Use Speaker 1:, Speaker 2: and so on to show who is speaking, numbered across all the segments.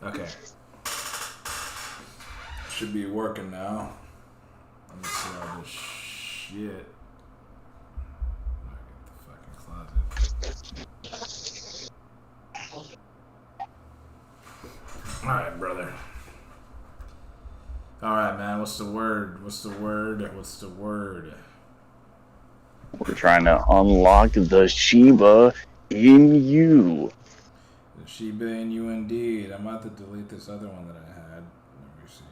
Speaker 1: Okay. Should be working now. Let me see all this shit. Alright, brother. Alright, man. What's the word? What's the word? What's the word?
Speaker 2: We're trying to unlock the Shiba in you.
Speaker 1: The Shiba in you indeed. I'm about to delete this other one that I had. Let me see.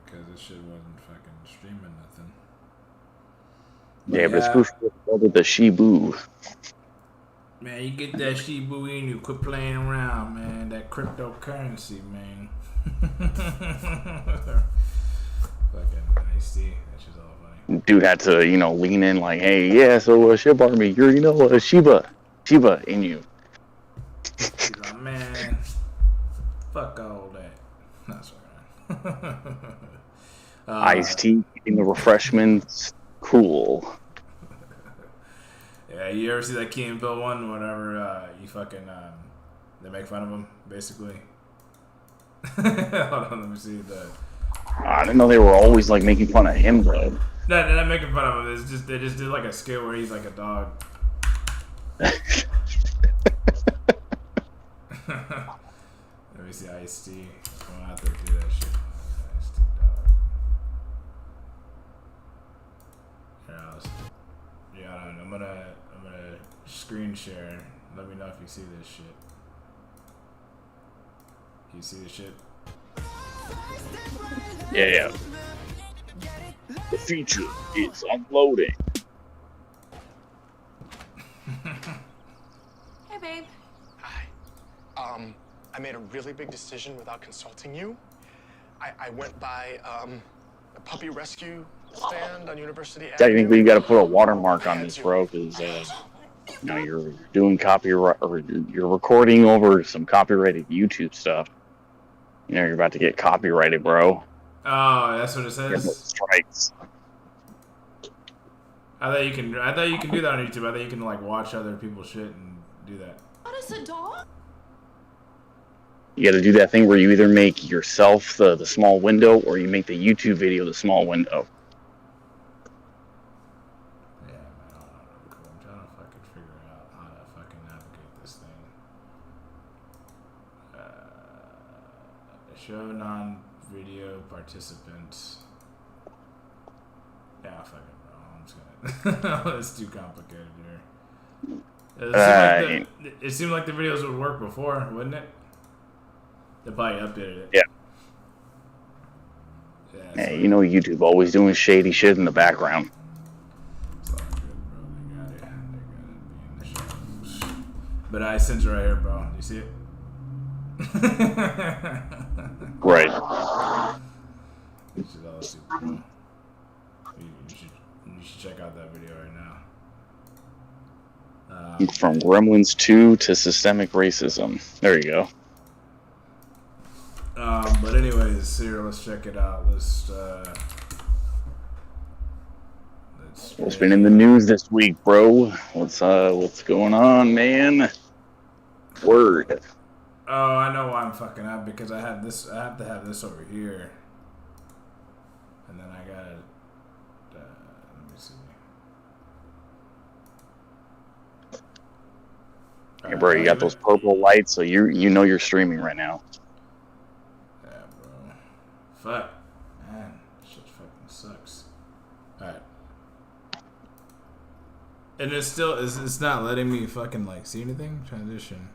Speaker 1: Because this shit wasn't fucking streaming nothing.
Speaker 2: Yeah, but it's proof of the Shibu.
Speaker 1: Man, you get that Shiba in you, quit playing around, man. That cryptocurrency, man. Fucking Ice-T. That shit's all funny.
Speaker 2: Dude had to, lean in like, hey, yeah, so Shiba Army, you're, Shiba in you.
Speaker 1: He's like, man, fuck all that. That's right.
Speaker 2: Ice-T, eating the refreshments, cool.
Speaker 1: Yeah, you ever see that Key and Bill one? Whatever, you fucking they make fun of him, basically. Hold on, let me see the.
Speaker 2: I didn't know they were always like making fun of him, bro.
Speaker 1: No, they're not making fun of him. It's just they just did like a skit where he's like a dog. Let me see Ice-T going out there to do that shit. Ice-T dog. Yeah, I'm gonna screen share. Let me know if you see this shit. You see this shit?
Speaker 2: Yeah. The feature is unloading.
Speaker 3: Hey, babe.
Speaker 4: Hi. I made a really big decision without consulting you. I went by a puppy rescue stand on University Avenue.
Speaker 2: Technically, you got to put a watermark on this, bro, because you're doing copyright, or you're recording over some copyrighted YouTube stuff. You're about to get copyrighted, bro.
Speaker 1: Oh, that's what it says.
Speaker 2: Strikes.
Speaker 1: I thought you can do that on YouTube. I thought you can like watch other people's shit and do that.
Speaker 3: What is a dog?
Speaker 2: You got to do that thing where you either make yourself the small window, or you make the YouTube video the small window.
Speaker 1: Yeah, man, I don't know. Cool. I'm trying to fucking figure out how to fucking navigate this thing. Show non-video participants. Yeah, fuck it, bro. I'm just gonna. It's too complicated here. It seemed like the videos would work before, wouldn't it? They probably updated it.
Speaker 2: Yeah.
Speaker 1: Yeah.
Speaker 2: Hey, YouTube always doing shady shit in the background.
Speaker 1: It's all good, bro. They got it. They got it being the shadows. But I sent it right here, bro. You see it?
Speaker 2: Right.
Speaker 1: You should all see, bro. You should check out that video right now.
Speaker 2: From Gremlins 2 to systemic racism. There you go.
Speaker 1: But anyways, here, let's check it out.
Speaker 2: What's been in the news this week, bro? What's going on, man? Word.
Speaker 1: Oh, I know why I'm fucking up, because I have to have this over here, and then I gotta. Let me see.
Speaker 2: Hey, bro, you got those purple lights, so you know you're streaming right now.
Speaker 1: Yeah, bro. Fuck, man, this shit fucking sucks. All right. And it's not letting me fucking like see anything. Transition.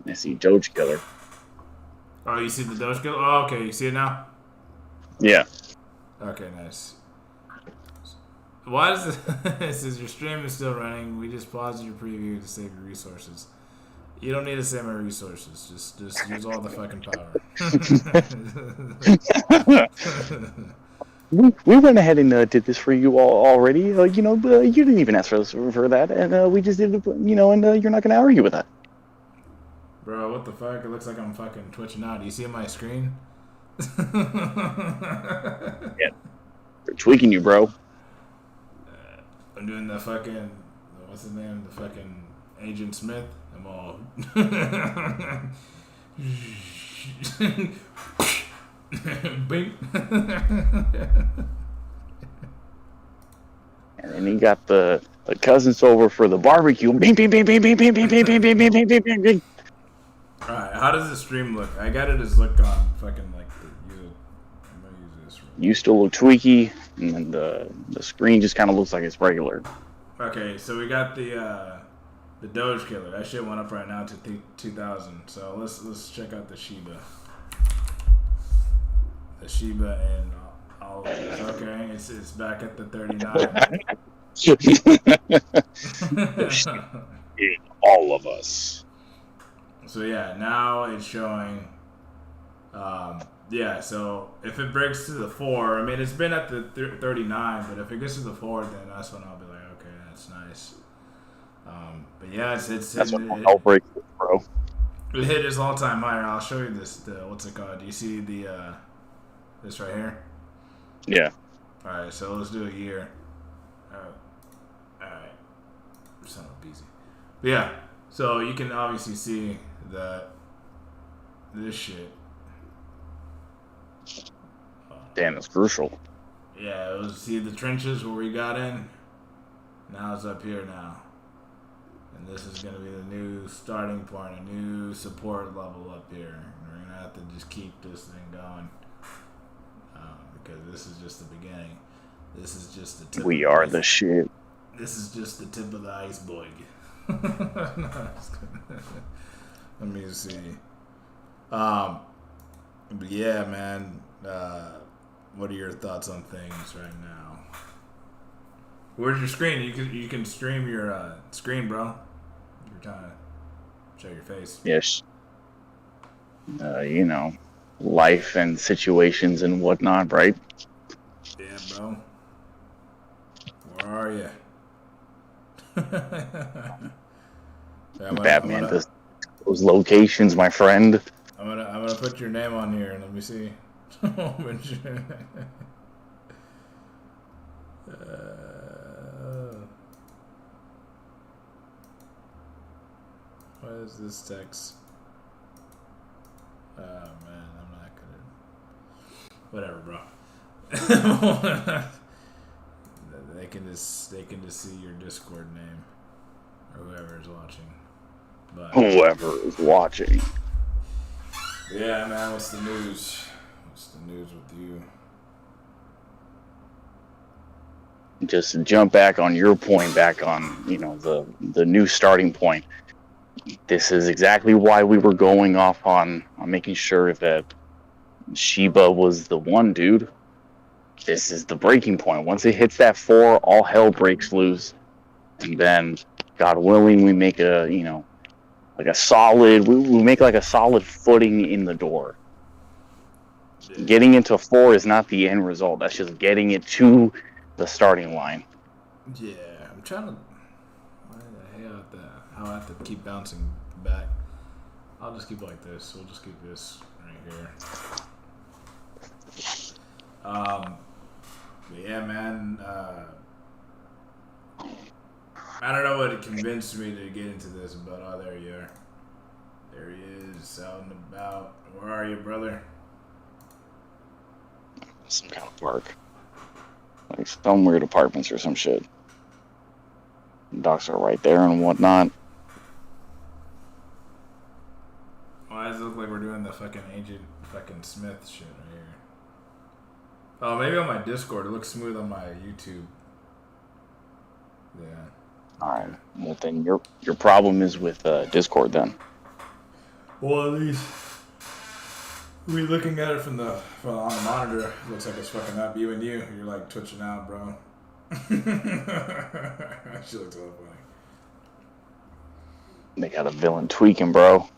Speaker 2: I see Doge Killer.
Speaker 1: Oh, you see the Doge Killer? Oh, okay. You see it now?
Speaker 2: Yeah.
Speaker 1: Okay, nice. Why does it says your stream is still running? We just paused your preview to save your resources. You don't need to save my resources. Just use all the fucking power.
Speaker 2: We went ahead and did this for you all already. You didn't even ask for that, and we just did it. And you're not going to argue with that.
Speaker 1: Bro, what the fuck? It looks like I'm fucking twitching out. Do you see my screen?
Speaker 2: Yeah, they're tweaking you, bro.
Speaker 1: I'm doing the fucking what's his name? The fucking Agent Smith. I'm all. Bing.
Speaker 2: And then he got the cousins over for the barbecue. Bing, bing, bing, bing, bing, bing, bing, bing, bing, bing, bing, bing, bing, bing, bing.
Speaker 1: All right, how does the stream look? I got it as look on fucking like the. I'm gonna use this.
Speaker 2: You still look tweaky, and then the screen just kind of looks like it's regular.
Speaker 1: Okay, so we got the Doge Killer. That shit went up right now to 2,000. So let's check out the Shiba. The Shiba and all of this. Okay, it's back at the 39.
Speaker 2: All of us.
Speaker 1: So yeah, now it's showing. Yeah, so if it breaks to the 4, I mean it's been at the 39, but if it gets to the 4, then that's when I'll be like, okay, that's nice. But yeah, it's
Speaker 2: That's what I'll break, bro.
Speaker 1: It hit its all-time high. I'll show you this. What's it called? Do you see the this right here?
Speaker 2: Yeah.
Speaker 1: All right, so let's do a year. All right. Son of a busy. But yeah, so you can obviously see that this shit.
Speaker 2: Damn, it's crucial.
Speaker 1: Yeah, it was, see the trenches where we got in? Now it's up here now. And this is going to be the new starting point, a new support level up here. And we're going to have to just keep this thing going. Because this is just the beginning. This is just the tip.
Speaker 2: We are the shit.
Speaker 1: This is just the tip of the iceberg. Let me see. But yeah, man. What are your thoughts on things right now? Where's your screen? You can stream your screen, bro. You're trying to show your face.
Speaker 2: Yes. You know, life and situations and whatnot, right?
Speaker 1: Yeah, bro. Where are you?
Speaker 2: Batman, those locations, my friend.
Speaker 1: I'm gonna put your name on here and let me see. What is this text? Oh man, I'm not gonna. Whatever, bro. They can just see your Discord name or whoever is watching. But
Speaker 2: Whoever is watching.
Speaker 1: yeah, man, what's the news? What's the news with you?
Speaker 2: Just to jump back on your point, back on, you know, the new starting point. This is exactly why we were going off on making sure that Shiba was the one, dude. This is the breaking point. Once it hits that 4, all hell breaks loose. And then, God willing, we make a, you know, like a solid, we make like a solid footing in the door.
Speaker 1: Yeah.
Speaker 2: Getting into 4 is not the end result. That's just getting it to the starting line.
Speaker 1: Yeah, I'm trying to. Why the hell that? How I have to keep bouncing back. I'll just keep like this. We'll just keep this right here. But yeah, man. I don't know what convinced me to get into this, but oh, there you are. There he is, out and about. Where are you, brother?
Speaker 2: Some kind of park. Like some weird apartments or some shit. Docks are right there and whatnot.
Speaker 1: Why does it look like we're doing the fucking Agent fucking Smith shit right here? Oh, maybe on my Discord. It looks smooth on my YouTube. Yeah.
Speaker 2: Alright. Well then your problem is with Discord then.
Speaker 1: Well, at least we looking at it from on the monitor. It looks like it's fucking up. You and you. You're like twitching out, bro. She looks so funny.
Speaker 2: They got a villain tweaking, bro.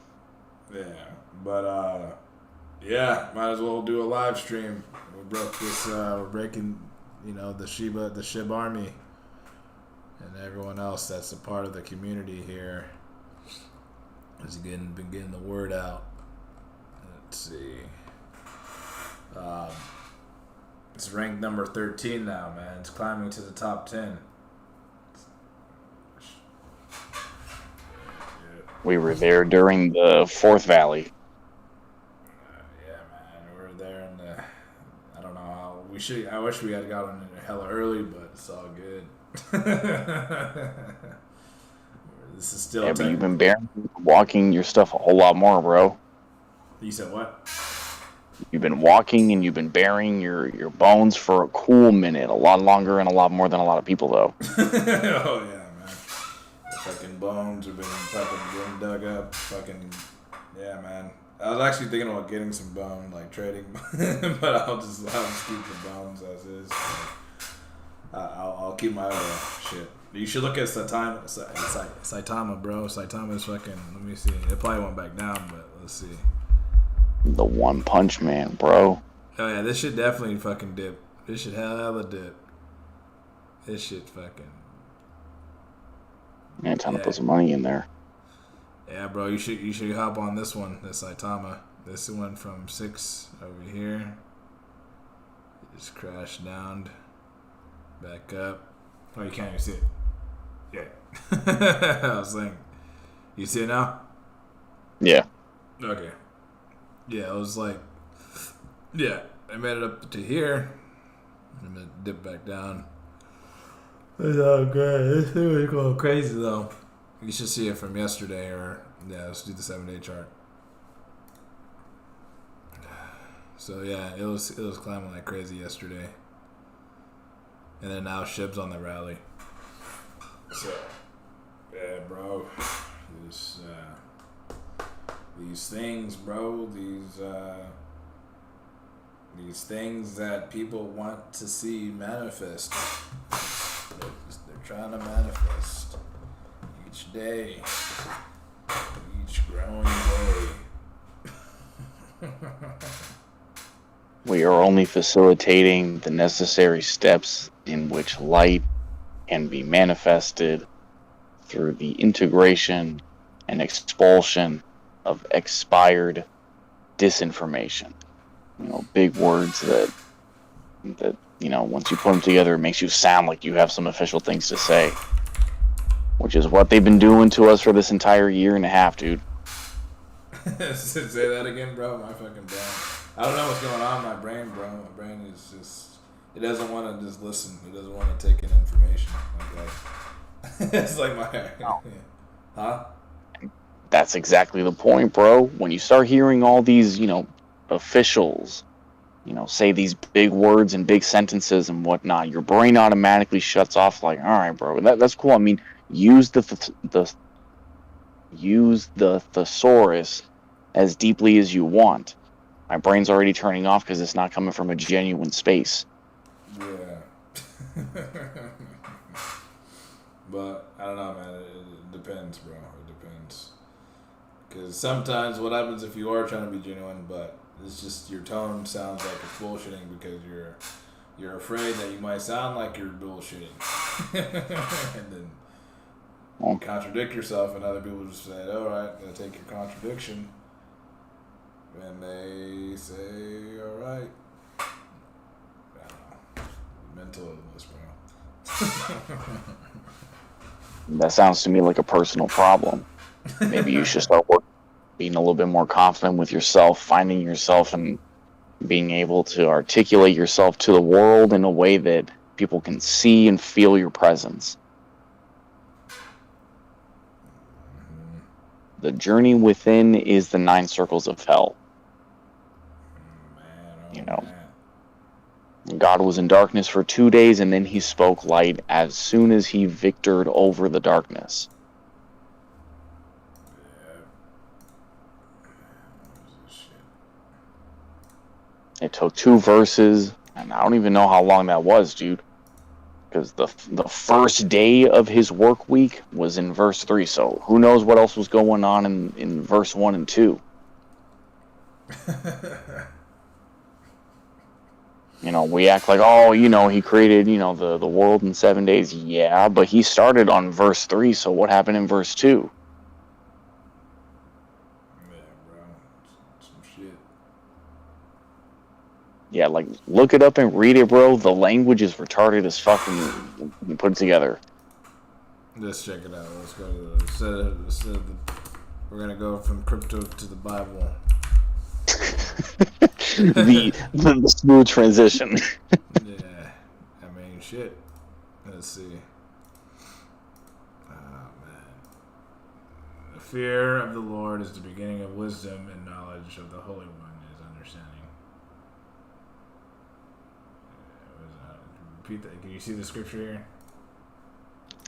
Speaker 1: Yeah, but yeah, might as well do a live stream. We broke this. We're breaking, you know, the Shiba army, and everyone else that's a part of the community here has been getting the word out. Let's see. It's ranked number 13 now, man. It's climbing to the top 10.
Speaker 2: We were there during the Fourth Valley.
Speaker 1: Yeah, man, we're there, and I don't know how we should. I wish we had gotten in hella early, but it's all good. This is still.
Speaker 2: Yeah, but you've been walking your stuff a whole lot more, bro.
Speaker 1: You said what?
Speaker 2: You've been walking and you've been burying your bones for a cool minute, a lot longer and a lot more than a lot of people, though.
Speaker 1: Oh yeah, man. The fucking bones have been fucking getting dug up. Fucking yeah, man. I was actually thinking about getting some bone, like trading, but I'll just keep the bones as is. I'll keep my other shit. You should look at Saitama, bro. Saitama's fucking. Let me see. It probably went back down, but let's see.
Speaker 2: The One Punch Man, bro.
Speaker 1: Oh yeah, this shit definitely fucking dip. This shit hella dip. This shit fucking.
Speaker 2: Man, time to put some money in there.
Speaker 1: Yeah, bro. You should hop on this one. This Saitama. This one from 6 over here. It just crashed down. Back up. Oh, you can't even see it. Yeah. I was saying. You see it now?
Speaker 2: Yeah.
Speaker 1: Okay. Yeah, it was like, yeah, I made it up to here, and then dipped back down. It's all good. This thing was going crazy though. You should see it from yesterday, or yeah, let's do the 7-day chart. So yeah, it was climbing like crazy yesterday, and then now Shib's on the rally. So yeah, bro, these things, bro, these things that people want to see manifest. They're trying to manifest each day, each growing day.
Speaker 2: We are only facilitating the necessary steps in which light can be manifested through the integration and expulsion of expired disinformation. Big words that once you put them together, it makes you sound like you have some official things to say, which is what they've been doing to us for this entire year and a half, dude.
Speaker 1: Say that again, bro. My fucking brain. I don't know what's going on in my brain, bro. My brain is just, it doesn't want to just listen. It doesn't want to take in information. Like it's like my, huh?
Speaker 2: That's exactly the point, bro. When you start hearing all these, officials, say these big words and big sentences and whatnot, your brain automatically shuts off. Like, all right, bro, that's cool. I mean, use the thesaurus as deeply as you want. My brain's already turning off because it's not coming from a genuine space.
Speaker 1: Yeah. But I don't know, man. It depends, bro. It depends. Because sometimes what happens if you are trying to be genuine, but it's just your tone sounds like it's bullshitting because you're afraid that you might sound like you're bullshitting. And then you contradict yourself, and other people just say, all right, I'm going to take your contradiction. And they say, all right. I don't know. Mental illness, bro.
Speaker 2: That sounds to me like a personal problem. Maybe you should start being a little bit more confident with yourself, finding yourself, and being able to articulate yourself to the world in a way that people can see and feel your presence.
Speaker 1: Mm-hmm.
Speaker 2: The journey within is the 9 circles of hell.
Speaker 1: Man.
Speaker 2: God was in darkness for 2 days, and then he spoke light as soon as he victored over the darkness. It took 2 verses, and I don't even know how long that was, dude. Because the first day of his work week was in verse 3, so who knows what else was going on in verse 1 and 2. We act like, he created, the world in 7 days. Yeah, but he started on verse 3, so what happened in verse 2?
Speaker 1: Yeah, bro. Some shit.
Speaker 2: Yeah, like, look it up and read it, bro. The language is retarded as fuck when you put it together.
Speaker 1: Let's check it out. Let's go to We're gonna go from crypto to the Bible.
Speaker 2: the smooth transition.
Speaker 1: Yeah, I mean, shit. Let's see. Oh man, the fear of the Lord is the beginning of wisdom, and knowledge of the Holy One is understanding. Repeat that. Can you see the scripture here?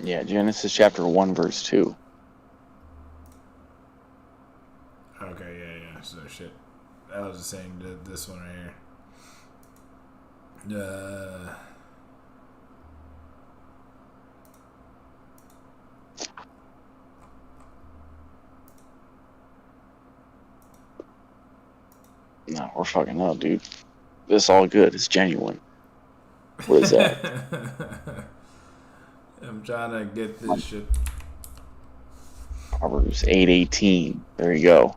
Speaker 2: Yeah, Genesis chapter 1, verse 2.
Speaker 1: Okay, yeah. So shit. I was just saying this one right here.
Speaker 2: No, we're fucking up, dude. This all good. It's genuine. What is that?
Speaker 1: I'm trying to get this shit.
Speaker 2: Proverbs 8:18. There you go.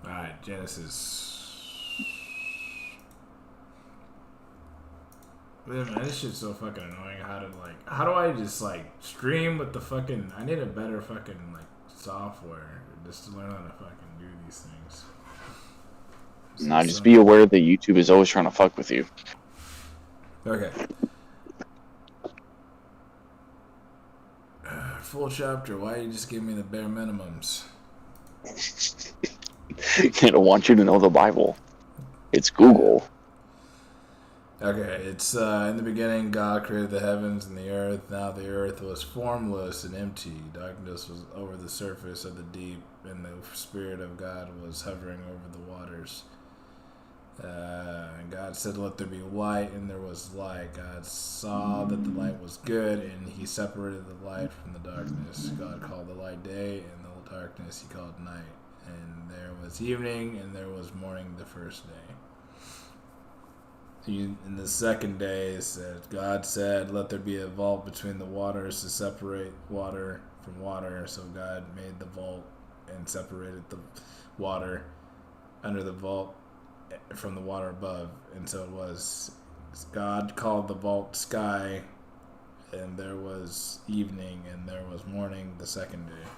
Speaker 1: Alright, Genesis. Man, this shit's so fucking annoying. How do I just stream with the fucking, I need a better fucking software just to learn how to fucking do these things.
Speaker 2: Now just be aware that YouTube is always trying to fuck with you.
Speaker 1: Okay. Full chapter. Why you just give me the bare minimums?
Speaker 2: They don't want you to know the Bible. It's Google.
Speaker 1: Okay, it's in the beginning God created the heavens and the earth. Now the earth was formless and empty. Darkness was over the surface of the deep, and the Spirit of God was hovering over the waters. And God said, "Let there be light," and there was light. God saw that the light was good, and he separated the light from the darkness. God called the light day, and the darkness he called night. And there was evening, and there was morning the first day. In the second day, it said, God said, "Let there be a vault between the waters to separate water from water." So God made the vault and separated the water under the vault from the water above. And so it was. God called the vault sky, and there was evening, and there was morning the second day.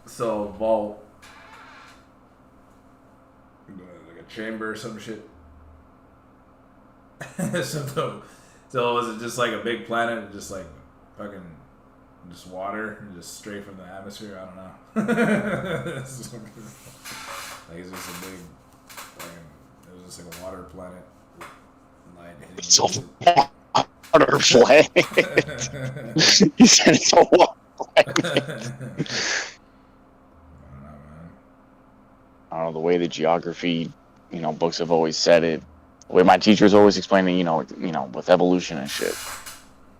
Speaker 1: So vault, like a chamber or some shit. So was it just like a big planet, just like fucking just water, just straight from the atmosphere? I don't know. Like it's just a big, it was just like a water planet. Light hitting
Speaker 2: It's a water planet. He said it's a water planet. I don't know, the way the geography, books have always said it. The way my teachers always explaining, with evolution and shit.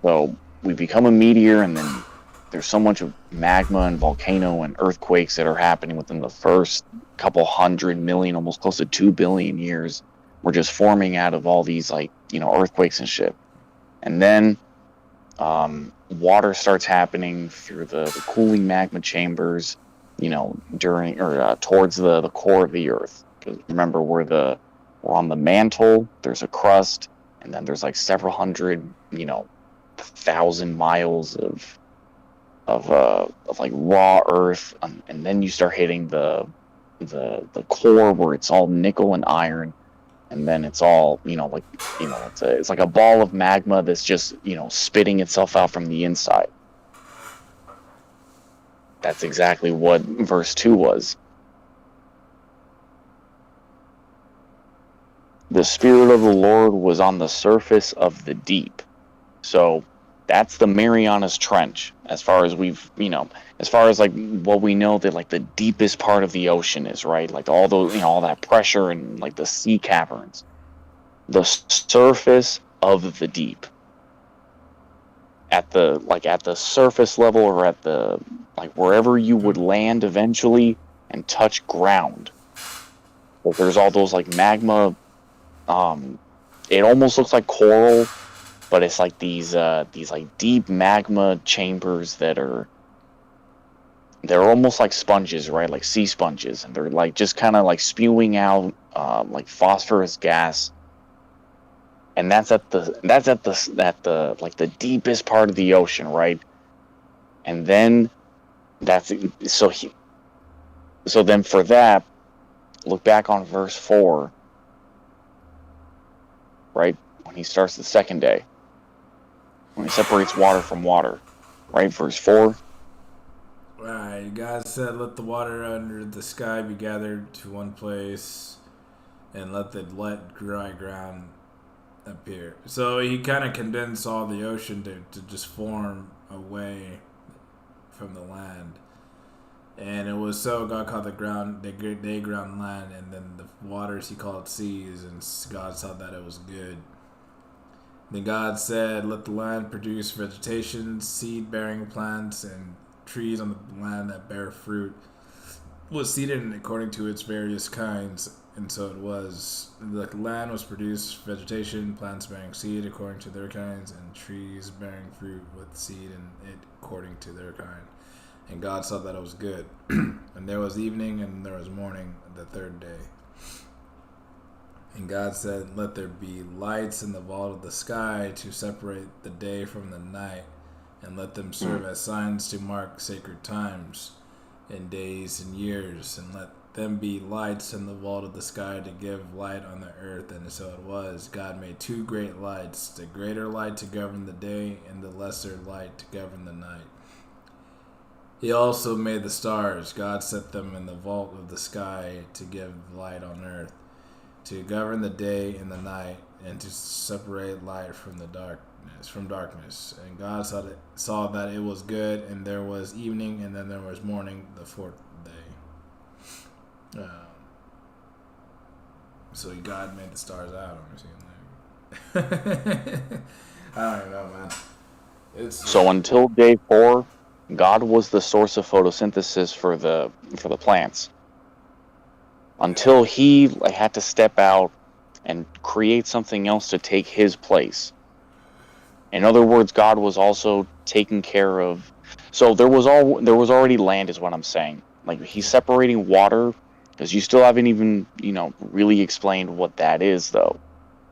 Speaker 2: So we become a meteor, and then there's so much of magma and volcano and earthquakes that are happening within the first couple 100 million, almost close to 2 billion years. We're just forming out of all these earthquakes and shit. And then water starts happening through the cooling magma chambers, during or towards the core of the earth. Because remember, we're on the mantle. There's a crust, and then there's like several hundred, 1,000 miles of like raw earth, and then you start hitting the core where it's all nickel and iron, and then it's all it's like a ball of magma that's just spitting itself out from the inside. That's exactly what verse 2 was. The Spirit of the Lord was on the surface of the deep. So that's the Marianas Trench, as far as as far as what we know that the deepest part of the ocean is, right? Like all those, all that pressure and the sea caverns. The surface of the deep. At the surface level, or at the wherever you would land eventually and touch ground. But there's all those magma. It almost looks like coral, but it's like these deep magma chambers they're almost like sponges, right? Like sea sponges, and they're just kind of spewing out phosphorus gas. and that's at the like the deepest part of the ocean, right? And then so then for that, look back on verse 4, right? When he starts the second day, when he separates water from water, right? Verse 4.
Speaker 1: Right, God said, "Let the water under the sky be gathered to one place, and let dry ground appear." So he kind of condensed all the ocean to just form away from the land. And it was so God called the ground, they ground land, and then the waters he called seas, and God saw that it was good. Then God said, "Let the land produce vegetation, seed-bearing plants, and trees on the land that bear fruit, was seeded according to its various kinds." And so it was. The land was produced vegetation, plants bearing seed according to their kinds, and trees bearing fruit with seed in it according to their kind. And God saw that it was good. And there was evening and there was morning the third day. And God said, "Let there be lights in the vault of the sky to separate the day from the night, and let them serve as signs to mark sacred times and days and years, and let them be lights in the vault of the sky to give light on the earth." And so it was. God made two great lights, the greater light to govern the day, and the lesser light to govern the night. He also made the stars. God set them in the vault of the sky to give light on earth, to govern the day and the night, and to separate light from darkness. And God saw that it was good, and there was evening, and then there was morning the fourth day. So God made the stars out. I don't even know, man.
Speaker 2: So until day 4, God was the source of photosynthesis for the plants. Until he had to step out and create something else to take his place. In other words, God was also taking care of. So there was already land, is what I'm saying. Like, he's separating water, because you still haven't even really explained what that is, though.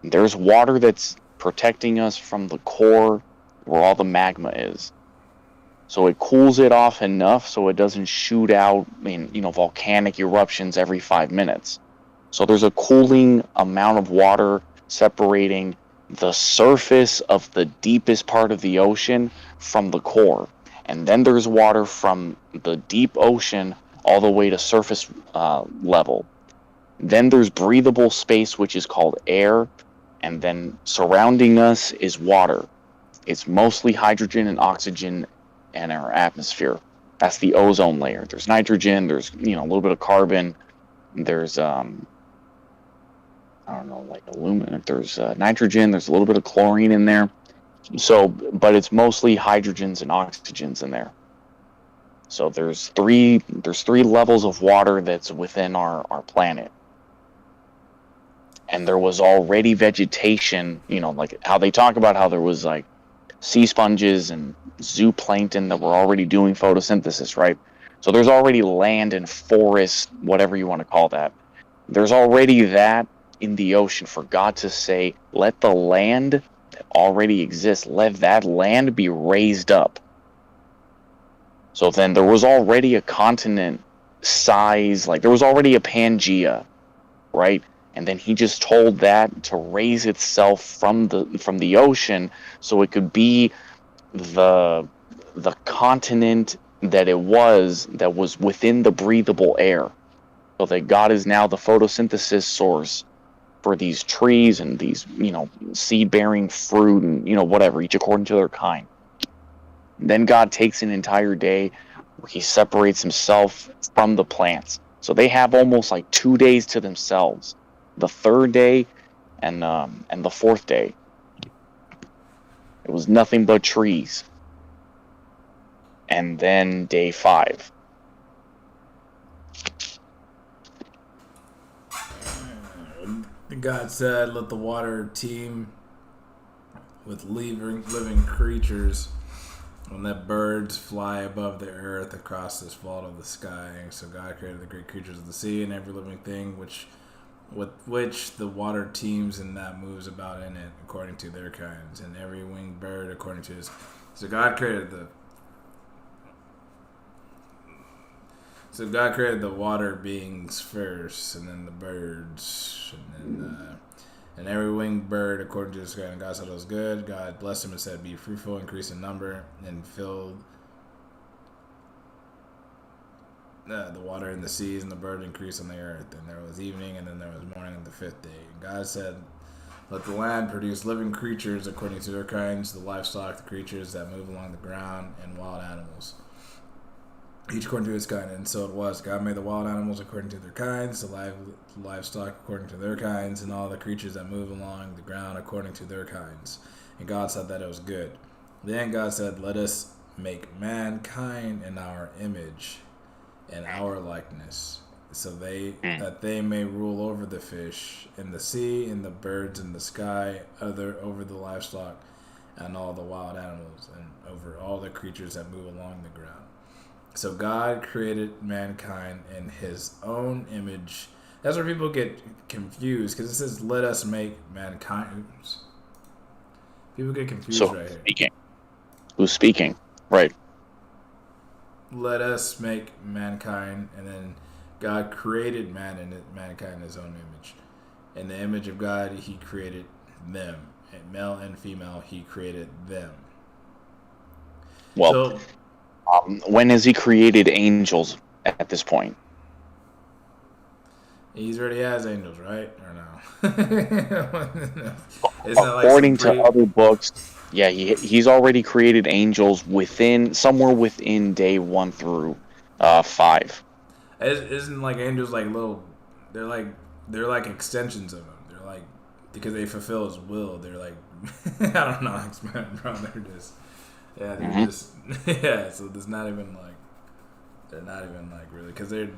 Speaker 2: There's water that's protecting us from the core where all the magma is. So it cools it off enough so it doesn't shoot out in volcanic eruptions every 5 minutes. So there's a cooling amount of water separating the surface of the deepest part of the ocean from the core. And then there's water from the deep ocean all the way to surface level. Then there's breathable space, which is called air. And then surrounding us is water. It's mostly hydrogen and oxygen and our atmosphere. That's the ozone layer. There's nitrogen, there's a little bit of carbon, there's like aluminum, there's nitrogen, there's a little bit of chlorine in there. So, but it's mostly hydrogens and oxygens in there. So there's three levels of water that's within our planet. And there was already vegetation, like how they talk about how there was like sea sponges and zooplankton that were already doing photosynthesis, right? So there's already land and forest, whatever you want to call that. There's already that in the ocean for God to say, let the land that already exists, let that land be raised up. So then there was already a continent size, like there was already a Pangea, right? And then he just told that to raise itself from the ocean so it could be the continent that was within the breathable air. So that God is now the photosynthesis source for these trees and these, seed-bearing fruit and, whatever, each according to their kind. Then God takes an entire day where he separates himself from the plants. So they have almost like 2 days to themselves. The third day and the fourth day. It was nothing but trees. And then day 5.
Speaker 1: God said, "Let the water teem with living creatures, and let birds fly above the earth across this vault of the sky." So God created the great creatures of the sea and every living thing which with which the water teems and that moves about in it according to their kinds, and every winged bird according to his. So God created the water beings first, and then the birds, and then and every winged bird according to his kind. And God said it was good. God blessed him and said, "Be fruitful, increase in number, and fill the water in the seas, and the bird increase on the earth." And there was evening, and then there was morning on the fifth day. And God said, "Let the land produce living creatures according to their kinds, the livestock, the creatures that move along the ground, and wild animals, each according to his kind." And so it was. God made the wild animals according to their kinds, the livestock according to their kinds, and all the creatures that move along the ground according to their kinds. And God said that it was good. Then God said, "Let us make mankind in our image, in our likeness, so that they may rule over the fish in the sea, and the birds in the sky, over the livestock, and all the wild animals, and over all the creatures that move along the ground." So God created mankind in his own image. That's where people get confused, because it says, "Let us make mankind." People get confused
Speaker 2: So
Speaker 1: right here.
Speaker 2: speaking. Who's speaking? Right.
Speaker 1: Let us make mankind, and then God created mankind in his own image. In the image of God, he created them. And male and female, he created them.
Speaker 2: Well,
Speaker 1: So,
Speaker 2: when has he created angels at this point?
Speaker 1: he already has angels, right? Or no? It's not like
Speaker 2: According to other books, yeah, he's already created angels somewhere within day 1 through 5.
Speaker 1: Isn't like angels like little? They're like extensions of him. They're like, because they fulfill his will. They're like I don't know, bro. They're just just yeah. So there's not even like they're not even like really, because they're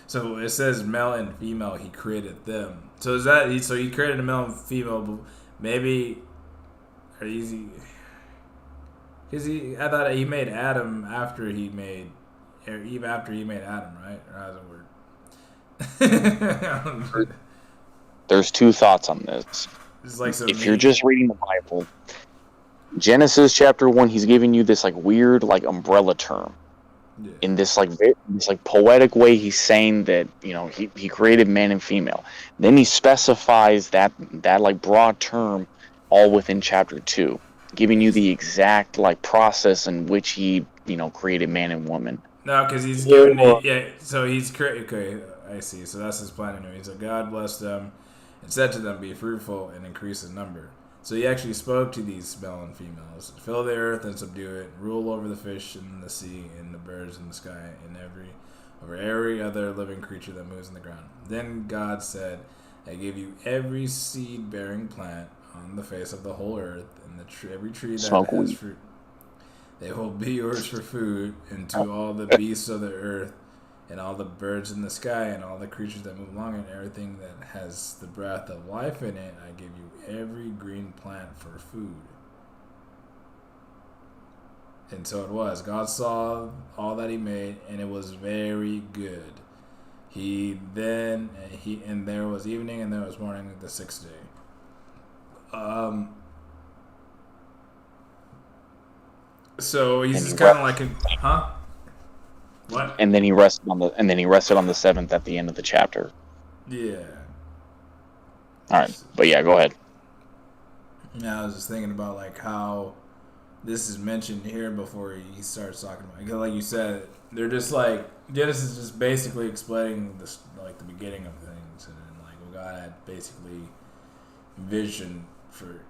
Speaker 1: So it says male and female, he created them. So is that so he created a male and female? But maybe are easy. Because I thought he made Adam after he made Eve, after he made Adam, right? Or how does it work?
Speaker 2: There's two thoughts on this.
Speaker 1: It's like
Speaker 2: if you're just reading the Bible, Genesis chapter 1, he's giving you this like weird like umbrella term. Yeah. In this like poetic way, he's saying that he created man and female. Then he specifies that like broad term all within chapter 2, giving you the exact like process in which he created man and woman.
Speaker 1: No, because he's giving So he's okay. I see. So that's his plan anyway. So God blessed them and said to them, "Be fruitful and increase in number." So he actually spoke to these male and females: "Fill the earth and subdue it, rule over the fish in the sea and the birds in the sky, and over every other living creature that moves in the ground." Then God said, "I give you every seed-bearing plant on the face of the whole earth, and every tree that has fruit. They will be yours for food, and to all the beasts of the earth, and all the birds in the sky, and all the creatures that move along, and everything that has the breath of life in it, I give you every green plant for food." And so it was. God saw all that he made, and it was very good. And there was evening, and there was morning the sixth day. So he's just kind of like, what?
Speaker 2: And then he rested on the seventh at the end of the chapter.
Speaker 1: Yeah.
Speaker 2: All right, but yeah, go ahead.
Speaker 1: Yeah, I was just thinking about like how this is mentioned here before he starts talking about. Because like you said, they're just like Genesis is just basically explaining this, like the beginning of things, and then like what God had basically envisioned for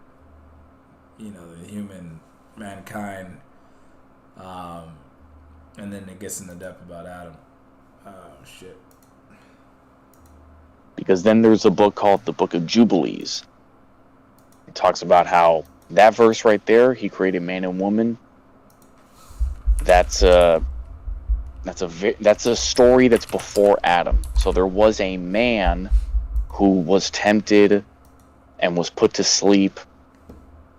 Speaker 1: the human mankind. And then it gets into depth about Adam. Oh, shit.
Speaker 2: Because then there's a book called the Book of Jubilees. It talks about how that verse right there, he created man and woman. That's a story that's before Adam. So there was a man who was tempted and was put to sleep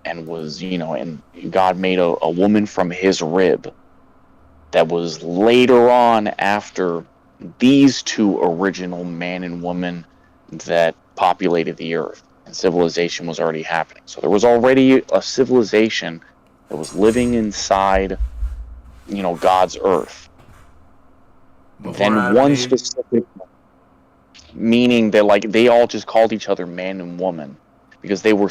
Speaker 2: and was, and God made a woman from his rib that was later on after these two original man and woman that populated the earth, and civilization was already happening. So there was already a civilization that was living inside, God's earth.
Speaker 1: Before
Speaker 2: Then
Speaker 1: Adam and
Speaker 2: one
Speaker 1: Eve.
Speaker 2: specific, meaning that like they all just called each other man and woman because they were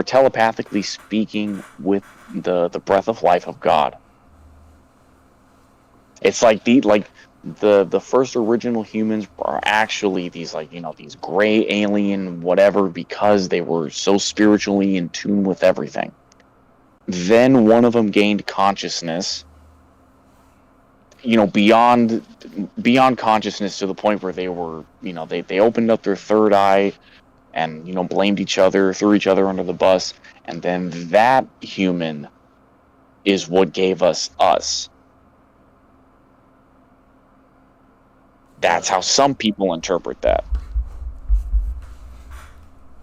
Speaker 2: telepathically speaking with the breath of life of God. It's like the first original humans are actually these these gray alien whatever because they were so spiritually in tune with everything. Then one of them gained consciousness, beyond consciousness to the point where they were, they opened up their third eye and blamed each other, threw each other under the bus, and then that human is what gave us us. That's how some people interpret that.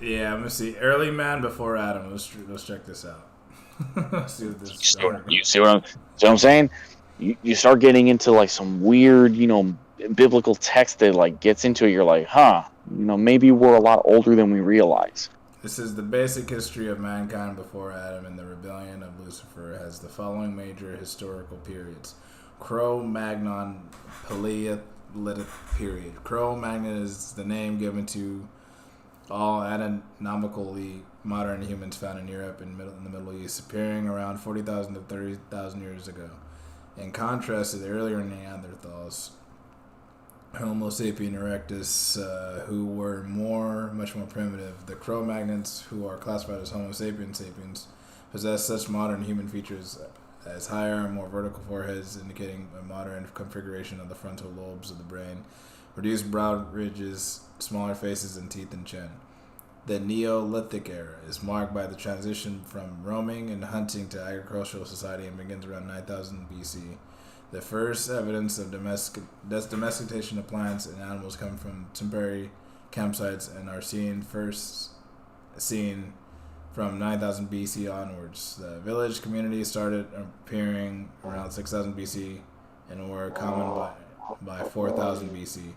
Speaker 1: Yeah, I'm gonna see early man before Adam. Let's check this out. Let's see what this.
Speaker 2: You see what I'm saying? You start getting into like some weird, biblical text that like gets into it. You're like, maybe we're a lot older than we realize.
Speaker 1: This is the basic history of mankind before Adam, and the rebellion of Lucifer has the following major historical periods: Cro-Magnon Paleolithic period. Cro-Magnon is the name given to all anatomically modern humans found in Europe and in the Middle East, appearing around 40,000 to 30,000 years ago. In contrast to the earlier Neanderthals, Homo sapien erectus, who were much more primitive, the Cro-Magnons, who are classified as Homo sapiens possess such modern human features as higher and more vertical foreheads, indicating a modern configuration of the frontal lobes of the brain, reduced brow ridges, smaller faces, and teeth and chin. The Neolithic era is marked by the transition from roaming and hunting to agricultural society and begins around 9000 BC. The first evidence of domestication of plants and animals come from temporary campsites and are first seen from 9000 BC onwards. The village communities started appearing around 6000 BC and were common by 4000 BC.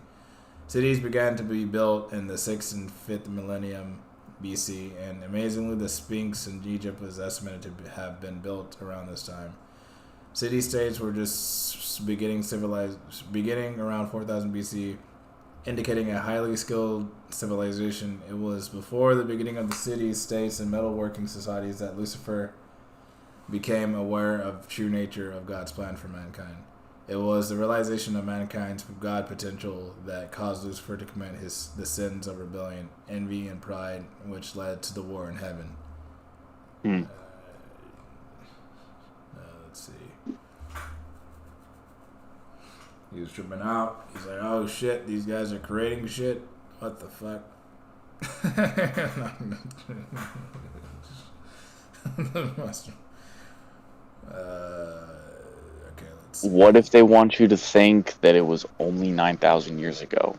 Speaker 1: Cities began to be built in the 6th and 5th millennium BC, and amazingly, the Sphinx in Egypt was estimated to have been built around this time. City-states were just beginning around 4000 BC, indicating a highly skilled civilization. It was before the beginning of the city-states and metalworking societies that Lucifer became aware of true nature of God's plan for mankind. It was the realization of mankind's God potential that caused Lucifer to commit the sins of rebellion, envy, and pride, which led to the war in heaven. Let's see. He was tripping out. He's like, oh shit, these guys are creating shit. What the fuck?
Speaker 2: What if they want you to think that it was only 9,000 years ago?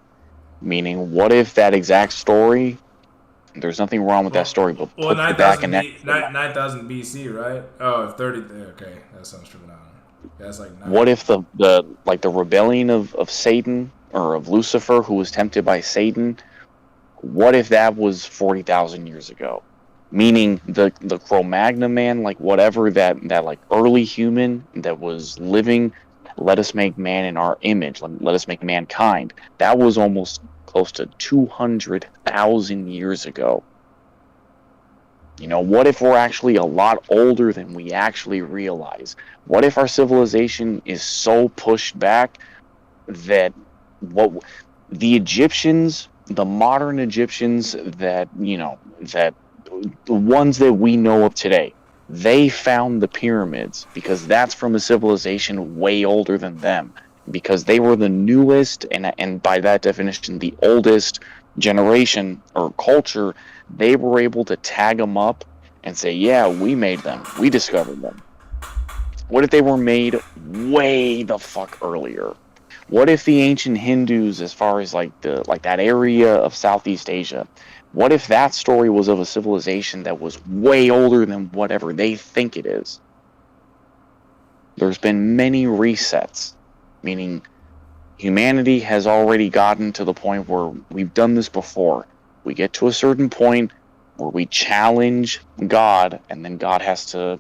Speaker 2: Meaning, what if that exact story, there's nothing wrong with that story, but put it back in that...
Speaker 1: 9,000 BC, right? Oh, 30... Okay, that sounds tripping out. That's like...
Speaker 2: What if the rebellion of Satan, or of Lucifer, who was tempted by Satan, what if that was 40,000 years ago? Meaning the Cro-Magnon man, like whatever that like early human that was living, let us make man in our image, let us make mankind. That was almost close to 200,000 years ago. What if we're actually a lot older than we actually realize? What if our civilization is so pushed back that the Egyptians, the modern Egyptians that the ones that we know of today, they found the pyramids because that's from a civilization way older than them, because they were the newest and by that definition the oldest generation or culture. They were able to tag them up and say, yeah, we made them, we discovered them. What if they were made way the fuck earlier? What if the ancient Hindus, as far as like that area of Southeast Asia, what if that story was of a civilization that was way older than whatever they think it is? There's been many resets, meaning humanity has already gotten to the point where we've done this before. We get to a certain point where we challenge God, and then God has to,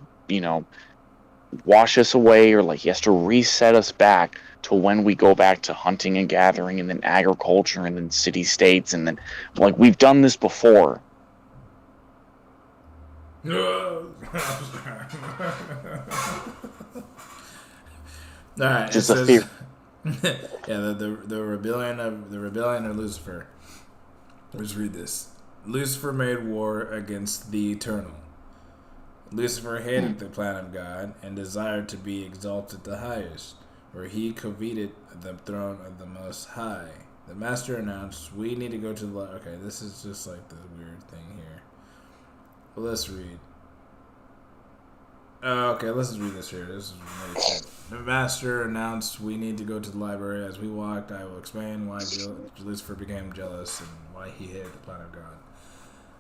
Speaker 2: wash us away, or like he has to reset us back to when we go back to hunting and gathering, and then agriculture, and then city states, and then like we've done this before.
Speaker 1: All right,
Speaker 2: Just
Speaker 1: it
Speaker 2: a
Speaker 1: says,
Speaker 2: fear.
Speaker 1: yeah, the rebellion of Lucifer. Let's read this. Lucifer made war against the Eternal. Lucifer hated the plan of God and desired to be exalted the highest, where he coveted the throne of the Most High. The Master announced, "We need to go to the..." Okay, this is just like the weird thing here. But let's read. Okay, let's just read this here. This is really cool. The Master announced, "We need to go to the library. As we walked, I will explain why Lucifer became jealous and why he hated the plan of God."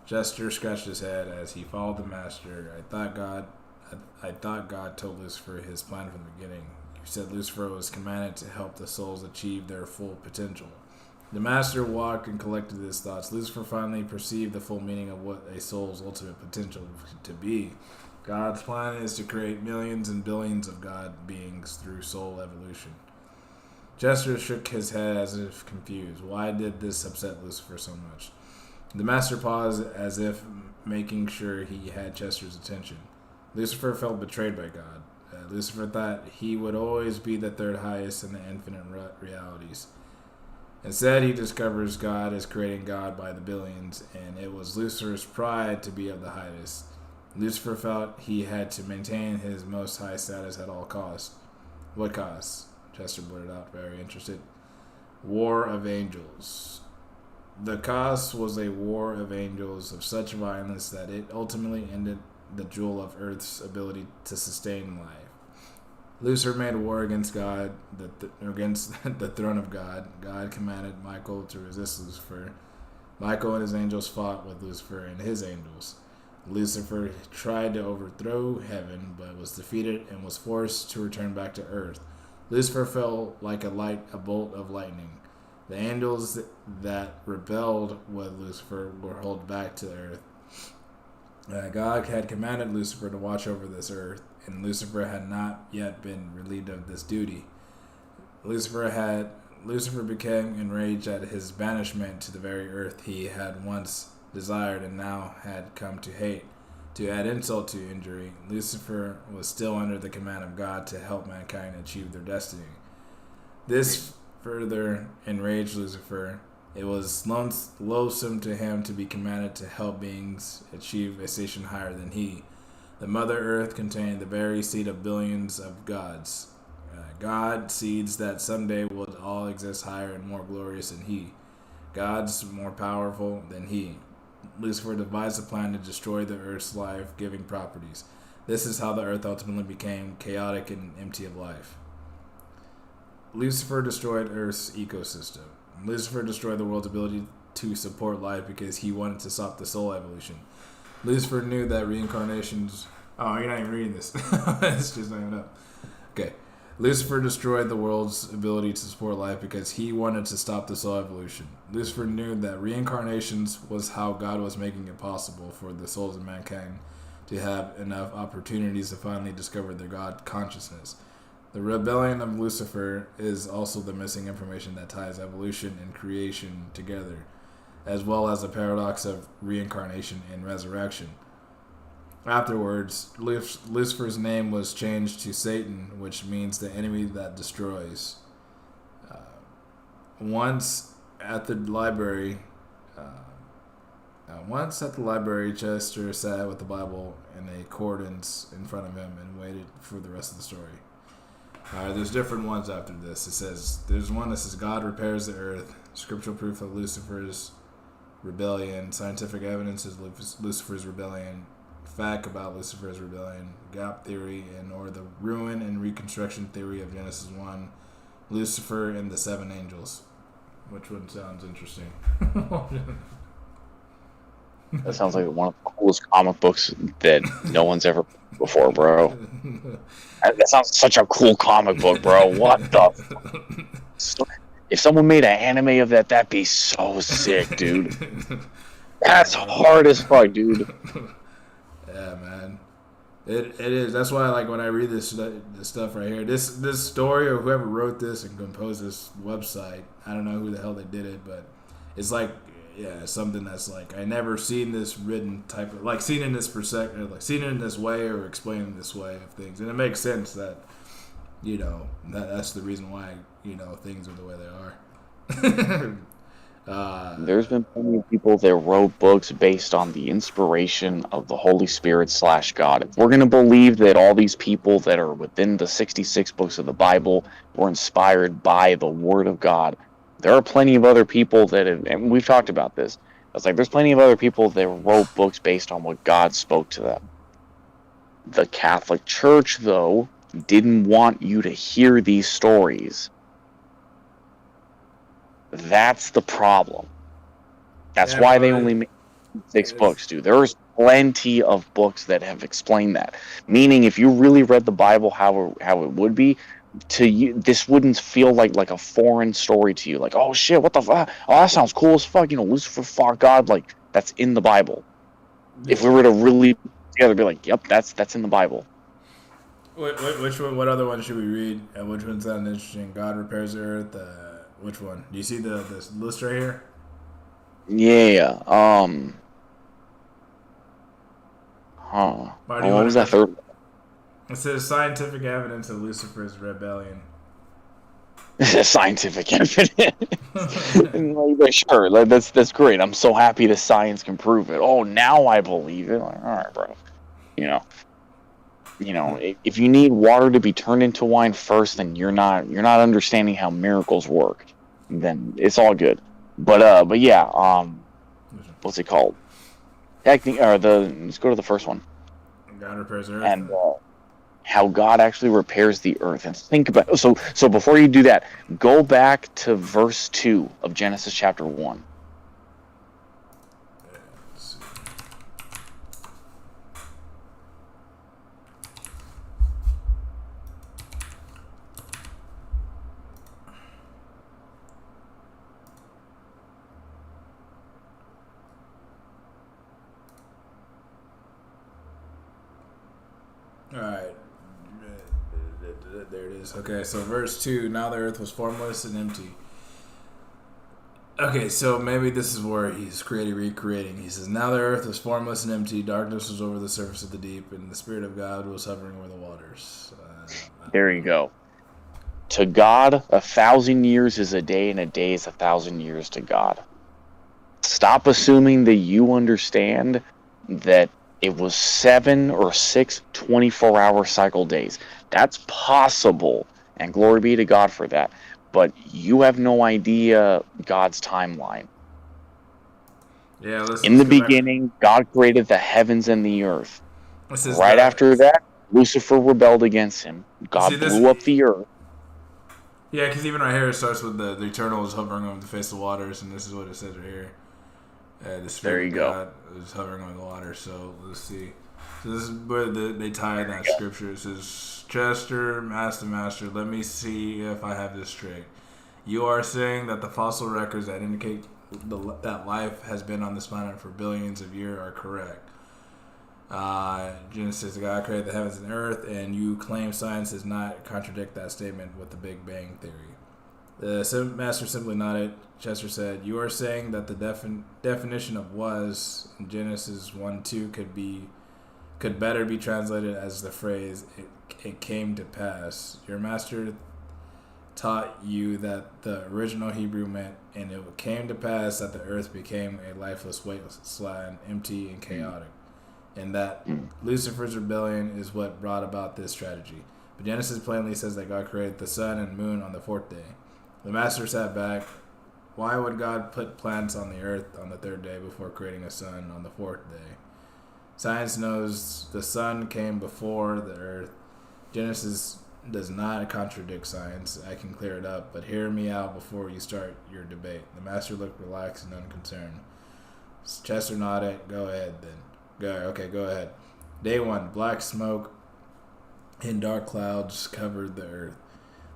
Speaker 1: Jester scratched his head as he followed the Master. I thought God told Lucifer his plan from the beginning. He said Lucifer was commanded to help the souls achieve their full potential. The Master walked and collected his thoughts. Lucifer finally perceived the full meaning of what a soul's ultimate potential to be. God's plan is to create millions and billions of God beings through soul evolution. Jester shook his head as if confused. Why did this upset Lucifer so much? The Master paused as if making sure he had Chester's attention. Lucifer felt betrayed by God. Lucifer thought he would always be the third highest in the infinite realities. Instead, he discovers God is creating God by the billions, and it was Lucifer's pride to be of the highest. Lucifer felt he had to maintain his most high status at all costs. What costs? Chester blurted out, very interested. War of angels. The cost was a war of angels of such violence that it ultimately ended the jewel of Earth's ability to sustain life. Lucifer made war against God, against the throne of God. God commanded Michael to resist Lucifer. Michael and his angels fought with Lucifer and his angels. Lucifer tried to overthrow heaven, but was defeated and was forced to return back to Earth. Lucifer fell like a bolt of lightning. The angels that rebelled with Lucifer were hurled back to Earth. God had commanded Lucifer to watch over this earth, and Lucifer had not yet been relieved of this duty. Lucifer became enraged at his banishment to the very earth he had once desired and now had come to hate. To add insult to injury, Lucifer was still under the command of God to help mankind achieve their destiny. This further enraged Lucifer. It was loathsome to him to be commanded to help beings achieve a station higher than he. The Mother Earth contained the very seed of billions of gods. God seeds that someday will all exist higher and more glorious than he. Gods more powerful than he. Lucifer devised a plan to destroy the Earth's life-giving properties. This is how the Earth ultimately became chaotic and empty of life. Lucifer destroyed Earth's ecosystem. Lucifer destroyed the world's ability to support life because he wanted to stop the soul evolution. Lucifer knew that reincarnations... Oh, you're not even reading this. It's just not even up. Okay. Lucifer destroyed the world's ability to support life because he wanted to stop the soul evolution. Lucifer knew that reincarnations was how God was making it possible for the souls of mankind to have enough opportunities to finally discover their God consciousness. The rebellion of Lucifer is also the missing information that ties evolution and creation together, as well as the paradox of reincarnation and resurrection. Afterwards, Lucifer's name was changed to Satan, which means the enemy that destroys. Once at the library, Chester sat with the Bible in a concordance in front of him and waited for the rest of the story. There's different ones after this. It says, there's one that says God repairs the earth, scriptural proof of Lucifer's rebellion, scientific evidence is Lucifer's rebellion, fact about Lucifer's rebellion, gap theory, or the ruin and reconstruction theory of Genesis 1, Lucifer and the seven angels. Which one sounds interesting?
Speaker 2: That sounds like one of the coolest comic books that no one's ever before, bro. That sounds such a cool comic book, bro. What the? If someone made an anime of that, that'd be so sick, dude. That's hard as fuck, dude.
Speaker 1: Yeah, man. It is. That's why, like, when I read this stuff right here, this story or whoever wrote this and composed this website, I don't know who the hell they did it, but it's like, yeah, something that's like I never seen this written type of, like, seen in this perspective, like seen it in this way or explained in this way of things, and it makes sense that, you know, that's the reason why, you know, things are the way they are.
Speaker 2: There's been plenty of people that wrote books based on the inspiration of the Holy Spirit / God. If we're going to believe that all these people that are within the 66 books of the Bible were inspired by the Word of God, there are plenty of other people that have, and we've talked about this. It's like there's plenty of other people that wrote books based on what God spoke to them. The Catholic Church, though, didn't want you to hear these stories. That's the problem. That's why they only made 6 books, dude. There's plenty of books that have explained that. Meaning, if you really read the Bible how it would be, to you, this wouldn't feel like a foreign story to you. Like, oh shit, what the fuck? Oh, that sounds cool as fuck. You know, Lucifer fought God. Like, that's in the Bible. If we were to really together be like, yep, that's in the Bible.
Speaker 1: Which one? What other one should we read? And which one sounds interesting? God repairs the earth. Which one? Do you see this list right here?
Speaker 2: Yeah. What was that third?
Speaker 1: It says scientific evidence of Lucifer's rebellion.
Speaker 2: Scientific evidence. Like, sure, that's great. I'm so happy the science can prove it. Oh, now I believe it. Like, all right, bro. You know, if you need water to be turned into wine first, then you're not understanding how miracles work. Then it's all good. But yeah, what's it called? Let's go to the first one.
Speaker 1: God repairs the earth.
Speaker 2: And how God actually repairs the earth. And think about so before you do that, go back to verse 2 of Genesis chapter 1.
Speaker 1: Let's see. Alright. There it is. Okay, so verse 2, now the earth was formless and empty. Okay, so maybe this is where he's recreating. He says, now the earth was formless and empty, darkness was over the surface of the deep, and the Spirit of God was hovering over the waters.
Speaker 2: There you go. To God, 1,000 years is a day, and a day is 1,000 years to God. Stop assuming that you understand that it was 7 or 6 24-hour cycle days. That's possible, and glory be to God for that. But you have no idea God's timeline.
Speaker 1: Yeah,
Speaker 2: in the beginning, God created the heavens and the earth. Right after that, Lucifer rebelled against him. God blew up the earth.
Speaker 1: Yeah, because even right here it starts with the Eternal is hovering over the face of the waters, and this is what it says right here. The Spirit of God is hovering over the water. So let's see. So this is where they tie that scripture. It says, Chester, Master, let me see if I have this straight. You are saying that the fossil records that indicate that life has been on this planet for billions of years are correct. Genesis, God created the heavens and earth, and you claim science does not contradict that statement with the Big Bang Theory. The Master simply nodded. Chester said, you are saying that the definition of was in Genesis 1:2 could better be translated as the phrase, it came to pass. Your master taught you that the original Hebrew meant, and it came to pass that the earth became a lifeless wasteland, empty and chaotic. And that Lucifer's rebellion is what brought about this tragedy. But Genesis plainly says that God created the sun and moon on the 4th day. The master sat back. Why would God put plants on the earth on the 3rd day before creating a sun on the 4th day? Science knows the sun came before the earth. Genesis does not contradict science. I can clear it up, but hear me out before you start your debate. The master looked relaxed and unconcerned. Chester nodded. Go ahead then. Go ahead. Day 1, black smoke and dark clouds covered the earth.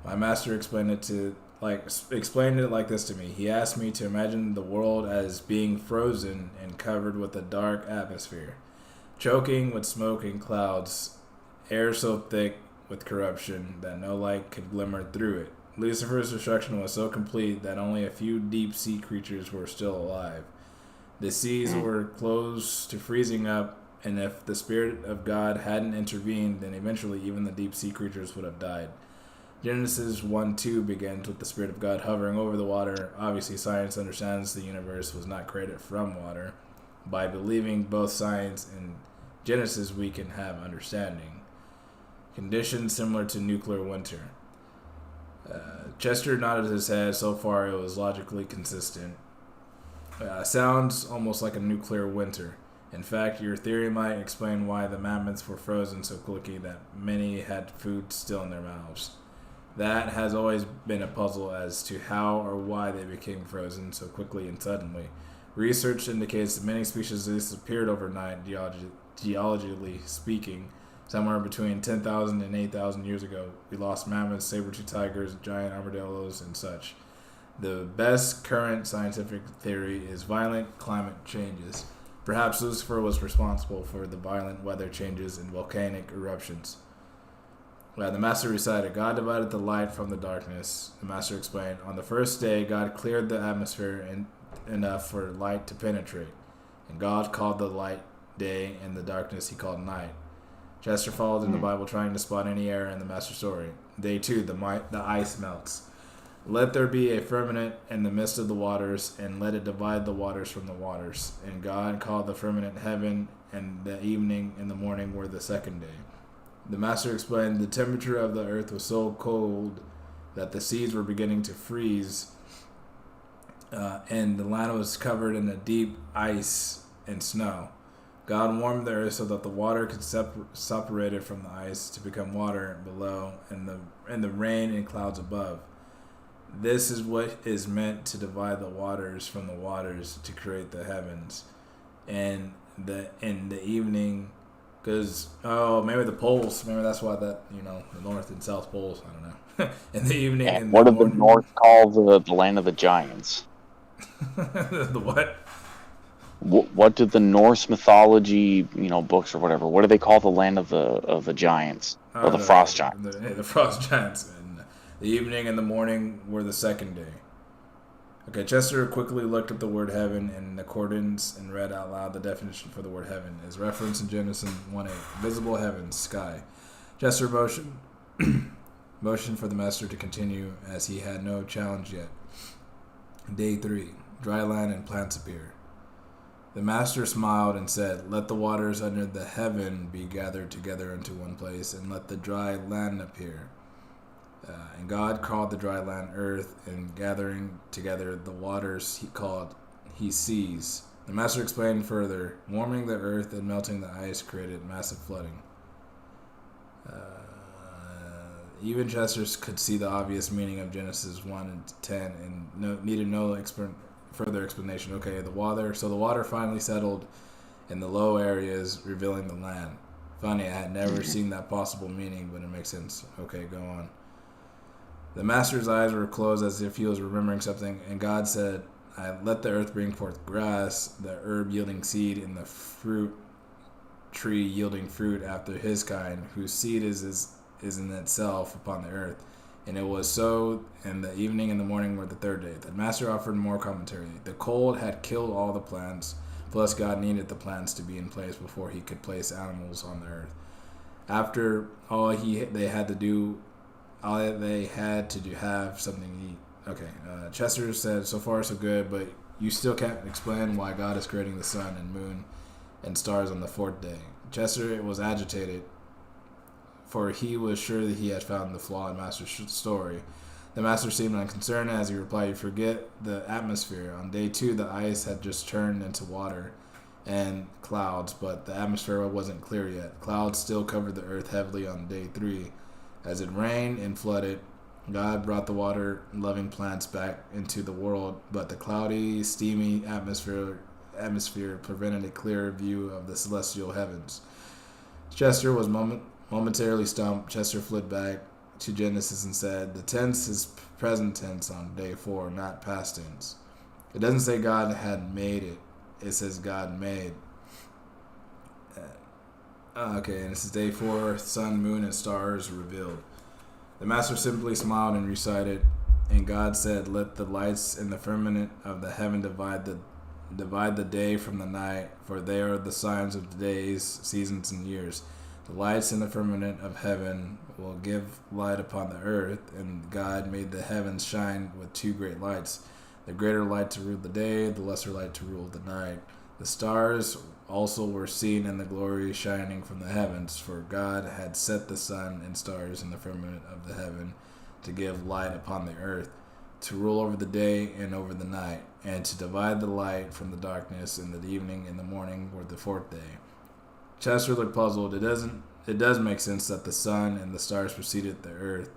Speaker 1: My master explained it to explained it like this to me. He asked me to imagine the world as being frozen and covered with a dark atmosphere, choking with smoke and clouds, air so thick with corruption that no light could glimmer through it. Lucifer's destruction was so complete that only a few deep sea creatures were still alive. The seas were close to freezing up, and if the Spirit of God hadn't intervened, then eventually even the deep sea creatures would have died. Genesis 1:2 begins with the Spirit of God hovering over the water. Obviously, science understands the universe was not created from water. By believing both science and Genesis, we can have understanding. Conditions similar to nuclear winter. Chester nodded his head. So far, it was logically consistent. Sounds almost like a nuclear winter. In fact, your theory might explain why the mammoths were frozen so quickly that many had food still in their mouths. That has always been a puzzle as to how or why they became frozen so quickly and suddenly. Research indicates that many species disappeared overnight, geologically speaking. Somewhere between 10,000 and 8,000 years ago, we lost mammoths, saber-toothed tigers, giant armadillos, and such. The best current scientific theory is violent climate changes. Perhaps Lucifer was responsible for the violent weather changes and volcanic eruptions. The Master recited, God divided the light from the darkness. The Master explained, on the first day, God cleared the atmosphere enough for light to penetrate. And God called the light day, and the darkness he called night. Chester followed in the Bible, trying to spot any error in the Master's story. Day 2, the ice melts. Let there be a firmament in the midst of the waters, and let it divide the waters from the waters. And God called the firmament heaven, and the evening and the morning were the second day. The Master explained the temperature of the earth was so cold that the seas were beginning to freeze, and the land was covered in a deep ice and snow. God warmed the earth so that the water could separate it from the ice to become water below, and the rain and clouds above. This is what is meant to divide the waters from the waters to create the heavens. And in the evening, because maybe the poles, maybe that's why the North and South poles, I don't know. In the evening,
Speaker 2: and what did the North call the land of the giants?
Speaker 1: The what?
Speaker 2: What did the Norse mythology, books or whatever? What do they call the land of the giants or the frost giants?
Speaker 1: The frost giants. And the evening and the morning were the second day. Okay, Chester quickly looked at the word heaven in accordance and read out loud the definition for the word heaven as referenced in Genesis 1:8. Visible heavens, sky. Chester motioned for the Master to continue as he had no challenge yet. Day 3. Dry land and plants appear. The Master smiled and said, let the waters under the heaven be gathered together into one place, and let the dry land appear. And God called the dry land earth, and gathering together the waters he seas. The Master explained further, warming the earth and melting the ice created massive flooding. Even Chester could see the obvious meaning of Genesis 1:10 and needed no further explanation. Okay, the water finally settled in the low areas, revealing the land. Funny, I had never seen that possible meaning, but it makes sense. Okay, go on. The Master's eyes were closed as if he was remembering something, and God said, I let the earth bring forth grass, the herb yielding seed, and the fruit tree yielding fruit after his kind, whose seed is in itself upon the earth. And it was so, and the evening and the morning were the third day. The Master offered more commentary. The cold had killed all the plants, plus God needed the plants to be in place before he could place animals on the earth. After all they had to have something to eat. Okay, Chester said, so far so good, but you still can't explain why God is creating the sun and moon and stars on the fourth day. Chester was agitated, for he was sure that he had found the flaw in Master's story. The Master seemed unconcerned as he replied, you forget the atmosphere. On day 2, the ice had just turned into water and clouds, but the atmosphere wasn't clear yet. Clouds still covered the earth heavily on day 3. As it rained and flooded, God brought the water-loving plants back into the world, but the cloudy, steamy atmosphere prevented a clear view of the celestial heavens. Chester was momentarily stumped. Chester flipped back to Genesis and said, the tense is present tense on day 4, not past tense. It doesn't say God had made it. It says God made. Okay, and this is day 4, sun, moon, and stars revealed. The master simply smiled and recited, and God said, let the lights in the firmament of the heaven divide the day from the night, for they are the signs of the days, seasons, and years. The lights in the firmament of heaven will give light upon the earth, and God made the heavens shine with 2 great lights, the greater light to rule the day, the lesser light to rule the night. The stars also were seen in the glory shining from the heavens, for God had set the sun and stars in the firmament of the heaven to give light upon the earth, to rule over the day and over the night, and to divide the light from the darkness. In the evening and the morning were the 4th day. Chester looked puzzled. It does make sense that the sun and the stars preceded the earth.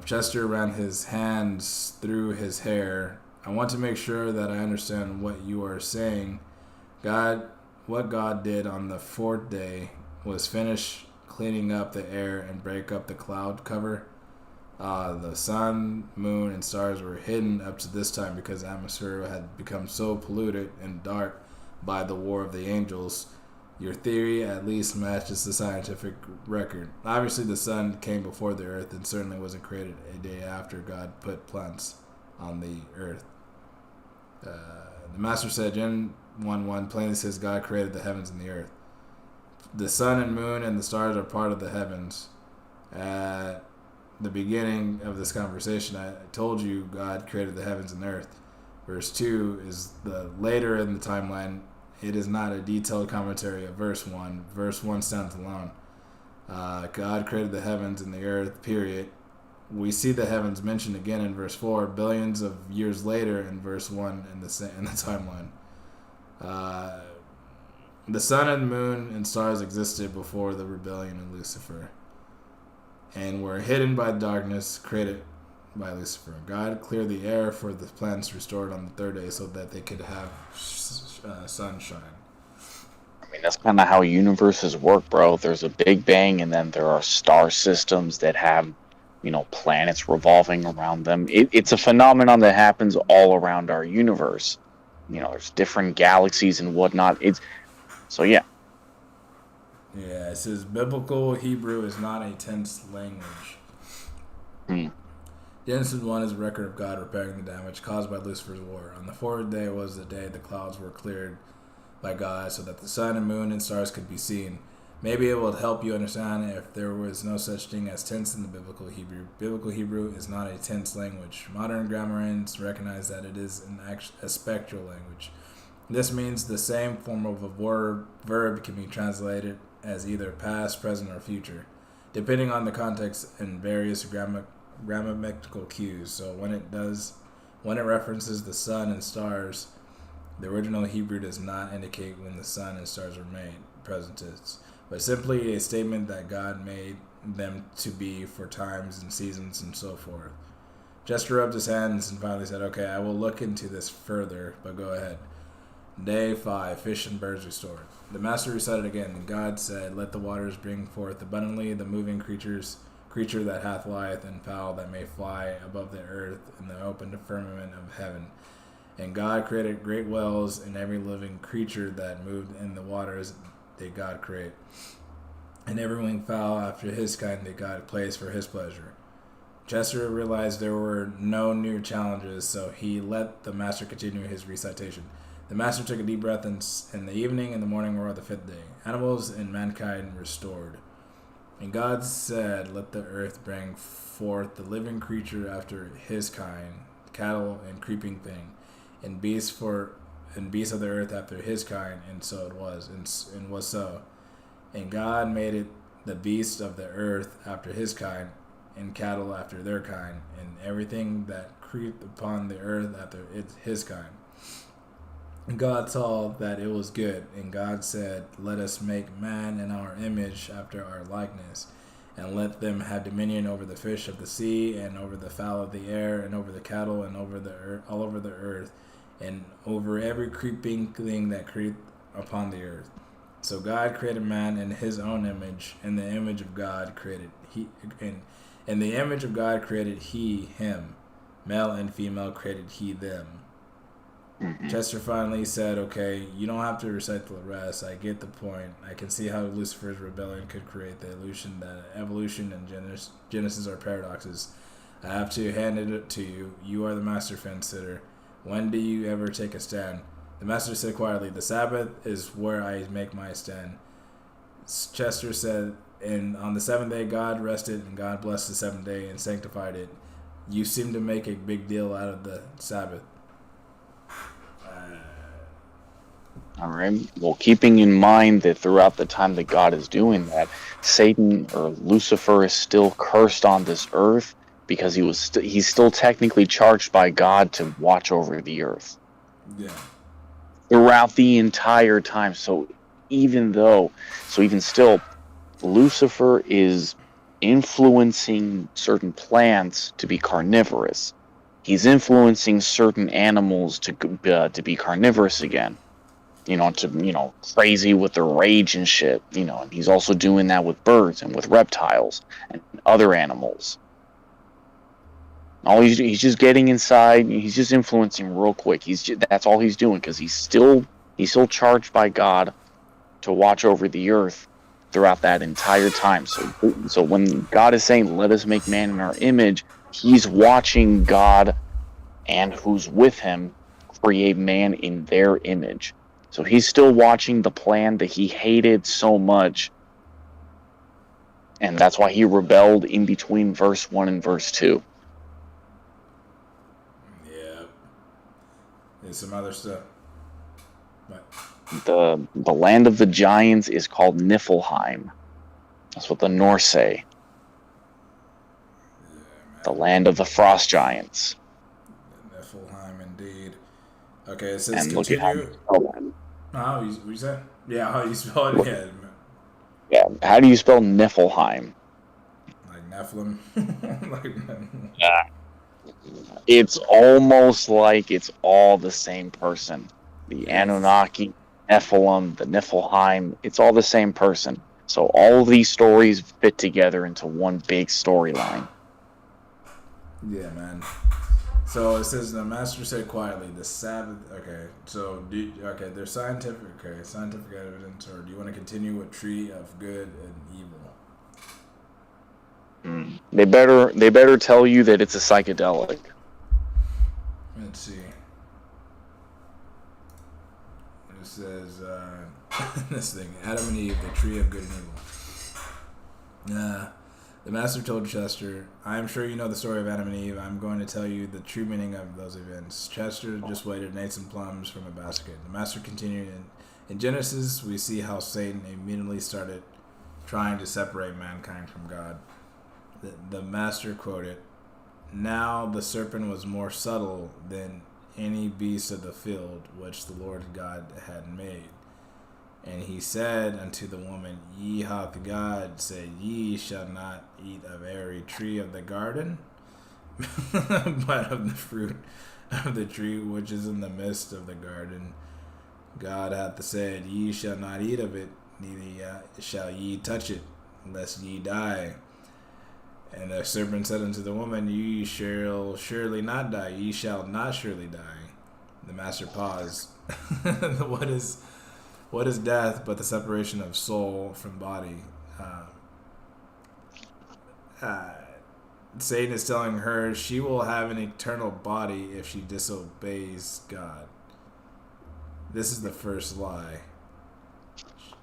Speaker 1: Chester ran his hands through his hair. I want to make sure that I understand what you are saying. What God did on the 4th day was finish cleaning up the air and break up the cloud cover. The sun, moon, and stars were hidden up to this time because the atmosphere had become so polluted and dark by the war of the angels. Your theory at least matches the scientific record. Obviously, the sun came before the earth and certainly wasn't created a day after God put plants on the earth. The master said, Gen 1:1 plainly says God created the heavens and the earth. The sun and moon and the stars are part of the heavens. At the beginning of this conversation, I told you God created the heavens and the earth. Verse 2 is the later in the timeline. It is not a detailed commentary of verse 1. Verse 1 stands alone. God created the heavens and the earth, period. We see the heavens mentioned again in verse 4, billions of years later in verse 1 in the timeline. The sun and moon and stars existed before the rebellion of Lucifer and were hidden by darkness created by Lucifer. God cleared the air for the planets restored on the 3rd day so that they could have sunshine.
Speaker 2: I mean, that's kind of how universes work, bro. There's a Big Bang, and then there are star systems that have, planets revolving around them. It's a phenomenon that happens all around our universe. There's different galaxies and whatnot. So yeah.
Speaker 1: Yeah, it says biblical Hebrew is not a tense language. Genesis 1 is a record of God repairing the damage caused by Lucifer's war. On the 4th day was the day the clouds were cleared by God so that the sun and moon and stars could be seen. Maybe it will help you understand if there was no such thing as tense in the biblical Hebrew. Biblical Hebrew is not a tense language. Modern grammarians recognize that it is a spectral language. This means the same form of a verb can be translated as either past, present, or future, depending on the context and various grammatical cues. So when it references the sun and stars, the original Hebrew does not indicate when the sun and stars were made, present tense, but simply a statement that God made them to be for times and seasons and so forth. Chester rubbed his hands and finally said, okay, I will look into this further, but go ahead. Day 5, fish and birds restored. The master recited again, and God said, let the waters bring forth abundantly the moving creature that hath life, and fowl that may fly above the earth in the open firmament of heaven. And God created great whales, and every living creature that moved in the waters did God create. And every winged fowl after his kind did God place for his pleasure. Chester realized there were no new challenges, so he let the master continue his recitation. The master took a deep breath, and the evening and the morning were the 5th day. Animals and mankind restored. And God said, let the earth bring forth the living creature after his kind, cattle and creeping thing, and beasts of the earth after his kind, and so it was, and was so. And God made it the beasts of the earth after his kind, and cattle after their kind, and everything that creeped upon the earth after his kind. And God saw that it was good, and God said, let us make man in our image after our likeness, and let them have dominion over the fish of the sea, and over the fowl of the air, and over the cattle, and over the earth, all over the earth, and over every creeping thing that creeped upon the earth. So God created man in His own image, in the image of God created He, in the image of God created He him, male and female created He them.
Speaker 2: Mhm.
Speaker 1: Chester finally said, "Okay, you don't have to recite the rest. I get the point. I can see how Lucifer's rebellion could create the illusion that evolution and Genesis are paradoxes. I have to hand it to you. You are the master fence sitter. When do you ever take a stand?" The master said quietly, "The Sabbath is where I make my stand." Chester said, "And on the seventh day God rested, and God blessed the seventh day and sanctified it. You seem to make a big deal out of the Sabbath."
Speaker 2: All right. Well, keeping in mind that throughout the time that God is doing that, Satan or Lucifer is still cursed on this earth because he's still technically charged by God to watch over the earth
Speaker 1: Yeah.
Speaker 2: throughout the entire time. So even still, Lucifer is influencing certain plants to be carnivorous. He's influencing certain animals to be carnivorous again. Crazy with their rage and shit. And he's also doing that with birds and with reptiles and other animals. He's just getting inside. He's just influencing real quick. That's all he's doing because he's still charged by God to watch over the earth throughout that entire time. So when God is saying, "Let us make man in our image," he's watching God and who's with him create man in their image. So he's still watching the plan that he hated so much. And that's why he rebelled in between verse 1 and verse 2.
Speaker 1: Yeah. There's some other stuff. But
Speaker 2: The land of the giants is called Niflheim. That's what the Norse say. The land of the frost giants.
Speaker 1: Niflheim, indeed. Okay, it says
Speaker 2: And look at how you
Speaker 1: continue.
Speaker 2: spell that.
Speaker 1: How you said? Yeah, how you spell it? Yeah,
Speaker 2: Yeah, how do you spell Niflheim?
Speaker 1: like Nephilim. Like,
Speaker 2: It's almost like it's all the same person. The Anunnaki, Nephilim, the Niflheim, it's all the same person. So all of these stories fit together into one big storyline.
Speaker 1: yeah, man. So it says the master said quietly, "The Sabbath." Okay, so there's scientific evidence, or do you want to continue with tree of good and evil?
Speaker 2: They better tell you that it's a psychedelic.
Speaker 1: Let's see. It says this thing: Adam and Eve, the tree of good and evil. The master told Chester, "I am sure you know the story of Adam and Eve. I'm going to tell you the true meaning of those events." Chester just waited and ate some plums from a basket. The master continued, in Genesis, we see how Satan immediately started trying to separate mankind from God. The master quoted, "Now the serpent was more subtle than any beast of the field which the Lord God had made. And he said unto the woman, Ye hath God said, Ye shall not eat of every tree of the garden, but of the fruit of the tree which is in the midst of the garden. God hath said, Ye shall not eat of it, neither shall ye touch it, lest ye die. And the serpent said unto the woman, Ye shall surely not die, ye shall not surely die." The master paused. What is death but the separation of soul from body? Satan is telling her she will have an eternal body if she disobeys God. This is the first lie.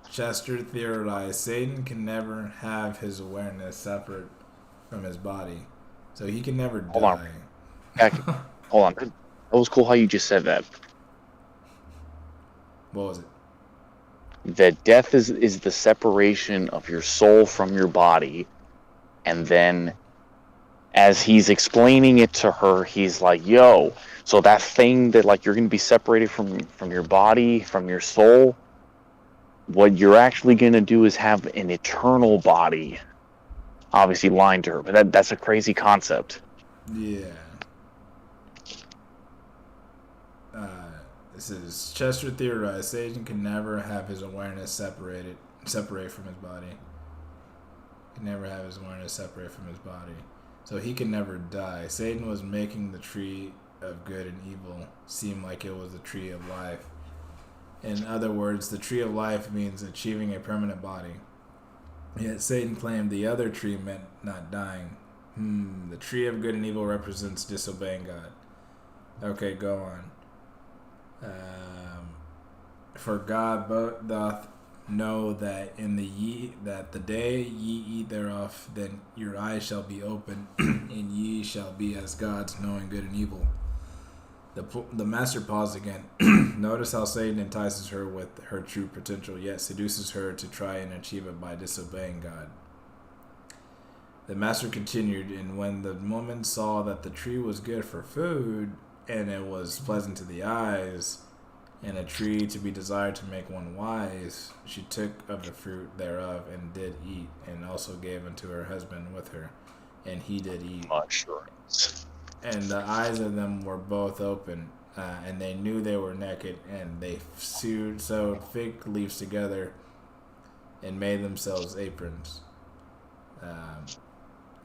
Speaker 1: Chester theorized Satan can never have his awareness separate from his body, so he can never die.
Speaker 2: Hold on. That was cool how you just said that.
Speaker 1: What was it?
Speaker 2: That death is the separation of your soul from your body, and then as he's explaining it to her, he's like, yo, so that thing that like you're going to be separated from your body, from your soul, what you're actually going to do is have an eternal body. Obviously lying to her, but that's a crazy concept.
Speaker 1: Yeah. This is Chester theorized Satan can never have his awareness separate from his body. Can never have his awareness separate from his body. So he can never die. Satan was making the tree of good and evil seem like it was the tree of life. In other words, the tree of life means achieving a permanent body. Yet Satan claimed the other tree meant not dying. The tree of good and evil represents disobeying God. Okay, go on. For God doth know that that the day ye eat thereof, then your eyes shall be open, and ye shall be as gods, knowing good and evil. The master paused again. Notice how Satan entices her with her true potential, yet seduces her to try and achieve it by disobeying God. The master continued, and when the woman saw that the tree was good for food, and it was pleasant to the eyes, and a tree to be desired to make one wise, she took of the fruit thereof and did eat, and also gave unto her husband with her, and he did eat.
Speaker 2: Mushrooms.
Speaker 1: And the eyes of them were both open, and they knew they were naked, and they sewed fig leaves together and made themselves aprons.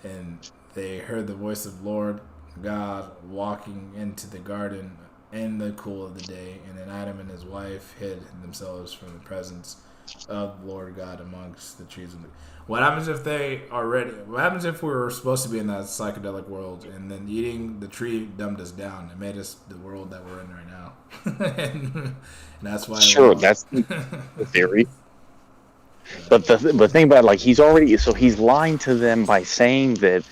Speaker 1: And they heard the voice of Lord God walking into the garden in the cool of the day, and then Adam and his wife hid themselves from the presence of Lord God amongst the trees. What happens if what happens if we were supposed to be in that psychedelic world, and then eating the tree dumbed us down and made us the world that we're in right now? and that's why.
Speaker 2: Sure, that's the theory. But the thing about it, like, he's lying to them by saying that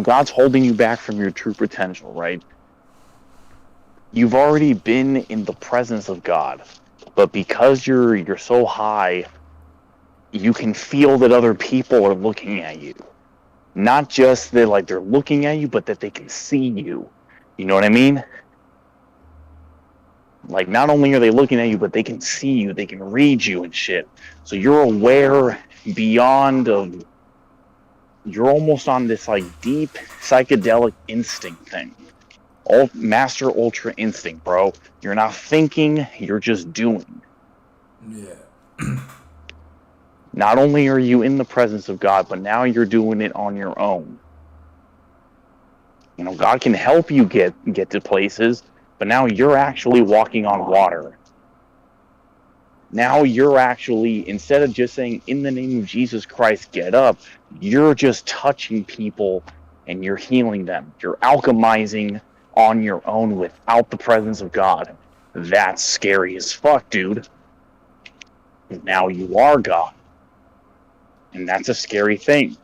Speaker 2: God's holding you back from your true potential, right? You've already been in the presence of God, but because you're so high, you can feel that other people are looking at you. Not just that, like, they're looking at you, but that they can see you. You know what I mean? Like, not only are they looking at you, but they can see you, they can read you and shit. So you're aware beyond of, you're almost on this, like, deep psychedelic instinct thing. Master ultra instinct, bro. You're not thinking, you're just doing.
Speaker 1: Yeah.
Speaker 2: Not only are you in the presence of God, but now you're doing it on your own. You know, God can help you get to places, but now you're actually walking on water. Now you're actually, instead of just saying, in the name of Jesus Christ, get up, you're just touching people and you're healing them. You're alchemizing on your own without the presence of God. That's scary as fuck, dude. Now you are God. And that's a scary thing.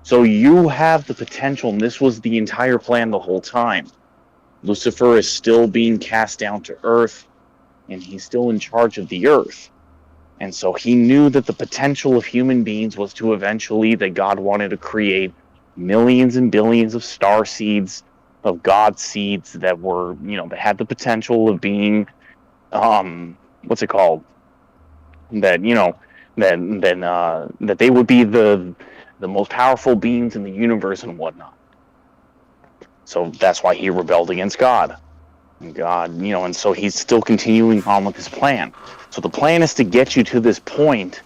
Speaker 2: So you have the potential, and this was the entire plan the whole time. Lucifer is still being cast down to earth, and he's still in charge of the earth. And so he knew that the potential of human beings was to eventually, that God wanted to create millions and billions of star seeds, of God seeds that were, that had the potential of being, what's it called? That, that they would be the most powerful beings in the universe and whatnot. So that's why he rebelled against God. And God, and so he's still continuing on with his plan. So the plan is to get you to this point,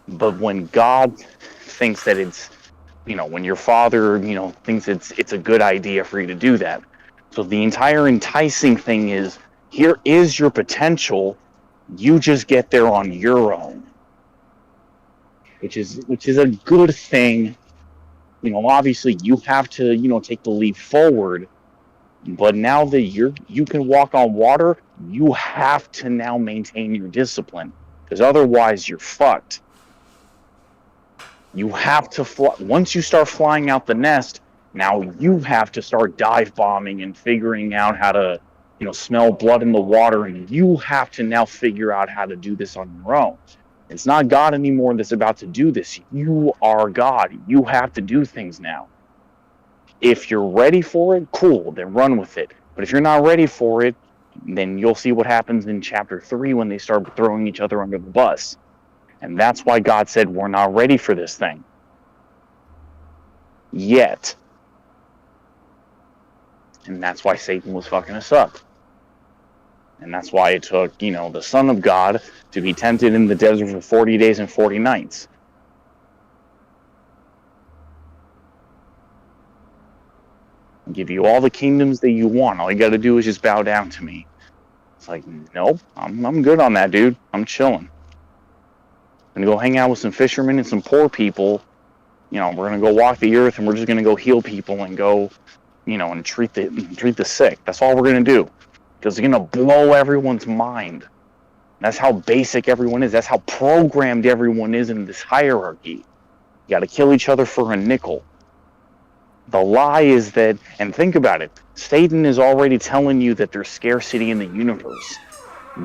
Speaker 2: but when God thinks that it's, when your father, thinks it's a good idea for you to do that. So the entire enticing thing is, here is your potential, you just get there on your own. Which is a good thing. Obviously you have to, take the leap forward, but now that you can walk on water, you have to now maintain your discipline, because otherwise you're fucked. You have to fly. Once you start flying out the nest, now you have to start dive bombing and figuring out how to, smell blood in the water, and you have to now figure out how to do this on your own. It's not God anymore that's about to do this. You are God. You have to do things now. If you're ready for it, cool, then run with it. But if you're not ready for it, then you'll see what happens in chapter 3 when they start throwing each other under the bus. And that's why God said, we're not ready for this thing. Yet. And that's why Satan was fucking us up. And that's why it took, the Son of God to be tempted in the desert for 40 days and 40 nights. I'll give you all the kingdoms that you want. All you got to do is just bow down to me. It's like, nope, I'm good on that, dude. I'm chilling. I'm going to go hang out with some fishermen and some poor people. We're going to go walk the earth, and we're just going to go heal people and go, and treat the sick. That's all we're going to do. Because it's going to blow everyone's mind. That's how basic everyone is. That's how programmed everyone is in this hierarchy. You got to kill each other for a nickel. The lie is that, and think about it, Satan is already telling you that there's scarcity in the universe.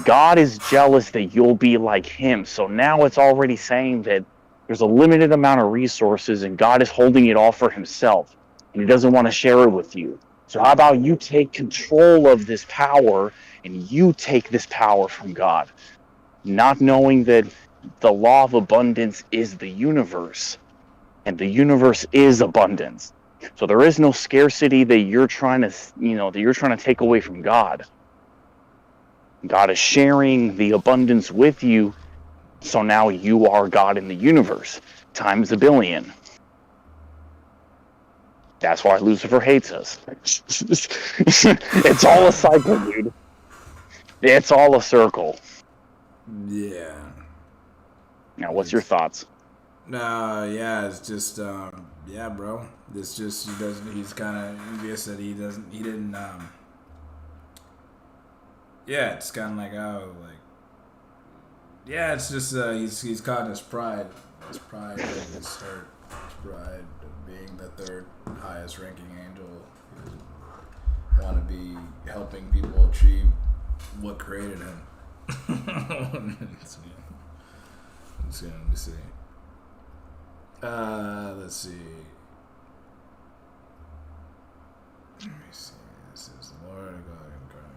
Speaker 2: God is jealous that you'll be like him. So now it's already saying that there's a limited amount of resources and God is holding it all for himself. And he doesn't want to share it with you. So how about you take control of this power and you take this power from God? Not knowing that the law of abundance is the universe. And the universe is abundance. So there is no scarcity that you're trying to take away from God. God is sharing the abundance with you, so now you are God in the universe, times a billion. That's why Lucifer hates us. It's all a cycle, dude. It's all a circle.
Speaker 1: Yeah.
Speaker 2: Now, what's your thoughts?
Speaker 1: Yeah, it's just, yeah, bro. It's just, he's kind of envious that he didn't, yeah, it's kind of like, yeah, it's just, he's caught in his pride. His pride is hurt. His pride of being the third highest ranking angel. He want to be helping people achieve what created him. Let's see. Let's see. Let me see. This is the Lord of God incarnate.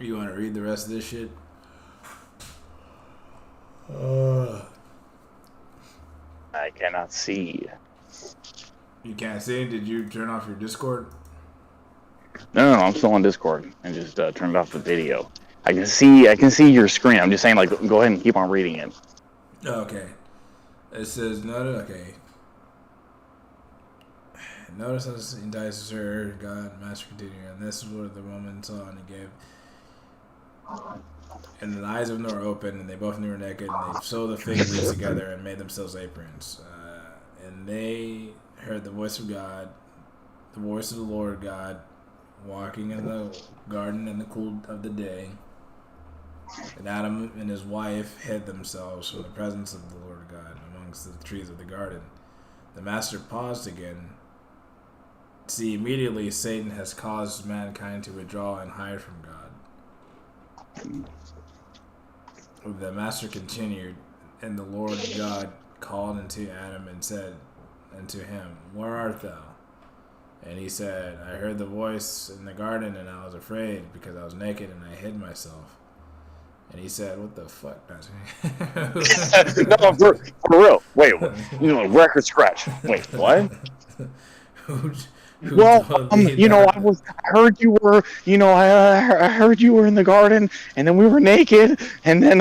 Speaker 1: You want to read the rest of this shit?
Speaker 2: I cannot see.
Speaker 1: You can't see? Did you turn off your Discord?
Speaker 2: No, I'm still on Discord. I just turned off the video. I can see your screen. I'm just saying, like, go ahead and keep on reading it.
Speaker 1: Okay. It says, okay. Notice how he entices her, God, Master continuing, and this is what the woman saw, and he gave. And the eyes of them were open, and they both knew were naked, and they sewed the fig leaves together and made themselves aprons. And they heard the voice of God, the voice of the Lord God, walking in the garden in the cool of the day. And Adam and his wife hid themselves from the presence of the Lord God amongst the trees of the garden. The master paused again. See, immediately Satan has caused mankind to withdraw and hide from God. The master continued, and the Lord God called unto Adam and said unto him, Where art thou? And he said, I heard the voice in the garden, and I was afraid, because I was naked, and I hid myself. And he said, What the fuck?
Speaker 2: No, for real. Wait, record scratch. Wait, what? Well, I heard you were, I heard you were in the garden, and then we were naked, and then,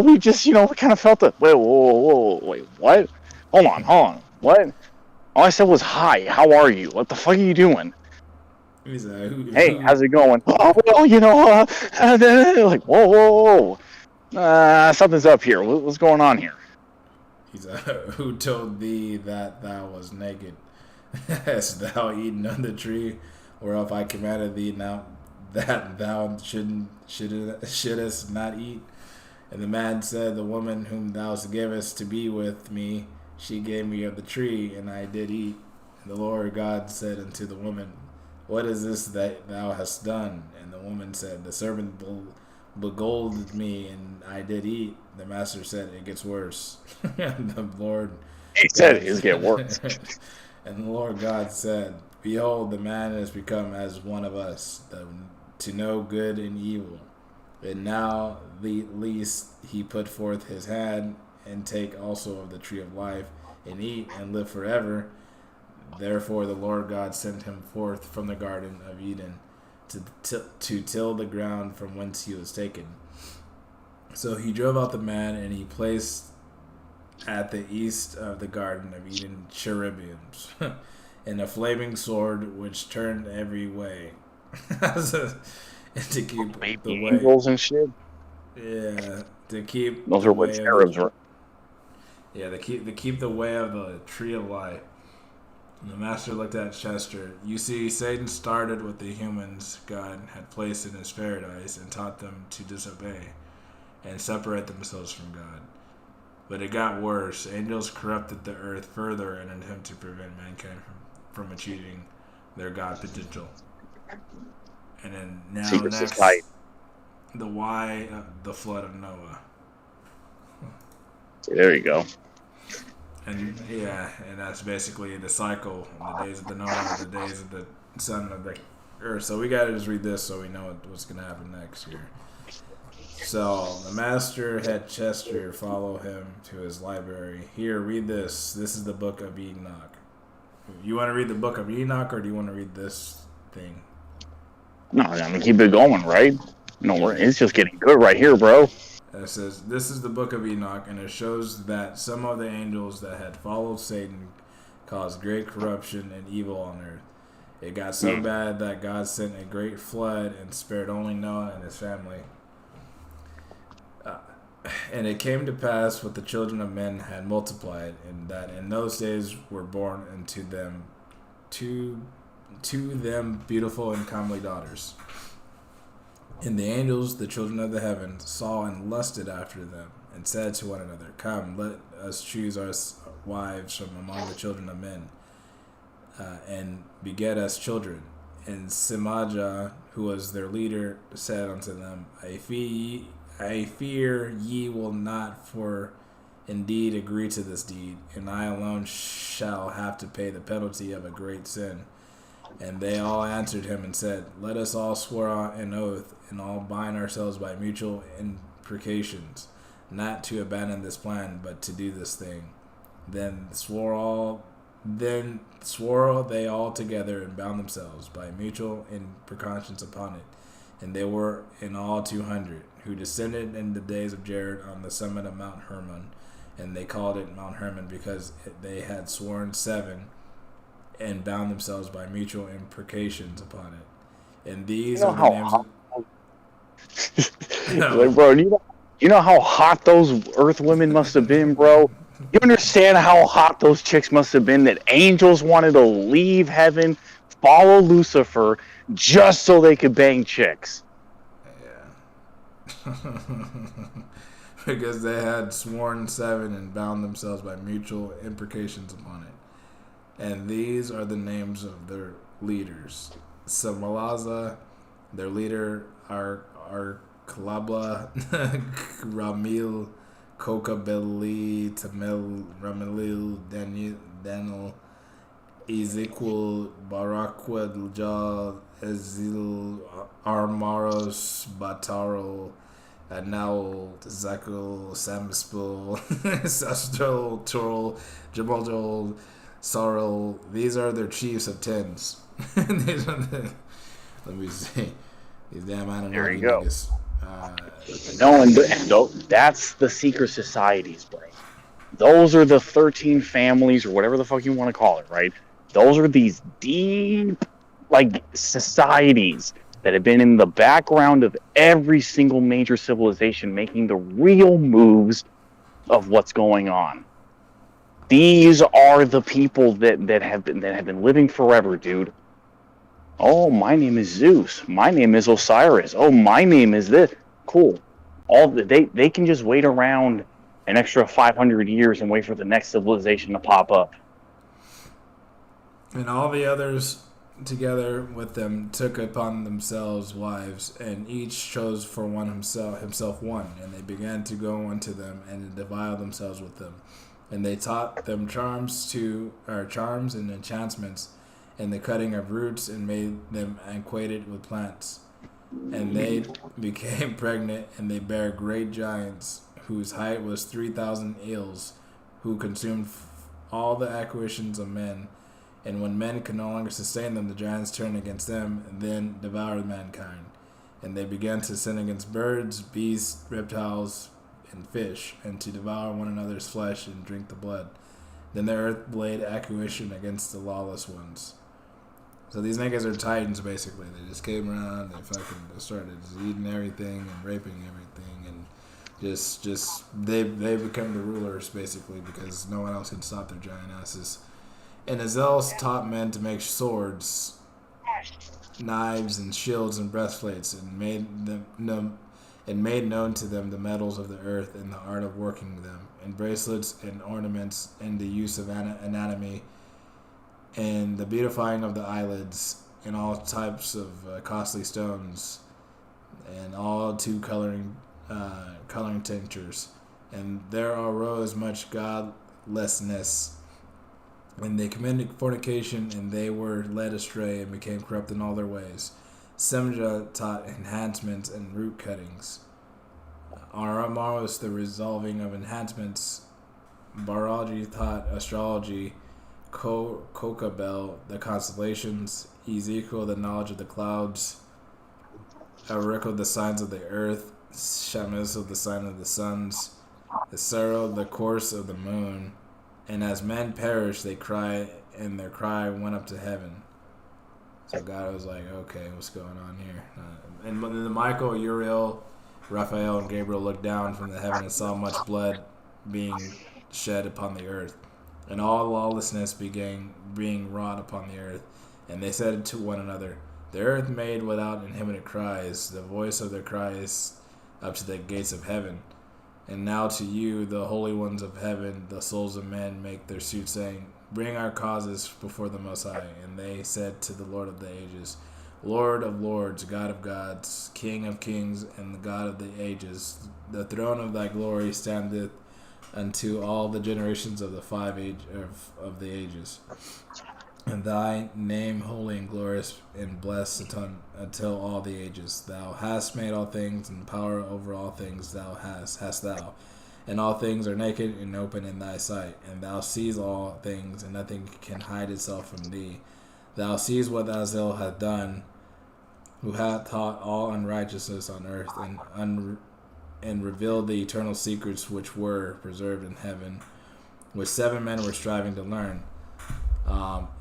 Speaker 2: we just, we kind of felt it. Wait, wait, what? Hold on, what? All I said was hi. How are you? What the fuck are you doing?
Speaker 1: He's like,
Speaker 2: Hey, how's it going? Oh, well, like, whoa. Something's up here. What's going on here?
Speaker 1: He's like, who told thee that thou was naked? Hast thou eaten of the tree, whereof I commanded thee now that thou shouldest not eat? And the man said, The woman whom thou gavest to be with me, she gave me of the tree, and I did eat. And the Lord God said unto the woman, What is this that thou hast done? And the woman said, The serpent beguiled me, and I did eat. The master said, It gets worse. And the Lord
Speaker 2: said it is get worse.
Speaker 1: And the Lord God said, Behold, the man is become as one of us, to know good and evil. And now least he put forth his hand, and take also of the tree of life, and eat, and live forever. Therefore the Lord God sent him forth from the Garden of Eden to till the ground from whence he was taken. So he drove out the man, and he placed at the east of the Garden of Eden cherubims, and a flaming sword which turned every way, and to keep
Speaker 2: Baby
Speaker 1: the way.
Speaker 2: angels and shit.
Speaker 1: Yeah, to keep
Speaker 2: Those
Speaker 1: the
Speaker 2: are what
Speaker 1: way of
Speaker 2: cherubs
Speaker 1: the,
Speaker 2: were.
Speaker 1: yeah, to keep the way of the tree of life. And the master looked at Chester. You see, Satan started with the humans God had placed in his paradise and taught them to disobey and separate themselves from God. But it got worse. Angels corrupted the earth further in an attempt to prevent mankind from achieving their God potential. And then now
Speaker 2: Secret
Speaker 1: next,
Speaker 2: society.
Speaker 1: the why of the flood of Noah.
Speaker 2: There you go.
Speaker 1: And yeah, and that's basically the cycle. The days of the Noah, the days of the son of the earth. So we gotta just read this so we know what's gonna happen next year. So the master had Chester follow him to his library. Here, read this. This is the book of Enoch. You want to read the book of Enoch, or do you want to read this thing?
Speaker 2: No, I mean, keep it going, right? No, it's just getting good right here, bro.
Speaker 1: It says, this is the book of Enoch, and it shows that some of the angels that had followed Satan caused great corruption and evil on earth. It got so bad that God sent a great flood and spared only Noah and his family. And it came to pass what the children of men had multiplied, and that in those days were born unto them to them beautiful and comely daughters. And the angels, the children of the heavens, saw and lusted after them, and said to one another, Come, let us choose us wives from among the children of men, and beget us children. And Simajah, who was their leader, said unto them, I fear ye will not, for indeed agree to this deed, and I alone shall have to pay the penalty of a great sin. And they all answered him and said, Let us all swear an oath, and all bind ourselves by mutual imprecations, not to abandon this plan, but to do this thing. Then swore they all together and bound themselves by mutual imprecations upon it. And they were in all 200, who descended in the days of Jared on the summit of Mount Hermon. And they called it Mount Hermon because they had sworn 7 and bound themselves by mutual imprecations upon it. And these are the names of...
Speaker 2: Like, bro, you know how hot those earth women must have been, bro? You understand how hot those chicks must have been that angels wanted to leave heaven, follow Lucifer, just so they could bang chicks?
Speaker 1: Yeah. Because they had sworn 7 and bound themselves by mutual imprecations upon it. And these are the names of their leaders. Samalaza, their leader, Kalabla, Ramil, Kokabeli, Tamil, Ramalil, Daniel, Ezekiel, Barakwad, Jah, Ezil, Armaros, Bataro, Anal, Zakul, Samispil, Sastral, Turl, Jamaldol, Sorrel. These are their chiefs of 10s. These are the, let me see. These damn animal
Speaker 2: There you go.
Speaker 1: niggas.
Speaker 2: No, and that's the secret societies, bro. Those are the 13 families, or whatever the fuck you want to call it, right? Those are these deep, like, societies that have been in the background of every single major civilization, making the real moves of what's going on. These are the people that have been living forever, dude. Oh, my name is Zeus. My name is Osiris. Oh, my name is this. Cool. They can just wait around an extra 500 years and wait for the next civilization to pop up.
Speaker 1: And all the others together with them took upon themselves wives, and each chose for one himself one, and they began to go unto them and defile themselves with them. And they taught them charms and enchantments, and the cutting of roots, and made them acquainted with plants. And they became pregnant, and they bare great giants, whose height was 3,000 eels, who consumed all the acquisitions of men, And when men could no longer sustain them, the giants turned against them and then devoured mankind. And they began to sin against birds, beasts, reptiles, and fish, and to devour one another's flesh and drink the blood. Then the earth laid accusation against the lawless ones. So these niggas are titans, basically. They just came around, they fucking started just eating everything and raping everything, and just they become the rulers, basically, because no one else can stop their giant asses. And Azel's taught men to make swords, knives, and shields and breastplates, and made known to them the metals of the earth and the art of working them, and bracelets and ornaments, and the use of anatomy, and the beautifying of the eyelids, and all types of costly stones, and all coloring tinctures. And there arose much godlessness, and they committed fornication, and they were led astray and became corrupt in all their ways. Semja taught enhancements and root cuttings. Aramar was the resolving of enhancements. Baraji taught astrology. Kokabel the constellations. Ezekiel the knowledge of the clouds. Ariko the signs of the earth. Shamizel the sign of the suns. Isero the course of the moon. And as men perish, they cry, and their cry went up to heaven. So God was like, okay, what's going on here? And then Michael, Uriel, Raphael, and Gabriel looked down from the heaven and saw much blood being shed upon the earth, and all lawlessness began being wrought upon the earth. And they said to one another, the earth made without inhibited cries, the voice of their cries up to the gates of heaven. And now to you, the holy ones of heaven, the souls of men make their suit, saying, bring our causes before the Most High. And they said to the Lord of the ages, Lord of lords, God of gods, King of kings, and the God of the ages, the throne of thy glory standeth unto all the generations of the of the ages. And thy name holy and glorious and blessed until all the ages. Thou hast made all things, and power over all things hast thou. And all things are naked and open in thy sight. And thou seest all things, and nothing can hide itself from thee. Thou seest what Azel hath done, who hath taught all unrighteousness on earth, and revealed the eternal secrets which were preserved in heaven, which 7 men were striving to learn.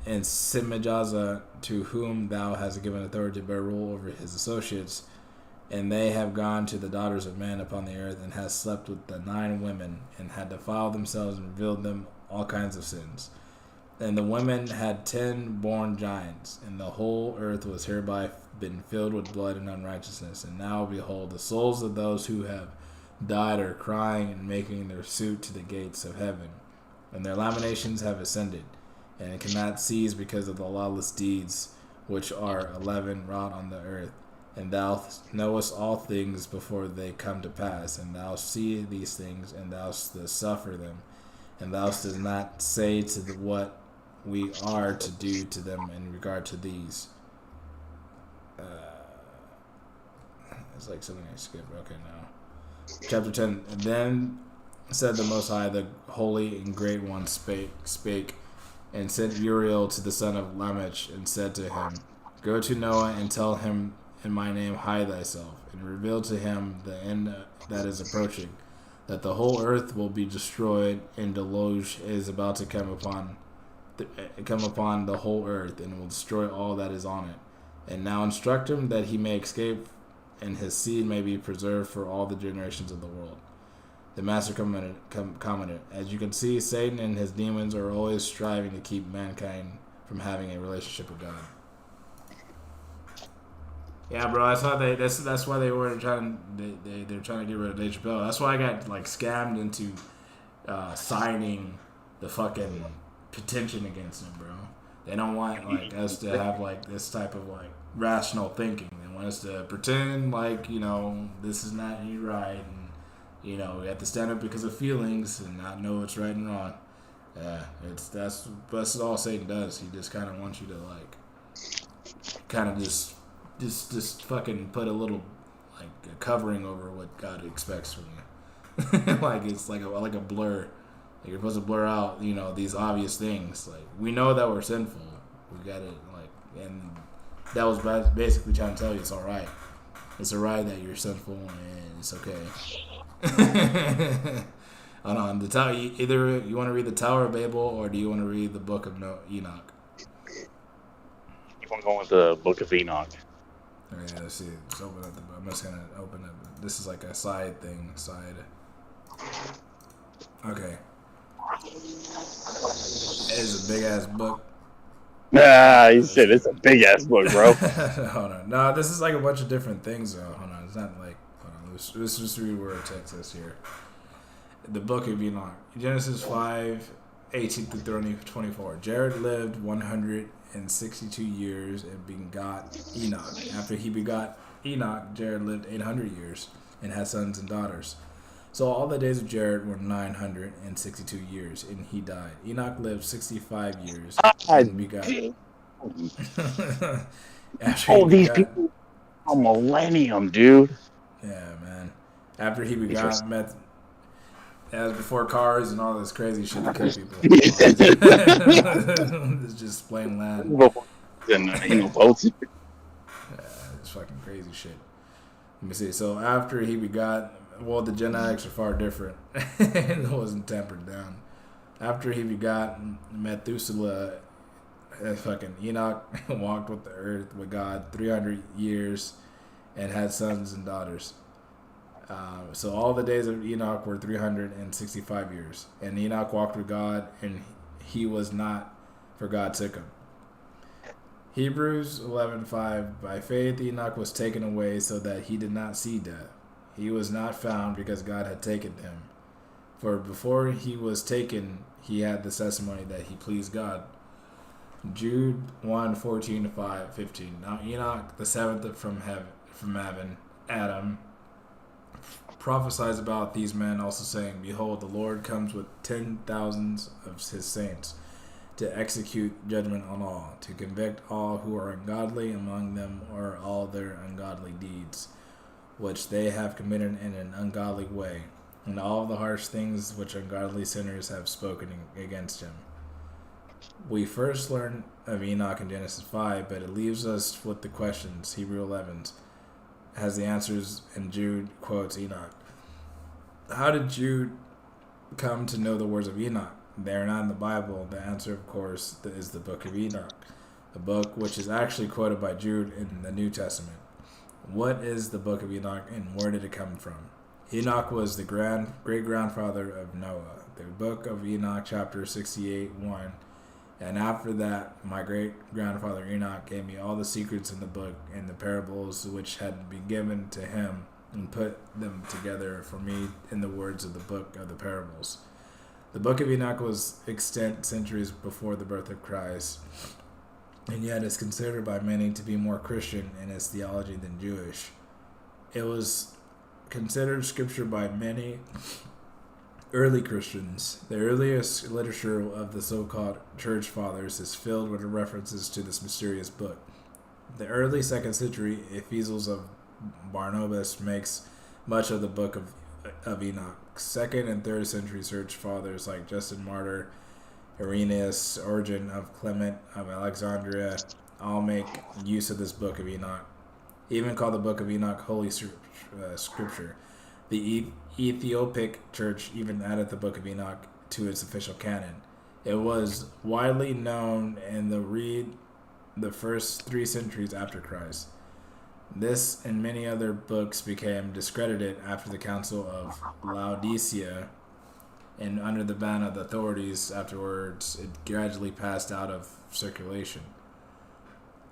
Speaker 1: And Simajaza, to whom thou hast given authority to bear rule over his associates, and they have gone to the daughters of men upon the earth, and have slept with the 9 women, and had defiled themselves and revealed them all kinds of sins. And the women had 10 born giants, and the whole earth was hereby been filled with blood and unrighteousness. And now behold, the souls of those who have died are crying and making their suit to the gates of heaven, and their lamentations have ascended, and it cannot cease because of the lawless deeds which are 11 wrought on the earth. And thou knowest all things before they come to pass, and thou see these things, and thou dost suffer them, and thou dost not say to what we are to do to them in regard to these. It's like something I skipped. Okay, now. Chapter 10. And then said the Most High, the Holy and Great One, spake, and sent Uriel to the son of Lamech, and said to him, go to Noah and tell him in my name hide thyself, and reveal to him the end that is approaching, that the whole earth will be destroyed, and deluge is about to come upon the whole earth, and will destroy all that is on it. And now instruct him that he may escape, and his seed may be preserved for all the generations of the world. The master commented, as you can see, Satan and his demons are always striving to keep mankind from having a relationship with God. Yeah, bro, that's why they were trying. They're trying to get rid of Dave Chappelle. That's why I got like scammed into signing the fucking petition against him, bro. They don't want like us to have like this type of like rational thinking. They want us to pretend like, you know, this is not right, and you know, we have to stand up because of feelings and not know what's right and wrong. Yeah, that's all Satan does. He just kind of wants you to like, kind of just fucking put a little like a covering over what God expects from you. Like it's like a blur. Like, you're supposed to blur out, these obvious things. Like, we know that we're sinful. We got it. Like, and that was basically trying to tell you it's all right. It's all right that you're sinful, and it's okay. Hold on. Either you want to read the Tower of Babel, or do you want to read the Book of Enoch?
Speaker 2: You want to go with the Book of Enoch?
Speaker 1: Okay, let's see. Let's open up I'm just gonna open it. This is like a side thing. Okay. It is a big ass book.
Speaker 2: He said it's a big ass book, bro.
Speaker 1: Hold on. No, this is like a bunch of different things, though. Hold on. It's not like. Hold on. Let's just read where it takes us here. The Book of Enoch. Genesis 5:18 through 24. Jared lived 162 years and begot Enoch. After he begot Enoch, Jared lived 800 years and had sons and daughters. So all the days of Jared were 962 years, and he died. Enoch lived 65 years and begot.
Speaker 2: These people, a millennium, dude.
Speaker 1: Yeah, man. After he begot, as before cars and all this crazy shit to kill people. It's just plain land.
Speaker 2: And boats.
Speaker 1: Yeah, it's fucking crazy shit. Let me see. So after he begot, the Gen X are far different. It wasn't tempered down. After he begot Methuselah, fucking Enoch walked with the earth with God 300 years and had sons and daughters. So all the days of Enoch were 365 years. And Enoch walked with God, and he was not, for God took him. Hebrews 11:5. By faith Enoch was taken away so that he did not see death. He was not found because God had taken him. For before he was taken, he had the testimony that he pleased God. Jude 1:14-15. Now Enoch, the seventh from Adam, prophesies about these men, also saying, Behold, the Lord comes with 10,000s of his saints, to execute judgment on all, to convict all who are ungodly among them, or all their ungodly deeds, which they have committed in an ungodly way, and all the harsh things which ungodly sinners have spoken against him. We first learn of Enoch in Genesis 5, but it leaves us with the questions. Hebrew 11 has the answers, and Jude quotes Enoch. How did Jude come to know the words of Enoch? They are not in the Bible. The answer, of course, is the Book of Enoch, a book which is actually quoted by Jude in the New Testament. What is the Book of Enoch, and where did it come from? Enoch was the great-grandfather of Noah. The Book of Enoch, chapter 68:1. And after that, my great-grandfather Enoch gave me all the secrets in the book and the parables which had been given to him, and put them together for me in the words of the book of the parables. The Book of Enoch was extant centuries before the birth of Christ, and yet is considered by many to be more Christian in its theology than Jewish. It was considered scripture by many early Christians. The earliest literature of the so-called church fathers is filled with references to this mysterious book. The early 2nd century Ephesians of Barnabas makes much of the Book of Enoch. 2nd and 3rd century church fathers like Justin Martyr, Irenaeus, Origen of Clement of Alexandria all make use of this Book of Enoch, even call the Book of Enoch Holy Scripture. The Ethiopic Church even added the Book of Enoch to its official canon. It was widely known in the first 3 centuries after Christ. This and many other books became discredited after the Council of Laodicea, and under the ban of the authorities afterwards, it gradually passed out of circulation.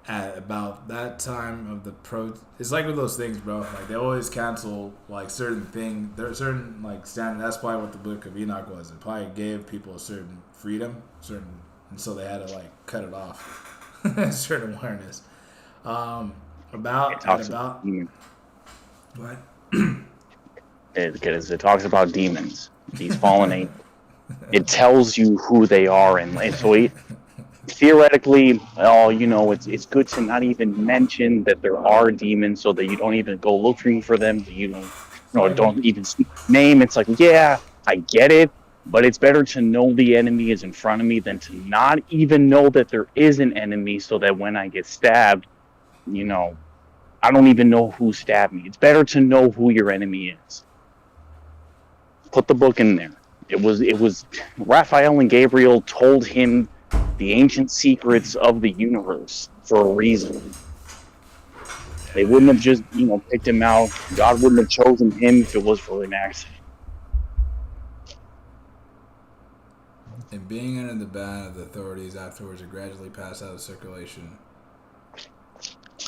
Speaker 1: At about that time of the it's like with those things, bro. Like, they always cancel like certain things. There are certain like standards. That's probably what the Book of Enoch was. It probably gave people a certain freedom, and so they had to like cut it off. Certain awareness. About what?
Speaker 2: Because it talks about demons, these fallen angels. It tells you who they are, and so theoretically, it's good to not even mention that there are demons, so that you don't even go looking for them. Don't even name. It's like, yeah, I get it, But it's better to know the enemy is in front of me than to not even know that there is an enemy, so that when I get stabbed, you know, I don't even know who stabbed me. It's better to know who your enemy is. Put the book in there. It was Raphael and Gabriel told him the ancient secrets of the universe for a reason. They wouldn't have just, picked him out. God wouldn't have chosen him if it was for an accident.
Speaker 1: And being under the ban of the authorities afterwards, it gradually passed out of circulation.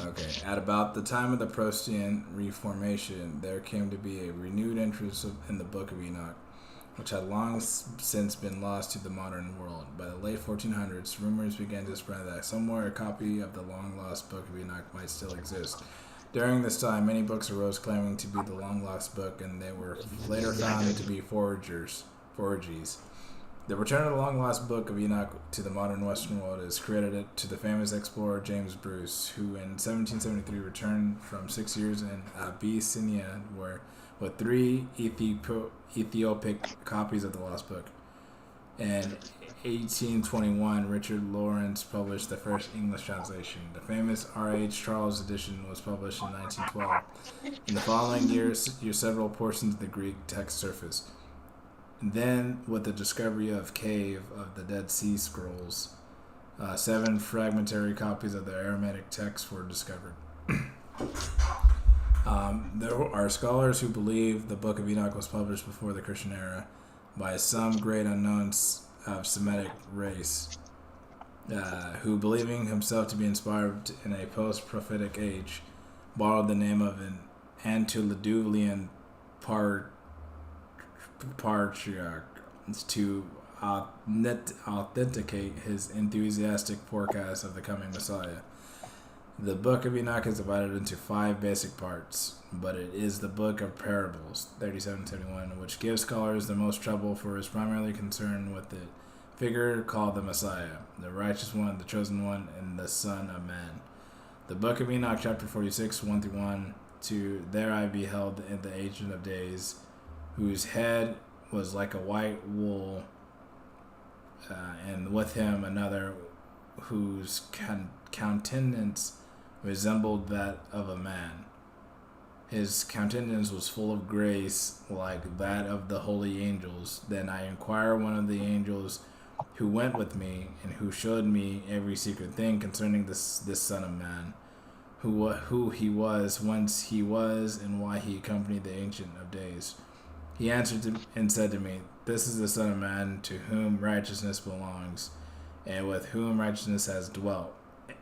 Speaker 1: Okay, at about the time of the Proustian Reformation, there came to be a renewed interest in the Book of Enoch, which had long since been lost to the modern world. By the late 1400s, rumors began to spread that somewhere a copy of the long-lost Book of Enoch might still exist. During this time, many books arose claiming to be the long-lost book, and they were later found to be forgeries. The return of the long-lost Book of Enoch to the modern Western world is credited to the famous explorer James Bruce, who in 1773 returned from 6 years in Abyssinia with 3 Ethiopic copies of the lost book. In 1821, Richard Lawrence published the first English translation. The famous R.H. Charles edition was published in 1912. In the following years, several portions of the Greek text surfaced. And then, with the discovery of Cave of the Dead Sea Scrolls, 7 fragmentary copies of the Aramaic text were discovered. There are scholars who believe the Book of Enoch was published before the Christian era by some great unknown of Semitic race, who, believing himself to be inspired in a post-prophetic age, borrowed the name of an antediluvian patriarch to authenticate his enthusiastic forecast of the coming Messiah. The Book of Enoch is divided into 5 basic parts, but it is the Book of Parables, 37-71, which gives scholars the most trouble, for it is primarily concerned with the figure called the Messiah, the righteous one, the chosen one, and the Son of Man. The Book of Enoch, chapter 46, 1-1, to there I beheld in the Ancient of Days, whose head was like a white wool, and with him another whose countenance resembled that of a man. His countenance was full of grace, like that of the holy angels. Then I inquired one of the angels who went with me, and who showed me every secret thing concerning this Son of Man, who he was, whence he was, and why he accompanied the Ancient of Days. He answered and said to me, "This is the Son of Man, to whom righteousness belongs, and with whom righteousness has dwelt,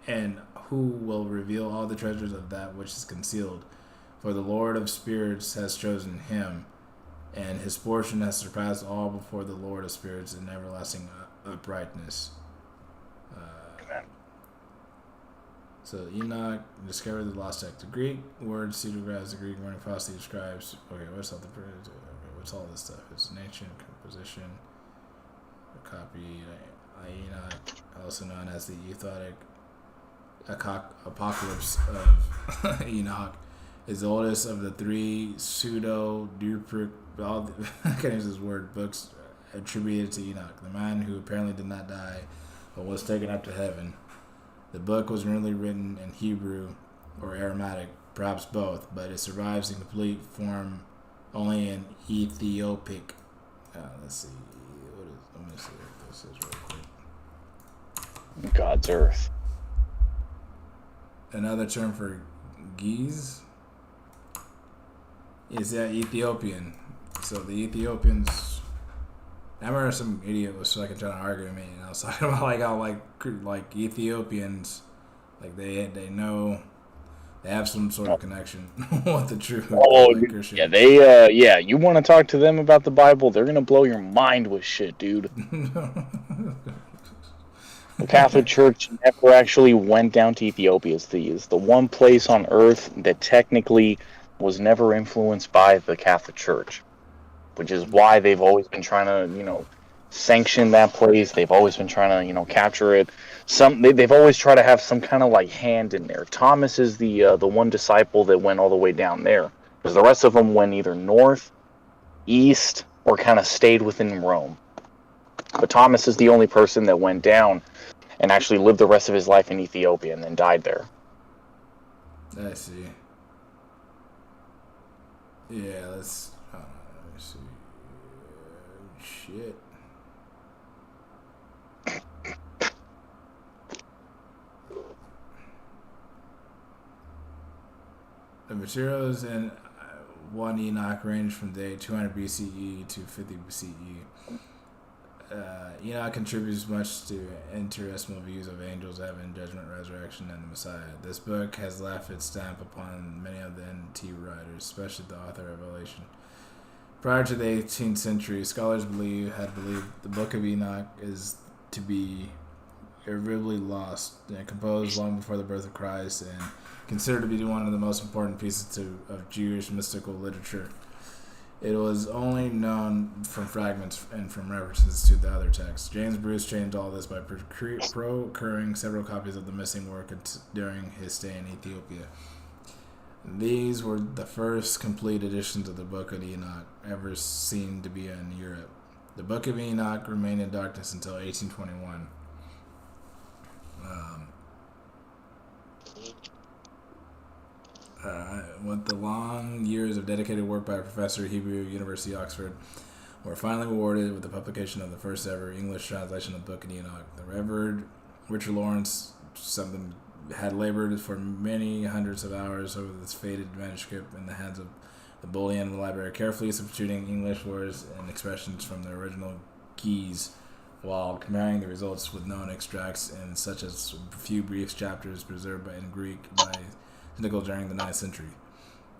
Speaker 1: and who will reveal all the treasures of that which is concealed. For the Lord of spirits has chosen him, and his portion has surpassed all before the Lord of spirits in everlasting uprightness." So Enoch discovered the lost text. The Greek word pseudographs the Greek word falsely describes. Okay, what's all this stuff? It's an ancient composition, a copy. Enoch, also known as the Euthodic Apocalypse of Enoch, is the oldest of the 3 pseudo-dupric, I can't use this word, books attributed to Enoch, the man who apparently did not die but was taken up to heaven. The book was originally written in Hebrew or Aramaic, perhaps both, but it survives in complete form only in Ethiopic. Let's see. Let me see what this is real quick.
Speaker 2: God's earth.
Speaker 1: Another term for geese is Ethiopian. So the Ethiopians, I remember some idiot was fucking trying to argue with me, and I was talking about like how like Ethiopians, like they know they have some sort of connection with the truth.
Speaker 2: Oh,
Speaker 1: like
Speaker 2: yeah, they you want to talk to them about the Bible, they're gonna blow your mind with shit, dude. The Catholic Church never actually went down to Ethiopia. It's the one place on earth that technically was never influenced by the Catholic Church, which is why they've always been trying to, sanction that place. They've always been trying to, capture it. They've always tried to have some kind of like hand in there. Thomas is the one disciple that went all the way down there, because the rest of them went either north, east, or kind of stayed within Rome. But Thomas is the only person that went down and actually lived the rest of his life in Ethiopia and then died there.
Speaker 1: I see. Yeah, let's. Let me see. Shit. The materials in 1 Enoch range from day 200 BCE to 50 BCE. Enoch contributes much to interesting views of angels, heaven, judgment, resurrection, and the Messiah. This book has left its stamp upon many of the NT writers, especially the author of Revelation. Prior to the 18th century, scholars had believed the Book of Enoch is to be irretrievably lost and composed long before the birth of Christ, and considered to be one of the most important pieces of Jewish mystical literature. It was only known from fragments and from references to the other texts. James Bruce changed all this by procuring several copies of the missing work during his stay in Ethiopia. These were the first complete editions of the Book of Enoch ever seen to be in Europe. The Book of Enoch remained in darkness until 1821. With the long years of dedicated work by a professor at Hebrew University, Oxford, were finally rewarded with the publication of the first ever English translation of the Book of Enoch. The Reverend Richard Lawrence had labored for many hundreds of hours over this faded manuscript in the hands of the Bodleian Library, carefully substituting English words and expressions from the original Ge'ez, while comparing the results with known extracts and such as a few brief chapters preserved in Greek by Cynical during the 9th century.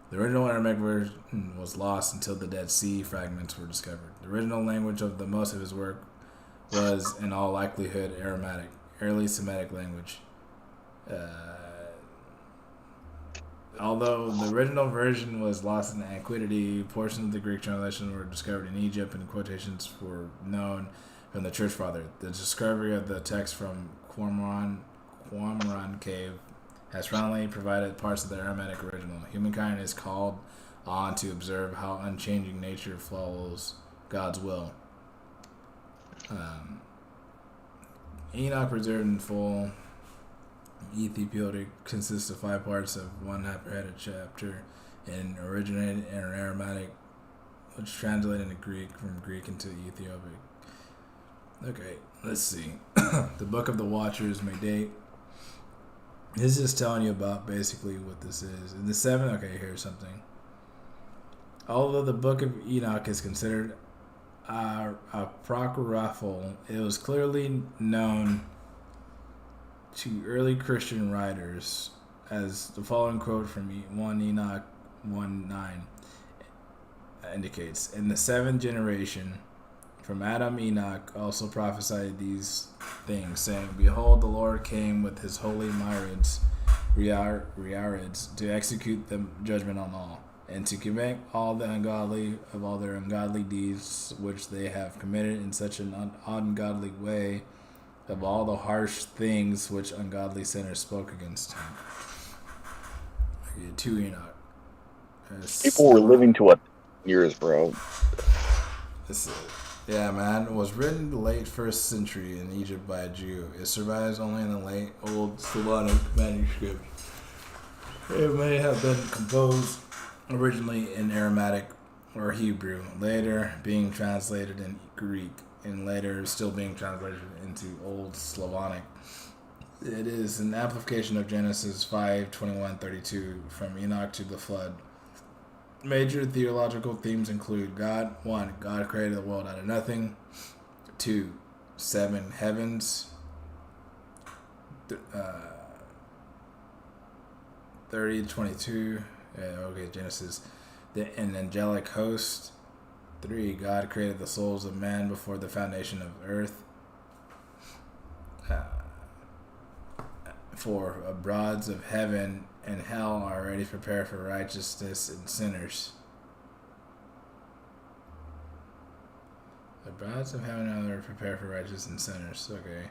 Speaker 1: The original Aramaic version was lost until the Dead Sea fragments were discovered. The original language of the most of his work was, in all likelihood, Aramaic, early Semitic language. Although the original version was lost in antiquity, portions of the Greek translation were discovered in Egypt, and quotations were known from the Church Father. The discovery of the text from Qumran cave has finally provided parts of the Aramaic original. Humankind is called on to observe how unchanging nature follows God's will. Enoch preserved in full Ethiopic consists of 5 parts of one hyperheaded chapter and originated in Aramaic, which translated into Greek from Greek into Ethiopic. Okay, let's see. The Book of the Watchers may date. This is telling you about basically what this is. In the 7th, okay, here's something. Although the Book of Enoch is considered apocryphal, it was clearly known to early Christian writers, as the following quote from 1 Enoch 1:9 indicates. In the 7th generation, from Adam, Enoch also prophesied these things, saying, Behold, the Lord came with his holy myriads, to execute the judgment on all, and to convict all the ungodly of all their ungodly deeds which they have committed in such an ungodly way, of all the harsh things which ungodly sinners spoke against him. 2 Enoch.
Speaker 2: People were living to what years, bro?
Speaker 1: Yeah, man. It was written in the late 1st century in Egypt by a Jew. It survives only in the late Old Slavonic manuscript. It may have been composed originally in Aramaic or Hebrew, later being translated in Greek, and later still being translated into Old Slavonic. It is an amplification of Genesis 5:21-32, from Enoch to the flood. Major theological themes include 1. God created the world out of nothing. 2. 7 heavens. 30-22. Genesis. An angelic host. 3. God created the souls of man before the foundation of earth. 4. Abroads of heaven and hell are already prepared for righteousness and sinners. The abroads of heaven and hell are prepared for righteousness and sinners. Okay.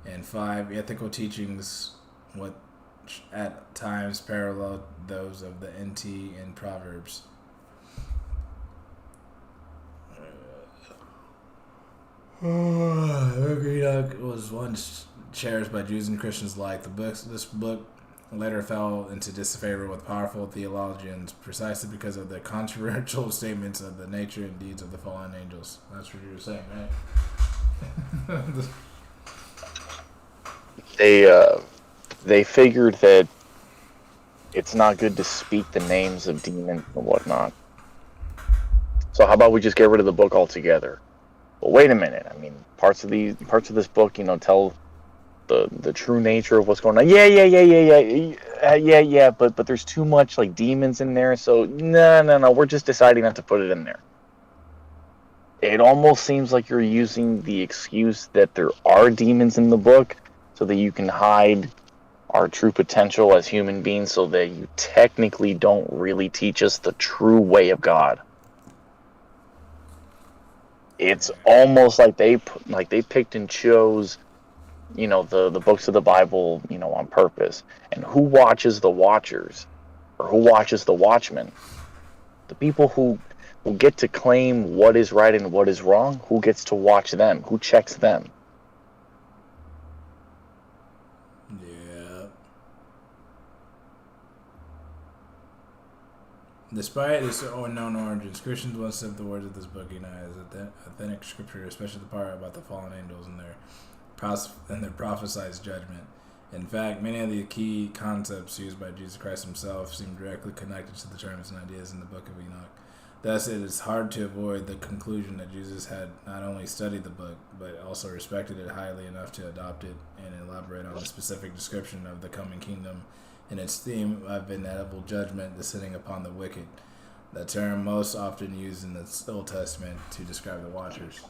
Speaker 1: And 5. Ethical teachings, which at times parallel those of the NT and Proverbs. Enoch was once cherished by Jews and Christians alike. This book later fell into disfavor with powerful theologians precisely because of the controversial statements of the nature and deeds of the fallen angels. That's what you were saying, right?
Speaker 2: They figured that it's not good to speak the names of demons and whatnot. So how about we just get rid of the book altogether? Well, wait a minute. I mean, parts of this book, tell the true nature of what's going on. Yeah. But there's too much like demons in there, so no. We're just deciding not to put it in there. It almost seems like you're using the excuse that there are demons in the book so that you can hide our true potential as human beings, so that you technically don't really teach us the true way of God. It's almost like they picked and chose, the books of the Bible, on purpose. And who watches the watchers, or who watches the watchmen? The people who get to claim what is right and what is wrong. Who gets to watch them? Who checks them?
Speaker 1: Yeah. Despite its unknown origins, Christians once said the words of this book as authentic scripture, especially the part about the fallen angels and their prophesied judgment. In fact, many of the key concepts used by Jesus Christ himself seem directly connected to the terms and ideas in the book of Enoch. Thus, it is hard to avoid the conclusion that Jesus had not only studied the book, but also respected it highly enough to adopt it and elaborate on the specific description of the coming kingdom and its theme of inevitable judgment descending upon the wicked, the term most often used in the Old Testament to describe the watchers.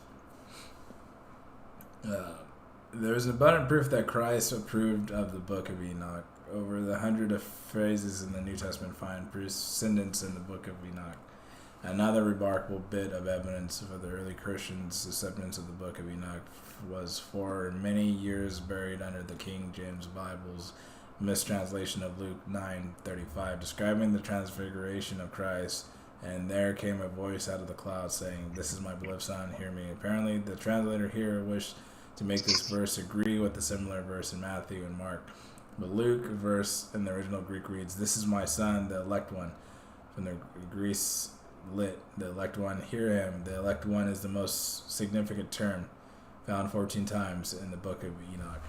Speaker 1: There is abundant proof that Christ approved of the book of Enoch. Over the 100 of phrases in the New Testament find precedence in the book of Enoch. Another remarkable bit of evidence for the early Christians' acceptance of the book of Enoch was for many years buried under the King James Bible's mistranslation of Luke 9:35, describing the transfiguration of Christ. And there came a voice out of the cloud saying, "This is my beloved son, hear me." Apparently, the translator here wished to make this verse agree with the similar verse in Matthew and Mark. The Luke verse in the original Greek reads, "This is my son, the elect one." From the Greece lit, the elect one, hear him. The elect one is the most significant term, found 14 times in the book of Enoch.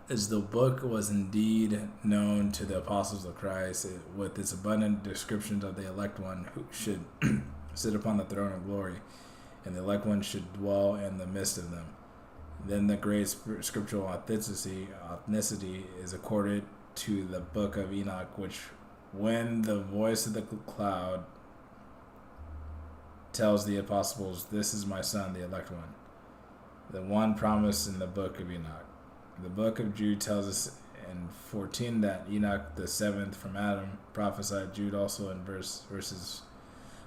Speaker 1: As the book was indeed known to the apostles of Christ, with its abundant descriptions of the elect one who should sit upon the throne of glory, and the elect one should dwell in the midst of them. Then the great scriptural authenticity is accorded to the book of Enoch, which, when the voice of the cloud tells the apostles, "This is my son, the elect one," the one promised in the book of Enoch. The book of Jude tells us in 14 that Enoch, the seventh from Adam, prophesied. Jude also in verses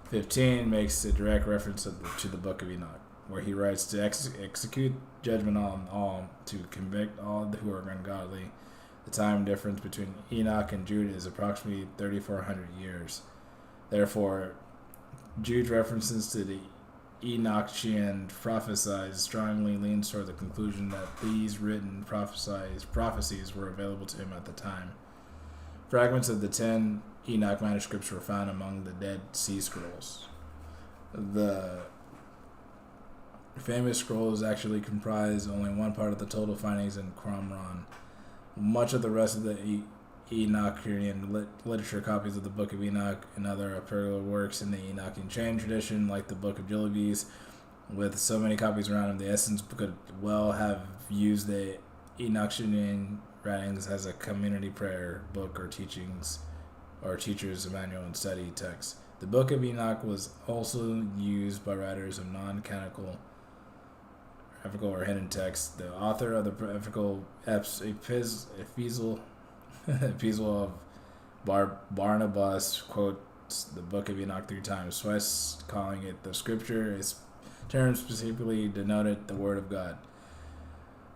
Speaker 1: 15 makes a direct reference to the book of Enoch, where he writes to execute judgment on all, to convict all who are ungodly. The time difference between Enoch and Jude is approximately 3,400 years. Therefore, Jude's references to the Enochian prophecies strongly leans toward the conclusion that these written prophecies were available to him at the time. Fragments of the 10 Enoch manuscripts were found among the Dead Sea Scrolls. The famous scrolls actually comprise only one part of the total findings in Qumran. Much of the rest of the Enochian literature, copies of the Book of Enoch and other apocryphal works in the Enochian chain tradition, like the Book of Jubilees, with so many copies around, the essence could well have used the Enochian writings as a community prayer book or teachers' manual and study text. The Book of Enoch was also used by writers of non-canonical epical or hidden texts. The author of the epical epistle of Barnabas quotes the Book of Enoch 3 times, twice calling it the scripture. Its term specifically denoted the Word of God.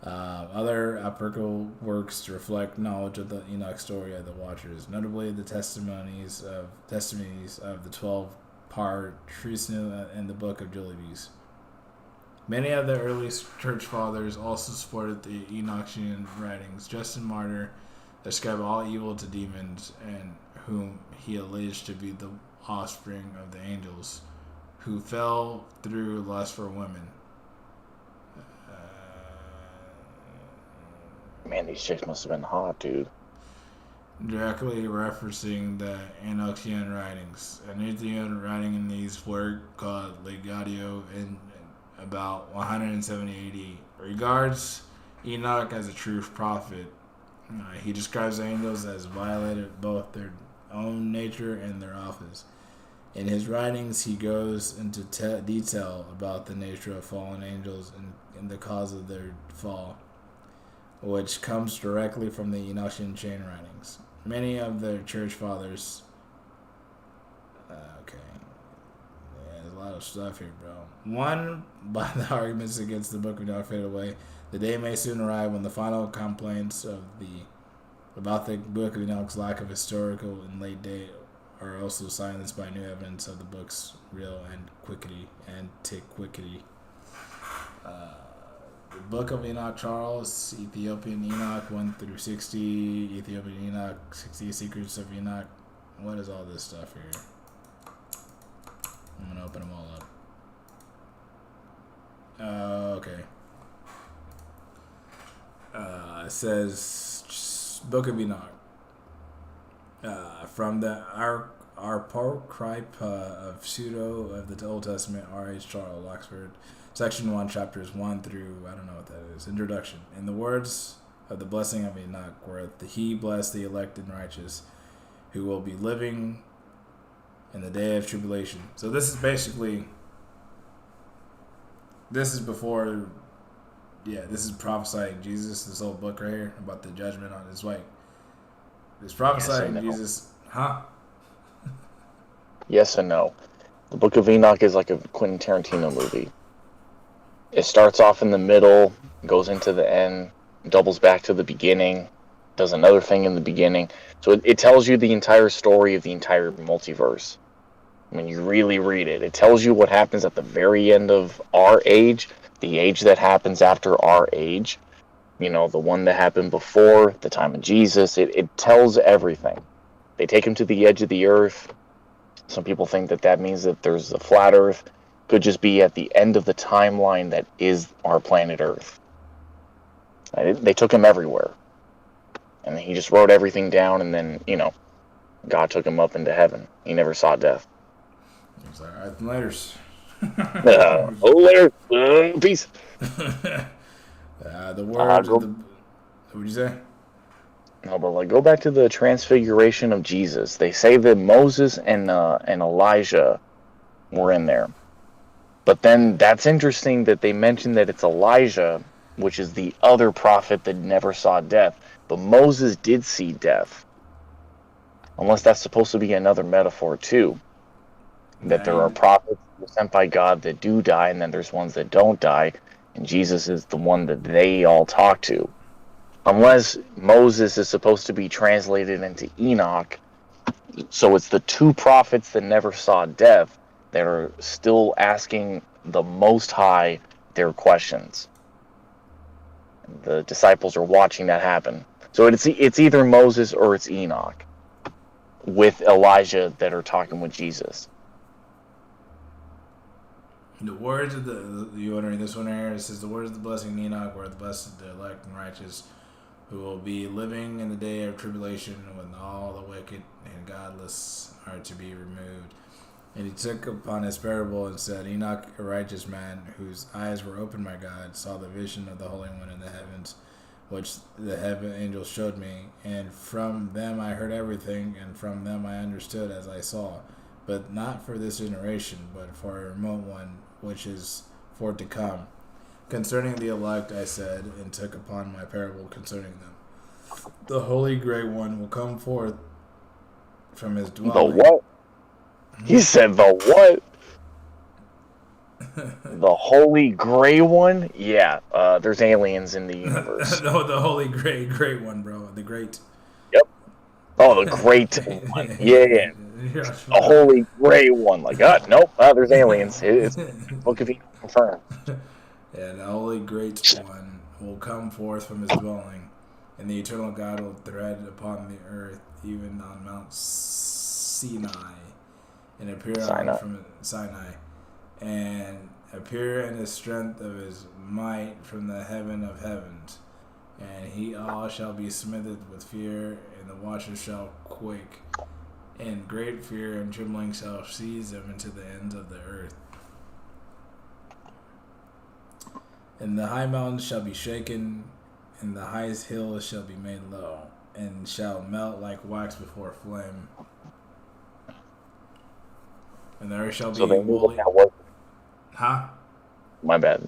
Speaker 1: Other apocryphal works reflect knowledge of the Enoch story of the Watchers, notably the testimonies of the 12 patriarchs and the Book of Jubilees. Many of the early church fathers also supported the Enochian writings. Justin Martyr ascribed all evil to demons, and whom he alleged to be the offspring of the angels, who fell through lust for women.
Speaker 2: Man, these chicks must have been hot, dude.
Speaker 1: Directly referencing the Enochian writings. An Enochian writing in these work called Legatio in about 170 AD regards Enoch as a true prophet. He describes the angels as violated both their own nature and their office. In his writings, he goes into detail about the nature of fallen angels and the cause of their fall, which comes directly from the Enochian chain writings. Many of the church fathers. Okay. Yeah, there's a lot of stuff here, bro. One, by the arguments against the Book of Enoch fade away. The day may soon arrive when the final complaints about the Book of Enoch's lack of historical and late date are also silenced by new evidence of the book's real antiquity. The Book of Enoch, Charles, Ethiopian Enoch 1 through 60, Ethiopian Enoch 60, Secrets of Enoch. What is all this stuff here? I'm gonna open them all up. Okay. It says Book of Enoch. From the Apocrypha of Pseudo of the Old Testament, R.H. Charles, Oxford. Section 1, chapters 1 through, I don't know what that is. Introduction. In the words of the blessing of Enoch, where he blessed the elect and righteous, who will be living in the day of tribulation. So this is basically, this is before, this is prophesying Jesus, this whole book right here, about the judgment on his wife. It's prophesying Jesus, huh?
Speaker 2: Yes and no. The Book of Enoch is like a Quentin Tarantino movie. It starts off in the middle, goes into the end, doubles back to the beginning, does another thing in the beginning. So it tells you the entire story of the entire multiverse. When you really read it, it tells you what happens at the very end of our age, the age that happens after our age, the one that happened before the time of Jesus. It tells everything. They take him to the edge of the earth. Some people think that means that there's a flat earth. Could just be at the end of the timeline that is our planet Earth. They took him everywhere. And he just wrote everything down, and then, God took him up into heaven. He never saw death.
Speaker 1: He's like, all right, laters.
Speaker 2: Later. Peace.
Speaker 1: The words of the... What'd you say?
Speaker 2: No, but go back to the transfiguration of Jesus. They say that Moses and Elijah were in there. But then that's interesting that they mention that it's Elijah, which is the other prophet that never saw death. But Moses did see death. Unless that's supposed to be another metaphor too. That there are prophets sent by God that do die, and then there's ones that don't die. And Jesus is the one that they all talk to. Unless Moses is supposed to be translated into Enoch. So it's the two prophets that never saw death that are still asking the Most High their questions. The disciples are watching that happen. So it's either Moses or it's Enoch with Elijah that are talking with Jesus.
Speaker 1: The words of you want to read this one here? It says, the words of the blessing Enoch were the blessed, the elect and righteous, who will be living in the day of tribulation when all the wicked and godless are to be removed. And he took upon his parable and said, Enoch, a righteous man, whose eyes were opened by God, saw the vision of the Holy One in the heavens, which the heaven angels showed me. And from them I heard everything, and from them I understood as I saw. But not for this generation, but for a remote one, which is for to come. Concerning the elect, I said, and took upon my parable concerning them. The Holy Great One will come forth from his dwelling.
Speaker 2: The what? He said the what? The Holy Gray One? Yeah, there's aliens in the universe.
Speaker 1: No, the Holy Great One, bro. The Great.
Speaker 2: Yep. Oh, the Great One. Yeah. The Holy Gray One. Nope. There's aliens. It's Book of Enoch confirmed.
Speaker 1: And the Holy Great One will come forth from his dwelling, and the eternal God will tread upon the earth, even on Mount Sinai, and appear on from Sinai, and appear in the strength of his might from the heaven of heavens. And he all shall be smothered with fear, and the watchers shall quake, and great fear and trembling shall seize them into the ends of the earth. And the high mountains shall be shaken, and the highest hills shall be made low, and shall melt like wax before a flame. And there shall be woolly... Huh?
Speaker 2: My bad.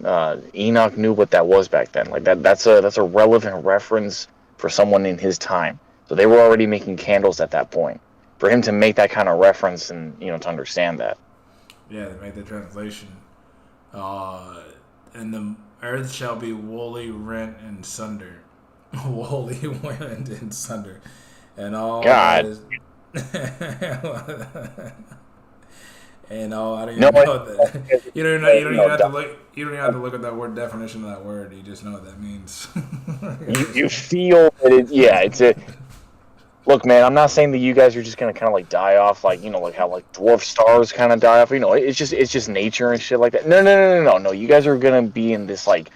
Speaker 2: Enoch knew what that was back then. Like that's a relevant reference for someone in his time. So they were already making candles at that point. For him to make that kind of reference and to understand that.
Speaker 1: Yeah, they made the translation. And the earth shall be woolly rent and sunder. Woolly rent and sunder. And all
Speaker 2: God.
Speaker 1: And I don't even know that. You don't even have to look. You don't even have to look at that word definition of that word. You just know what that means.
Speaker 2: you feel that it's a. Look, man, I'm not saying that you guys are just gonna kind of like die off, like like how like dwarf stars kind of die off. It's just nature and shit like that. No. You guys are gonna be in this like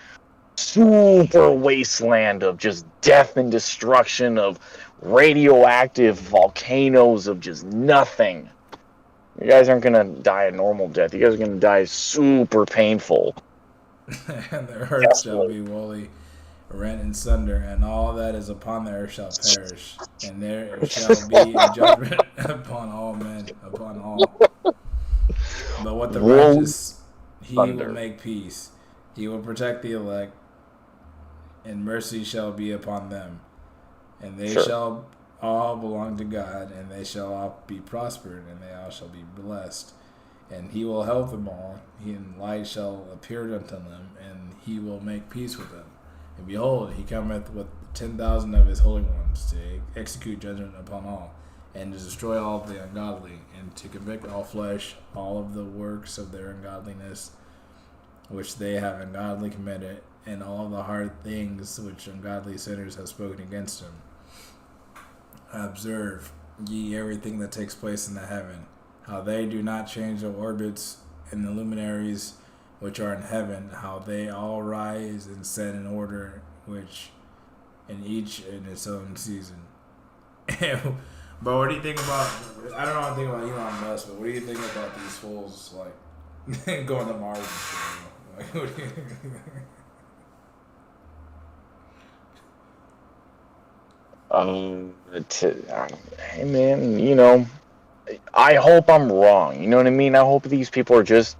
Speaker 2: super wasteland of just death and destruction, of radioactive volcanoes, of just nothing. You guys aren't gonna die a normal death. You guys are gonna die super painful.
Speaker 1: And the earth shall be woolly rent and sunder, and all that is upon the earth shall perish, and there shall be a judgment upon all men, upon all. But what the righteous, he will make peace. He will protect the elect, and mercy shall be upon them. And they shall all belong to God, and they shall all be prospered, and they all shall be blessed. And he will help them all, and light shall appear unto them, and he will make peace with them. And behold, he cometh with 10,000 of his holy ones to execute judgment upon all, and to destroy all the ungodly, and to convict all flesh, all of the works of their ungodliness, which they have ungodly committed, and all the hard things which ungodly sinners have spoken against him. Observe ye everything that takes place in the heaven, how they do not change their orbits, and the luminaries which are in heaven, how they all rise and set in order, which in each in its own season. But what do you think about? I don't know what to think about Elon Musk, but what do you think about these fools like going to Mars and shit? Like, what do you
Speaker 2: Hey man, I hope I'm wrong. You know what I mean? I hope these people are just,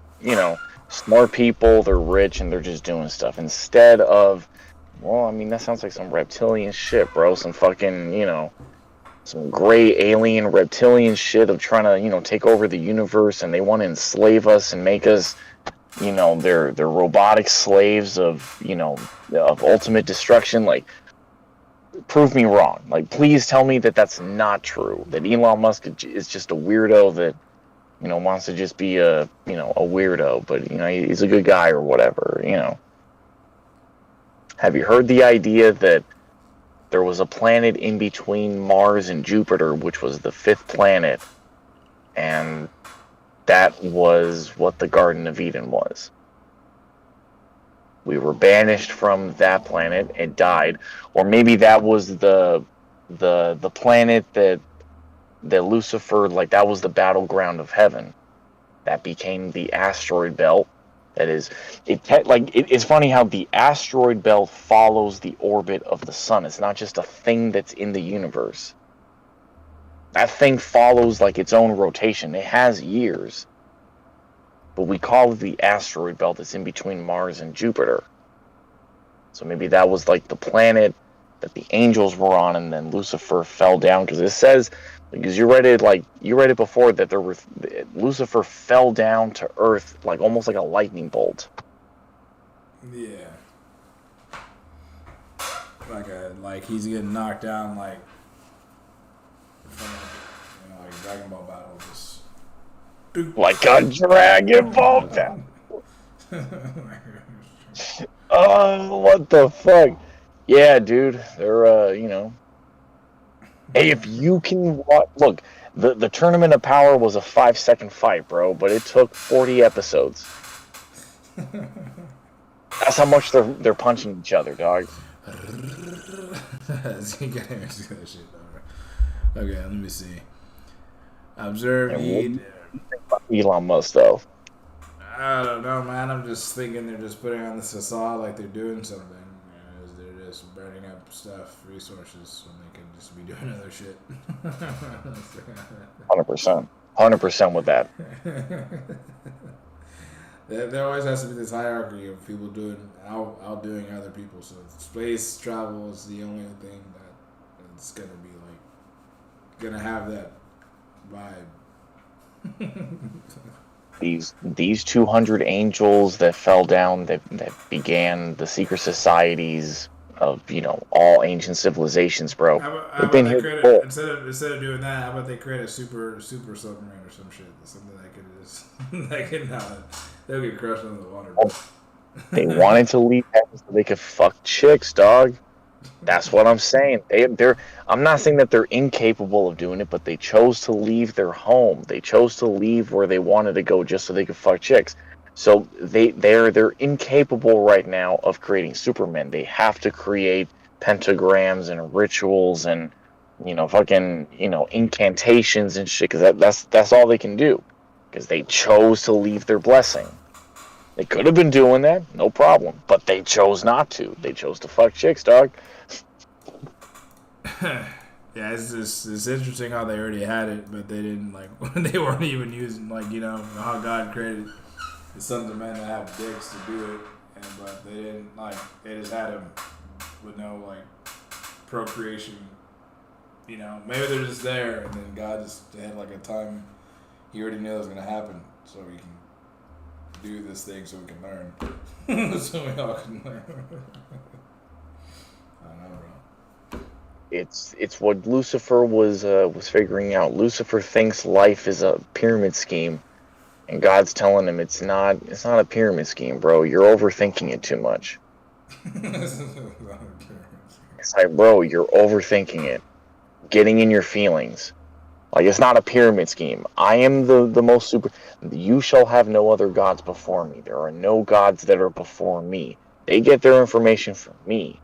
Speaker 2: smart people, they're rich, and they're just doing stuff. Instead of, that sounds like some reptilian shit, bro. Some fucking, some gray alien reptilian shit of trying to, take over the universe, and they want to enslave us and make us, they're robotic slaves of, of ultimate destruction. Like, prove me wrong. Like, please tell me that that's not true. That Elon Musk is just a weirdo that, wants to just be a weirdo, but, he's a good guy or whatever, Have you heard the idea that there was a planet in between Mars and Jupiter, which was the fifth planet, and that was what the Garden of Eden was? We were banished from that planet and died, or maybe that was the planet that Lucifer, like, that was the battleground of heaven. That became the asteroid belt. That is, it's funny how the asteroid belt follows the orbit of the sun. It's not just a thing that's in the universe. That thing follows like its own rotation. It has years. But we call it the asteroid belt that's in between Mars and Jupiter. So maybe that was like the planet that the angels were on, and then Lucifer fell down, because it says, because you read it before, that Lucifer fell down to earth like almost like a lightning bolt.
Speaker 1: Yeah. Like he's getting knocked down like Dragon Ball battle, just
Speaker 2: like a Dragon Ball battle. Oh, what the fuck? Yeah, dude. They're Hey, if you can look, the Tournament of Power was a 5-second fight, bro, but it took 40 episodes. That's how much they're punching each other, dog.
Speaker 1: Okay, let me see. Observe,
Speaker 2: And what do
Speaker 1: eat.
Speaker 2: you think about Elon Musk, though?
Speaker 1: I don't know, man. I'm just thinking they're just putting on this facade like they're doing something. They're just burning up stuff, resources, when they can just be doing other shit.
Speaker 2: 100%. 100% with that.
Speaker 1: There always has to be this hierarchy of people outdoing other people. So space travel is the only thing that it's gonna be like gonna have that vibe.
Speaker 2: These 200 angels that fell down that began the secret societies of all ancient civilizations, bro.
Speaker 1: How
Speaker 2: They've
Speaker 1: about
Speaker 2: been
Speaker 1: they
Speaker 2: here
Speaker 1: create
Speaker 2: before.
Speaker 1: instead of doing that? How about they create a super submarine or some shit? Something that could just that can they'll get crushed under the water. Bro.
Speaker 2: They wanted to leave heaven so they could fuck chicks, dog. That's what I'm saying. They're. I'm not saying that they're incapable of doing it, but they chose to leave their home. They chose to leave where they wanted to go just so they could fuck chicks. So they're incapable right now of creating Supermen. They have to create pentagrams and rituals and fucking incantations and shit because that's all they can do because they chose to leave their blessing. They could have been doing that, no problem, but they chose not to. They chose to fuck chicks, dog.
Speaker 1: Yeah, it's interesting how they already had it, but they didn't they weren't even using how God created the sons of men to have dicks to do it, but they didn't they just had them with no procreation. Maybe they're just there, and then God just had a time. He already knew it was gonna happen, so we can do this thing so we can learn, so we all can learn. I don't know, bro.
Speaker 2: It's what Lucifer was figuring out. Lucifer thinks life is a pyramid scheme, and God's telling him it's not. It's not a pyramid scheme, bro. You're overthinking it too much. It's like, bro, you're overthinking it, getting in your feelings. Like it's not a pyramid scheme. I am the most super. You shall have no other gods before me. There are no gods that are before me. They get their information from me.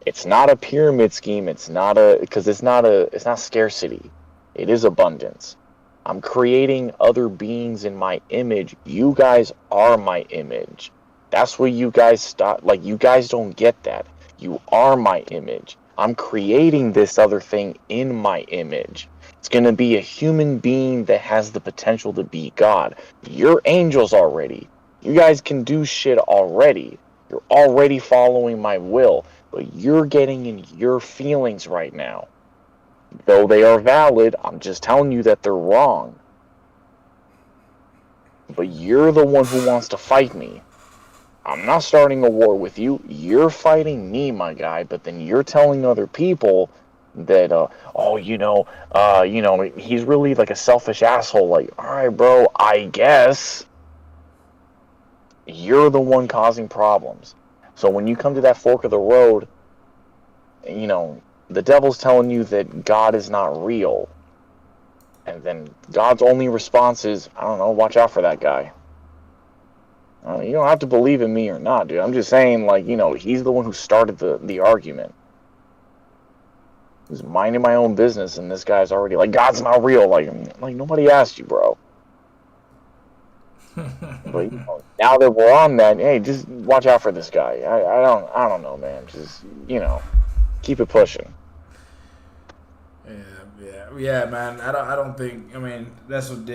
Speaker 2: It's not a pyramid scheme. It's not because it's not scarcity. It is abundance. I'm creating other beings in my image. You guys are my image. That's where you guys stop. Like you guys don't get that. You are my image. I'm creating this other thing in my image. It's going to be a human being that has the potential to be God. You're angels already. You guys can do shit already. You're already following my will, but you're getting in your feelings right now. Though they are valid, I'm just telling you that they're wrong. But you're the one who wants to fight me. I'm not starting a war with you. You're fighting me, my guy, but then you're telling other people that he's really like a selfish asshole. Like, all right, bro, I guess you're the one causing problems. So when you come to that fork of the road, the devil's telling you that God is not real. And then God's only response is, I don't know, watch out for that guy. You don't have to believe in me or not, dude. I'm just saying, he's the one who started the argument. I was minding my own business, and this guy's already like, God's not real. Like nobody asked you, bro. But now that we're on that, hey, just watch out for this guy. I don't know, man. Just keep it pushing.
Speaker 1: Yeah, man. I don't think. I mean, that's what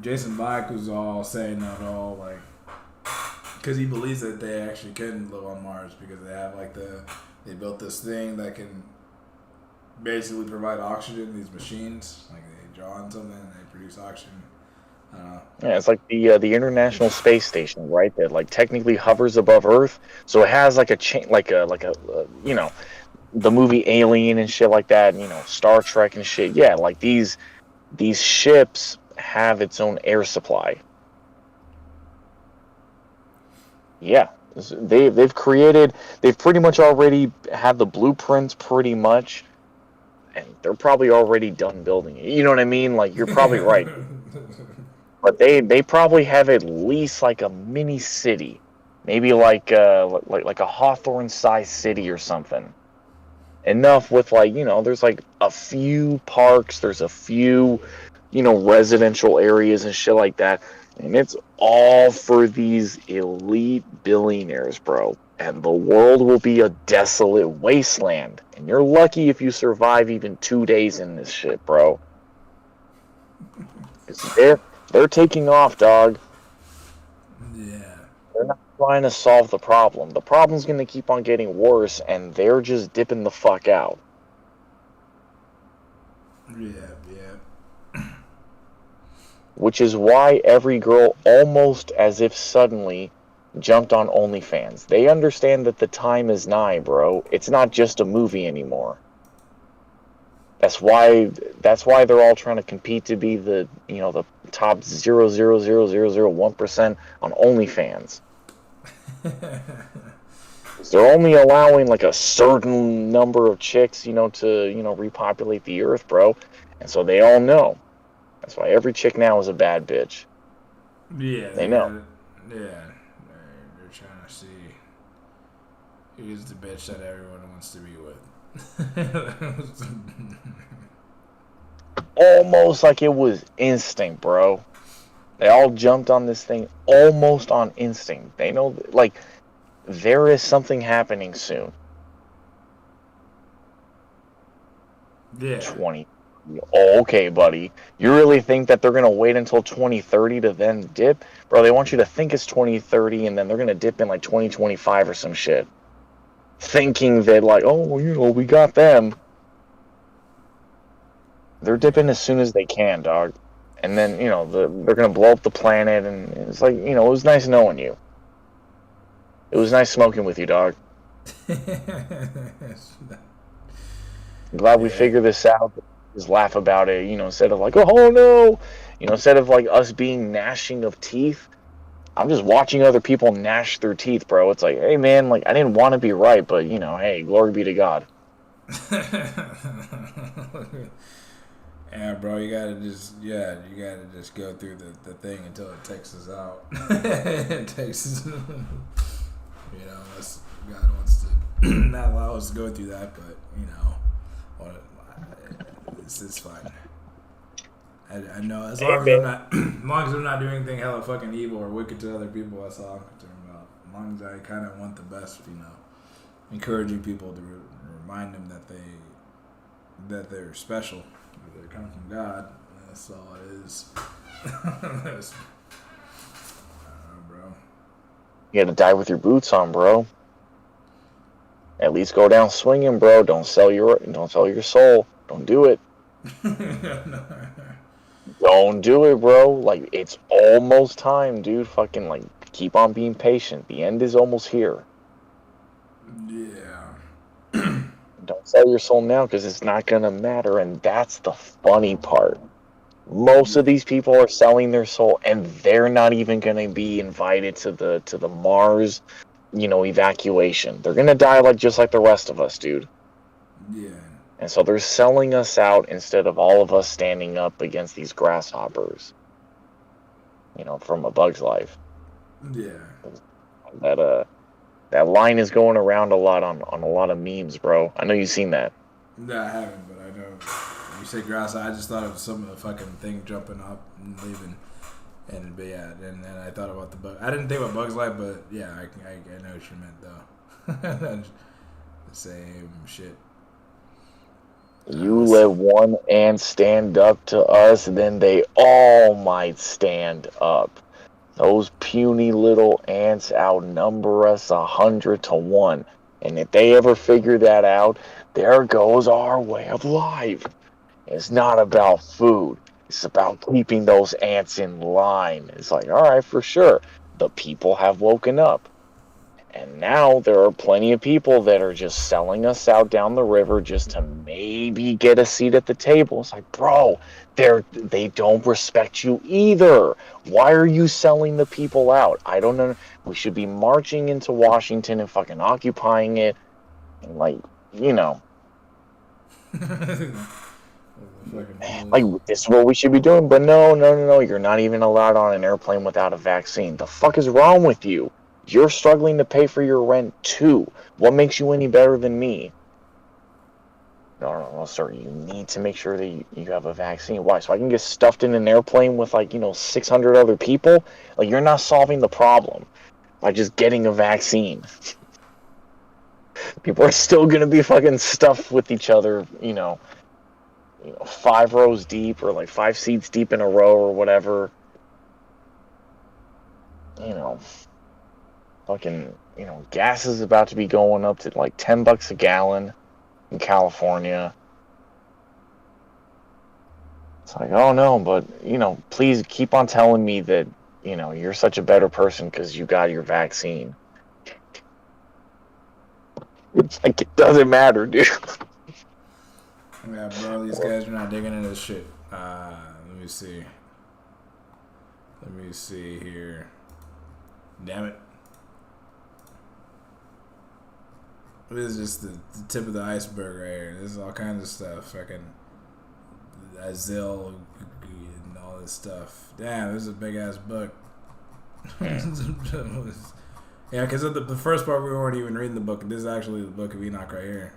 Speaker 1: Jason Black was all saying at all, because he believes that they actually can live on Mars because they have they built this thing that can basically provide oxygen. These machines, they draw on something and they produce oxygen.
Speaker 2: Yeah, it's like the International Space Station, right? That technically hovers above Earth, so it has a chain, the movie Alien and shit like that, and, Star Trek and shit. Yeah, these ships have its own air supply. Yeah, They've pretty much already had the blueprints pretty much, and they're probably already done building it. You know what I mean? Like you're probably right, but they probably have at least like a mini city, maybe like a Hawthorne sized city or something. Enough with like there's like a few parks, there's a few residential areas and shit like that. And it's all for these elite billionaires, bro. And the world will be a desolate wasteland. And you're lucky if you survive even 2 days in this shit, bro. They're taking off, dog.
Speaker 1: Yeah.
Speaker 2: They're not trying to solve the problem. The problem's gonna keep on getting worse, and they're just dipping the fuck out.
Speaker 1: Yeah.
Speaker 2: Which is why every girl almost as if suddenly jumped on OnlyFans. They understand that the time is nigh, bro. It's not just a movie anymore. That's why they're all trying to compete to be the top 0.00001% on OnlyFans. They're only allowing like a certain number of chicks, to repopulate the earth, bro. And so they all know. That's why every chick now is a bad bitch.
Speaker 1: Yeah,
Speaker 2: they know.
Speaker 1: They're trying to see who's the bitch that everyone wants to be with.
Speaker 2: Almost like it was instinct, bro. They all jumped on this thing almost on instinct. They know, like, there is something happening soon.
Speaker 1: Yeah.
Speaker 2: 20. Oh, okay, buddy. You really think that they're going to wait until 2030 to then dip? Bro, they want you to think it's 2030 and then they're going to dip in like 2025 or some shit. Thinking that, like, oh, we got them. They're dipping as soon as they can, dog. And then, they're going to blow up the planet. And it's like, it was nice knowing you. It was nice smoking with you, dog. I'm glad we figured this out. Just laugh about it, instead of like, oh no, instead of like us being gnashing of teeth. I'm just watching other people gnash their teeth, bro. It's like, hey man, like I didn't want to be right, but hey, glory be to God.
Speaker 1: Yeah, bro, you gotta just go through the thing until it takes us out. It takes us, unless God wants to not allow us to go through that, but it's fine. I know as long as I'm not doing anything hella fucking evil or wicked to other people, that's all I'm concerned about. As long as I kind of want the best, encouraging people to remind them that they're special, that they come from God. That's all it is. Bro.
Speaker 2: You gotta die with your boots on, bro. At least go down swinging, bro. Don't sell your soul. Don't do it. Don't do it, bro. Like, it's almost time, dude. Fucking, like, keep on being patient. The end is almost here.
Speaker 1: Yeah.
Speaker 2: Don't sell your soul now because it's not going to matter. And that's the funny part. Most of these people are selling their soul, and they're not even going to be invited to the Mars, evacuation. They're going to die just like the rest of us, dude.
Speaker 1: Yeah.
Speaker 2: And so they're selling us out instead of all of us standing up against these grasshoppers. From A Bug's Life.
Speaker 1: Yeah.
Speaker 2: That line is going around a lot on a lot of memes, bro. I know you've seen that.
Speaker 1: No, I haven't, but I know. You say grass, I just thought of some fucking thing jumping up and leaving. But yeah, and I thought about the bug. I didn't think about Bug's Life, but yeah, I know what you meant though. The same shit.
Speaker 2: You let one ant stand up to us, then they all might stand up. Those puny little ants outnumber us 100-1. And if they ever figure that out, there goes our way of life. It's not about food. It's about keeping those ants in line. It's like, all right, for sure. The people have woken up. And now there are plenty of people that are just selling us out down the river just to maybe get a seat at the table. It's like, bro, they don't respect you either. Why are you selling the people out? I don't know. We should be marching into Washington and fucking occupying it. And like, you know, like this is what we should be doing. But no. You're not even allowed on an airplane without a vaccine. The fuck is wrong with you? You're struggling to pay for your rent too. What makes you any better than me? No, sir. You need to make sure that you have a vaccine. Why? So I can get stuffed in an airplane with 600 other people? Like, you're not solving the problem by just getting a vaccine. People are still gonna be fucking stuffed with each other, 5 rows deep or 5 seats deep in a row or whatever. Fucking, gas is about to be going up to $10 a gallon in California. It's like, oh no, but please keep on telling me that you're such a better person because you got your vaccine. It's like, it doesn't matter, dude.
Speaker 1: Yeah, bro, these guys are not digging into this shit. Let me see. Let me see here. Damn it. This is just the tip of the iceberg right here. This is all kinds of stuff. Fucking Azil and all this stuff. Damn, this is a big ass book. Yeah, because the first part we weren't even reading the book. This is actually the book of Enoch right here.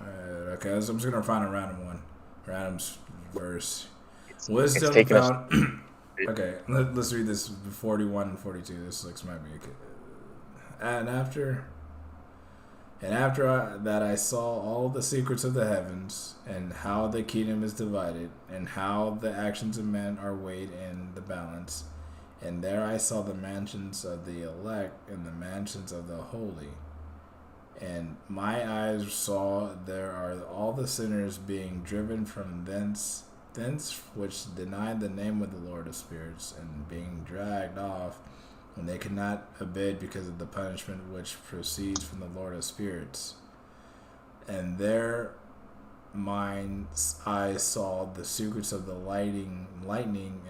Speaker 1: Alright, okay, so I'm just gonna find a random one. Random's verse. Wisdom found. Okay, let's read this 41 and 42. This might be okay. And after that I saw all the secrets of the heavens, and how the kingdom is divided, and how the actions of men are weighed in the balance. And there I saw the mansions of the elect and the mansions of the holy. And my eyes saw there are all the sinners being driven from thence which denied the name of the Lord of spirits, and being dragged off, and they could not abide because of the punishment which proceeds from the Lord of spirits. And there mine eyes saw the secrets of the lightning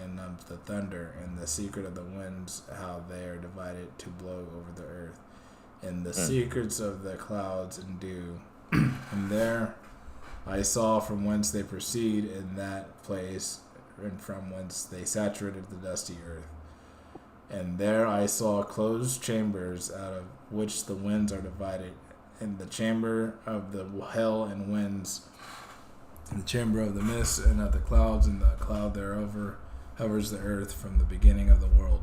Speaker 1: and of the thunder, and the secret of the winds, how they are divided to blow over the earth, and the secrets of the clouds and dew. And there I saw from whence they proceed in that place, and from whence they saturated the dusty earth. And there I saw closed chambers, out of which the winds are divided, and the chamber of the hell and winds, and the chamber of the mist and of the clouds, and the cloud thereover hovers the earth from the beginning of the world.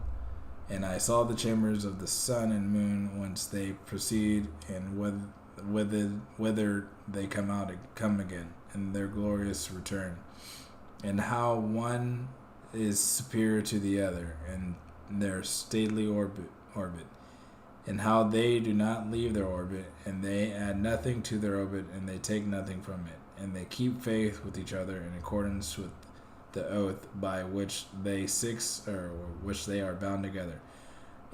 Speaker 1: And I saw the chambers of the sun and moon, whence they proceed, and whither they come again, in their glorious return, and how one is superior to the other, and their stately orbit, and how they do not leave their orbit, and they add nothing to their orbit, and they take nothing from it, and they keep faith with each other in accordance with the oath by which which they are bound together.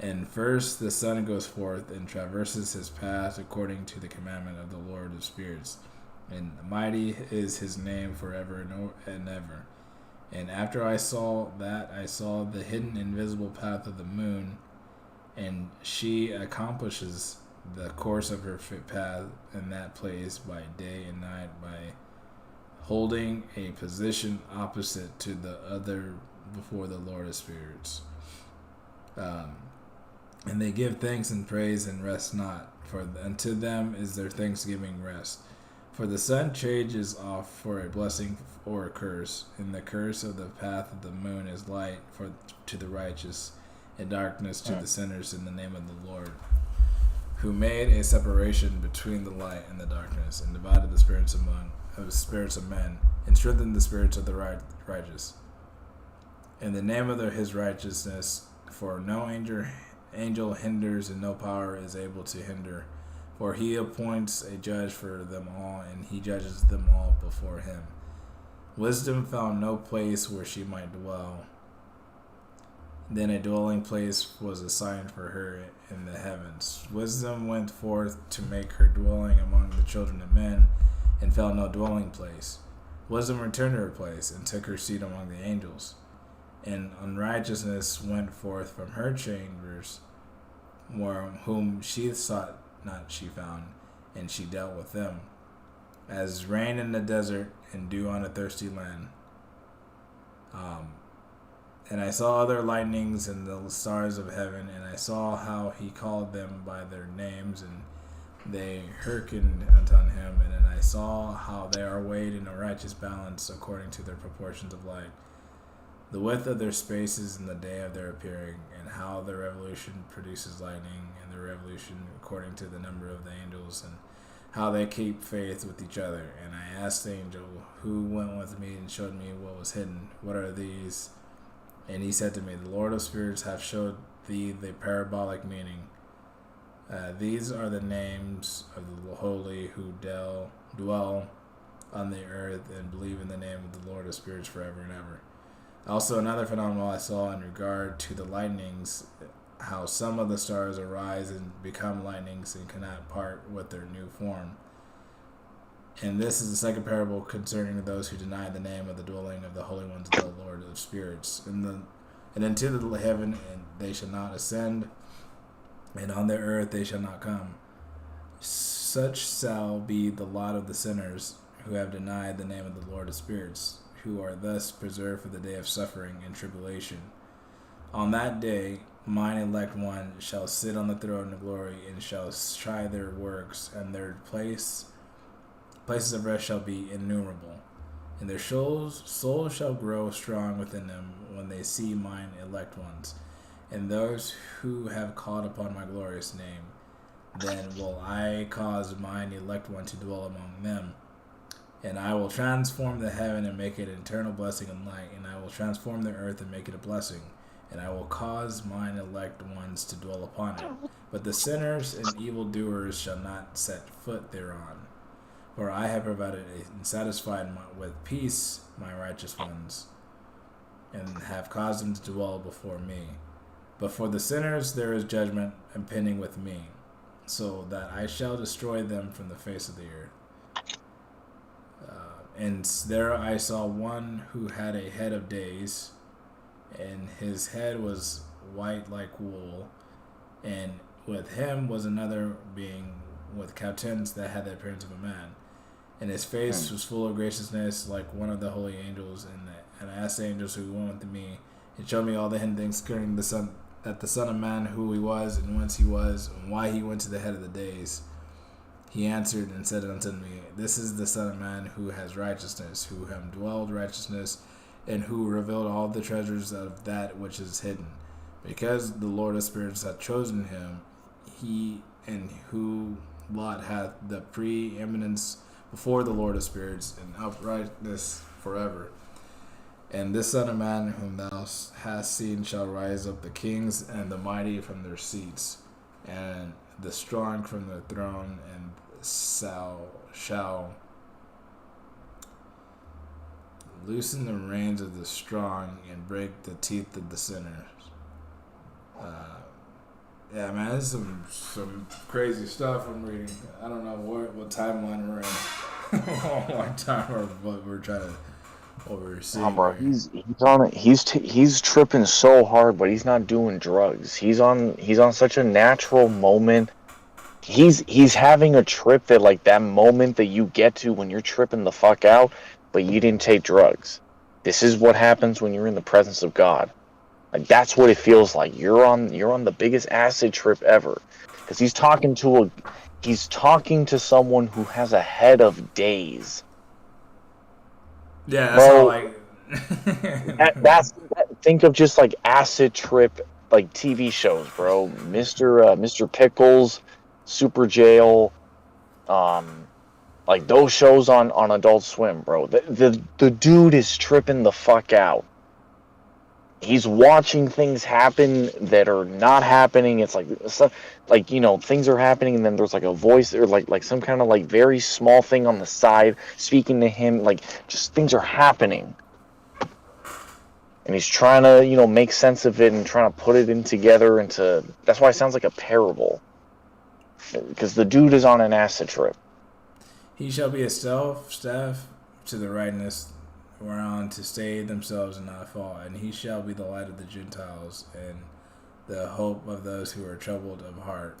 Speaker 1: And first the sun goes forth and traverses his path according to the commandment of the Lord of spirits, and mighty is his name forever and ever. And after I saw that, I saw the hidden invisible path of the moon, and she accomplishes the course of her path in that place by day and night, by holding a position opposite to the other before the Lord of spirits. And they give thanks and praise and rest not, for unto them is their thanksgiving rest. For the sun changes off for a blessing or a curse, and the curse of the path of the moon is light to the righteous, and darkness to the sinners in the name of the Lord, who made a separation between the light and the darkness, and divided the spirits of men, and strengthened the spirits of the righteous. In the name of his righteousness, for no angel hinders, and no power is able to hinder. For he appoints a judge for them all, and he judges them all before him. Wisdom found no place where she might dwell. Then a dwelling place was assigned for her in the heavens. Wisdom went forth to make her dwelling among the children of men, and found no dwelling place. Wisdom returned to her place, and took her seat among the angels. And unrighteousness went forth from her chambers, whom she sought not she found, and she dealt with them. As rain in the desert, and dew on a thirsty land. And I saw other lightnings and the stars of heaven, and I saw how he called them by their names, and they hearkened unto him. And then I saw how they are weighed in a righteous balance according to their proportions of light. The width of their spaces in the day of their appearing, and how the revolution produces lightning, and the revolution according to the number of the angels, and how they keep faith with each other. And I asked the angel who went with me and showed me what was hidden, what are these? And he said to me, the Lord of Spirits hath showed thee the parabolic meaning. These are the names of the holy who dwell on the earth and believe in the name of the Lord of Spirits forever and ever. Also, another phenomenon I saw in regard to the lightnings, how some of the stars arise and become lightnings and cannot part with their new form. And this is the second parable concerning those who deny the name of the dwelling of the Holy Ones of the Lord of Spirits. And into the heaven and they shall not ascend, and on the earth they shall not come. Such shall be the lot of the sinners who have denied the name of the Lord of Spirits, who are thus preserved for the day of suffering and tribulation. On that day mine elect one shall sit on the throne of glory, and shall try their works, and their places of rest shall be innumerable. And their souls shall grow strong within them when they see mine elect ones, and those who have called upon my glorious name. Then will I cause mine elect one to dwell among them. And I will transform the heaven and make it an eternal blessing and light, and I will transform the earth and make it a blessing. And I will cause mine elect ones to dwell upon it. But the sinners and evildoers shall not set foot thereon. For I have provided and satisfied with peace my righteous ones, and have caused them to dwell before me. But for the sinners there is judgment impending with me, so that I shall destroy them from the face of the earth. And there I saw one who had a head of days, and his head was white like wool, and with him was another being with countenance that had the appearance of a man. And his face was full of graciousness like one of the holy angels. And I asked the angels who went with me, and showed me all the hidden things concerning the Son, that the Son of Man, who he was, and whence he was, and why he went to the head of the days. He answered and said unto me, this is the Son of Man who has righteousness, who have dwelled righteousness, and who revealed all the treasures of that which is hidden. Because the Lord of Spirits hath chosen him, he and who Lot hath the preeminence before the Lord of Spirits, and uprightness forever. And this Son of Man whom thou hast seen shall rise up the kings and the mighty from their seats, and the strong from their throne, and shall loosen the reins of the strong, and break the teeth of the sinners. Yeah, man, this is some crazy stuff I'm reading. I don't know what timeline we're in, what time or what we're trying to oversee.
Speaker 2: Bro, he's on it. He's tripping so hard, but he's not doing drugs. He's on such a natural moment. He's having a trip that, like, that moment that you get to when you're tripping the fuck out, but you didn't take drugs. This is what happens when you're in the presence of God. Like, that's what it feels like. You're on the biggest acid trip ever, because he's talking to someone who has a head of days.
Speaker 1: Yeah, that's all like.
Speaker 2: Think of just like acid trip, like TV shows, bro. Mr. Pickles, Super Jail, like those shows on Adult Swim, bro. The dude is tripping the fuck out. He's watching things happen that are not happening. It's like stuff, like, things are happening, and then there's like a voice or like some kind of like very small thing on the side speaking to him. Like, just things are happening. and he's trying to, make sense of it and trying to put it in together into. That's why it sounds like a parable, because the dude is on an acid trip.
Speaker 1: He shall be a staff to the rightness whereon to stay themselves and not fall, and he shall be the light of the Gentiles and the hope of those who are troubled of heart.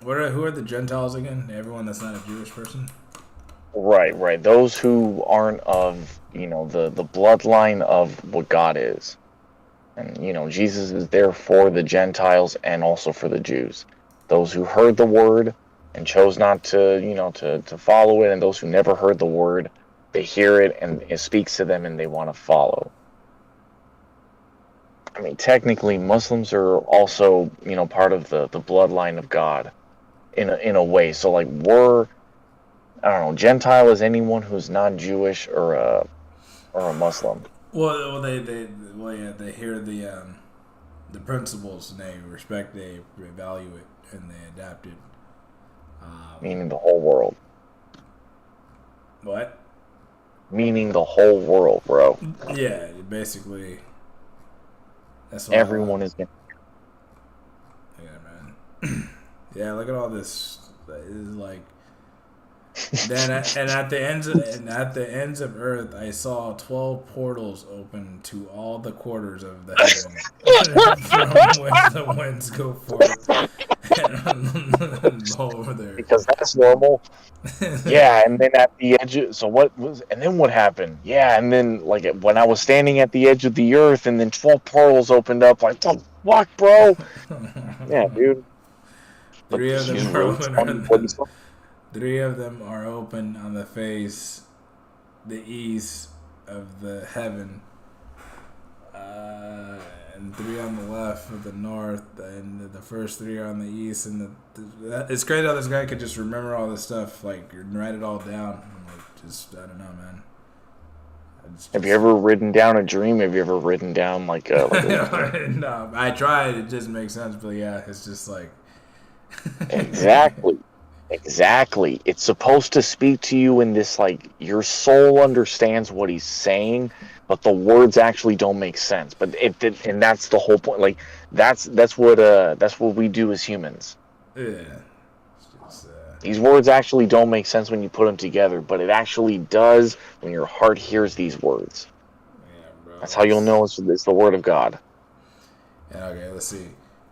Speaker 1: Who are the Gentiles again? Everyone that's not a Jewish person?
Speaker 2: Right. Those who aren't of, the bloodline of what God is. And, Jesus is there for the Gentiles and also for the Jews. Those who heard the word and chose not to, to follow it, and those who never heard the word, they hear it and it speaks to them and they want to follow. I mean, technically, Muslims are also, part of the bloodline of God in a way. So, like, I don't know, Gentile is anyone who's not Jewish or a Muslim.
Speaker 1: They hear the principles and they respect, they value it, and they adapt it.
Speaker 2: Meaning the whole world.
Speaker 1: What?
Speaker 2: Meaning the whole world, bro.
Speaker 1: Yeah, basically. That's why
Speaker 2: everyone is gonna.
Speaker 1: Yeah, man. Yeah, look at all this. It's like. Then at the ends of earth, I saw 12 portals open to all the quarters of the heaven, from whence the winds go forth and over there.
Speaker 2: Because that's normal. Yeah, and then at the edge. And then what happened? Yeah, and then like when I was standing at the edge of the earth, and then 12 portals opened up. Like, the fuck, bro? Yeah, dude.
Speaker 1: Three of them are open. Three of them are open on the face, the east of the heaven, and three on the left of the north, and the first three are on the east. And it's crazy how this guy could just remember all this stuff, like write it all down. I don't know, man.
Speaker 2: Have you ever written down a dream? Have you ever written down like a
Speaker 1: No, I tried. It just makes sense, but yeah, it's just like
Speaker 2: Exactly. It's supposed to speak to you in this, like, your soul understands what he's saying, but the words actually don't make sense. But and that's the whole point. Like, that's what we do as humans.
Speaker 1: Yeah.
Speaker 2: These words actually don't make sense when you put them together, but it actually does when your heart hears these words.
Speaker 1: Yeah, bro.
Speaker 2: That's how you'll know it's the word of God.
Speaker 1: Yeah, okay, let's see.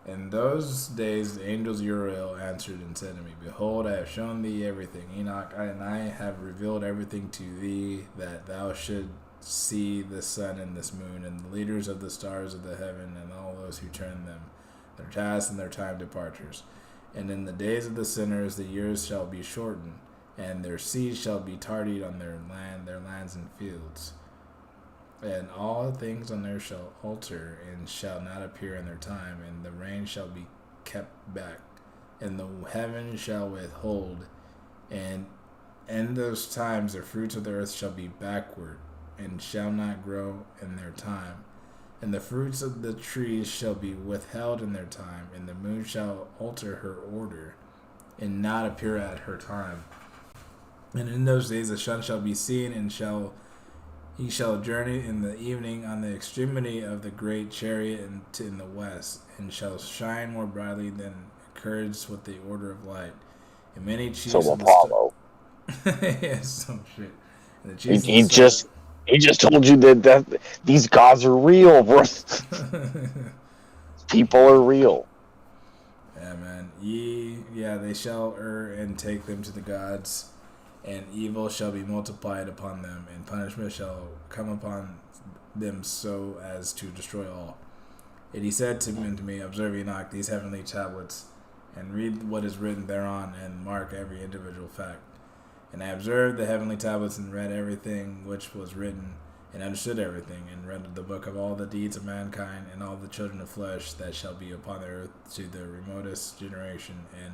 Speaker 1: In those days, the angel Uriel answered and said to me, Behold, I have shown thee everything, Enoch, and I have revealed everything to thee, that thou should see the sun and this moon, and the leaders of the stars of the heaven, and all those who turn them, their tasks and their time departures. And in the days of the sinners, the years shall be shortened, and their seed shall be tardied on their lands and fields. And all things on earth shall alter, and shall not appear in their time, and the rain shall be kept back, and the heaven shall withhold, and in those times the fruits of the earth shall be backward, and shall not grow in their time, and the fruits of the trees shall be withheld in their time, and the moon shall alter her order, and not appear at her time. And in those days the sun shall be seen, and he shall journey in the evening on the extremity of the great chariot in the west, and shall shine more brightly than occurs with the order of light. And many chiefs
Speaker 2: So Apollo.
Speaker 1: Yeah, some shit. And the
Speaker 2: He just told you that these gods are real, bro. People are real.
Speaker 1: Yeah, man. They shall err and take them to the gods, and evil shall be multiplied upon them, and punishment shall come upon them so as to destroy all. And he said to me, Observe, Enoch, these heavenly tablets, and read what is written thereon, and mark every individual fact. And I observed the heavenly tablets, and read everything which was written, and understood everything, and read the book of all the deeds of mankind, and all the children of flesh that shall be upon the earth to the remotest generation. And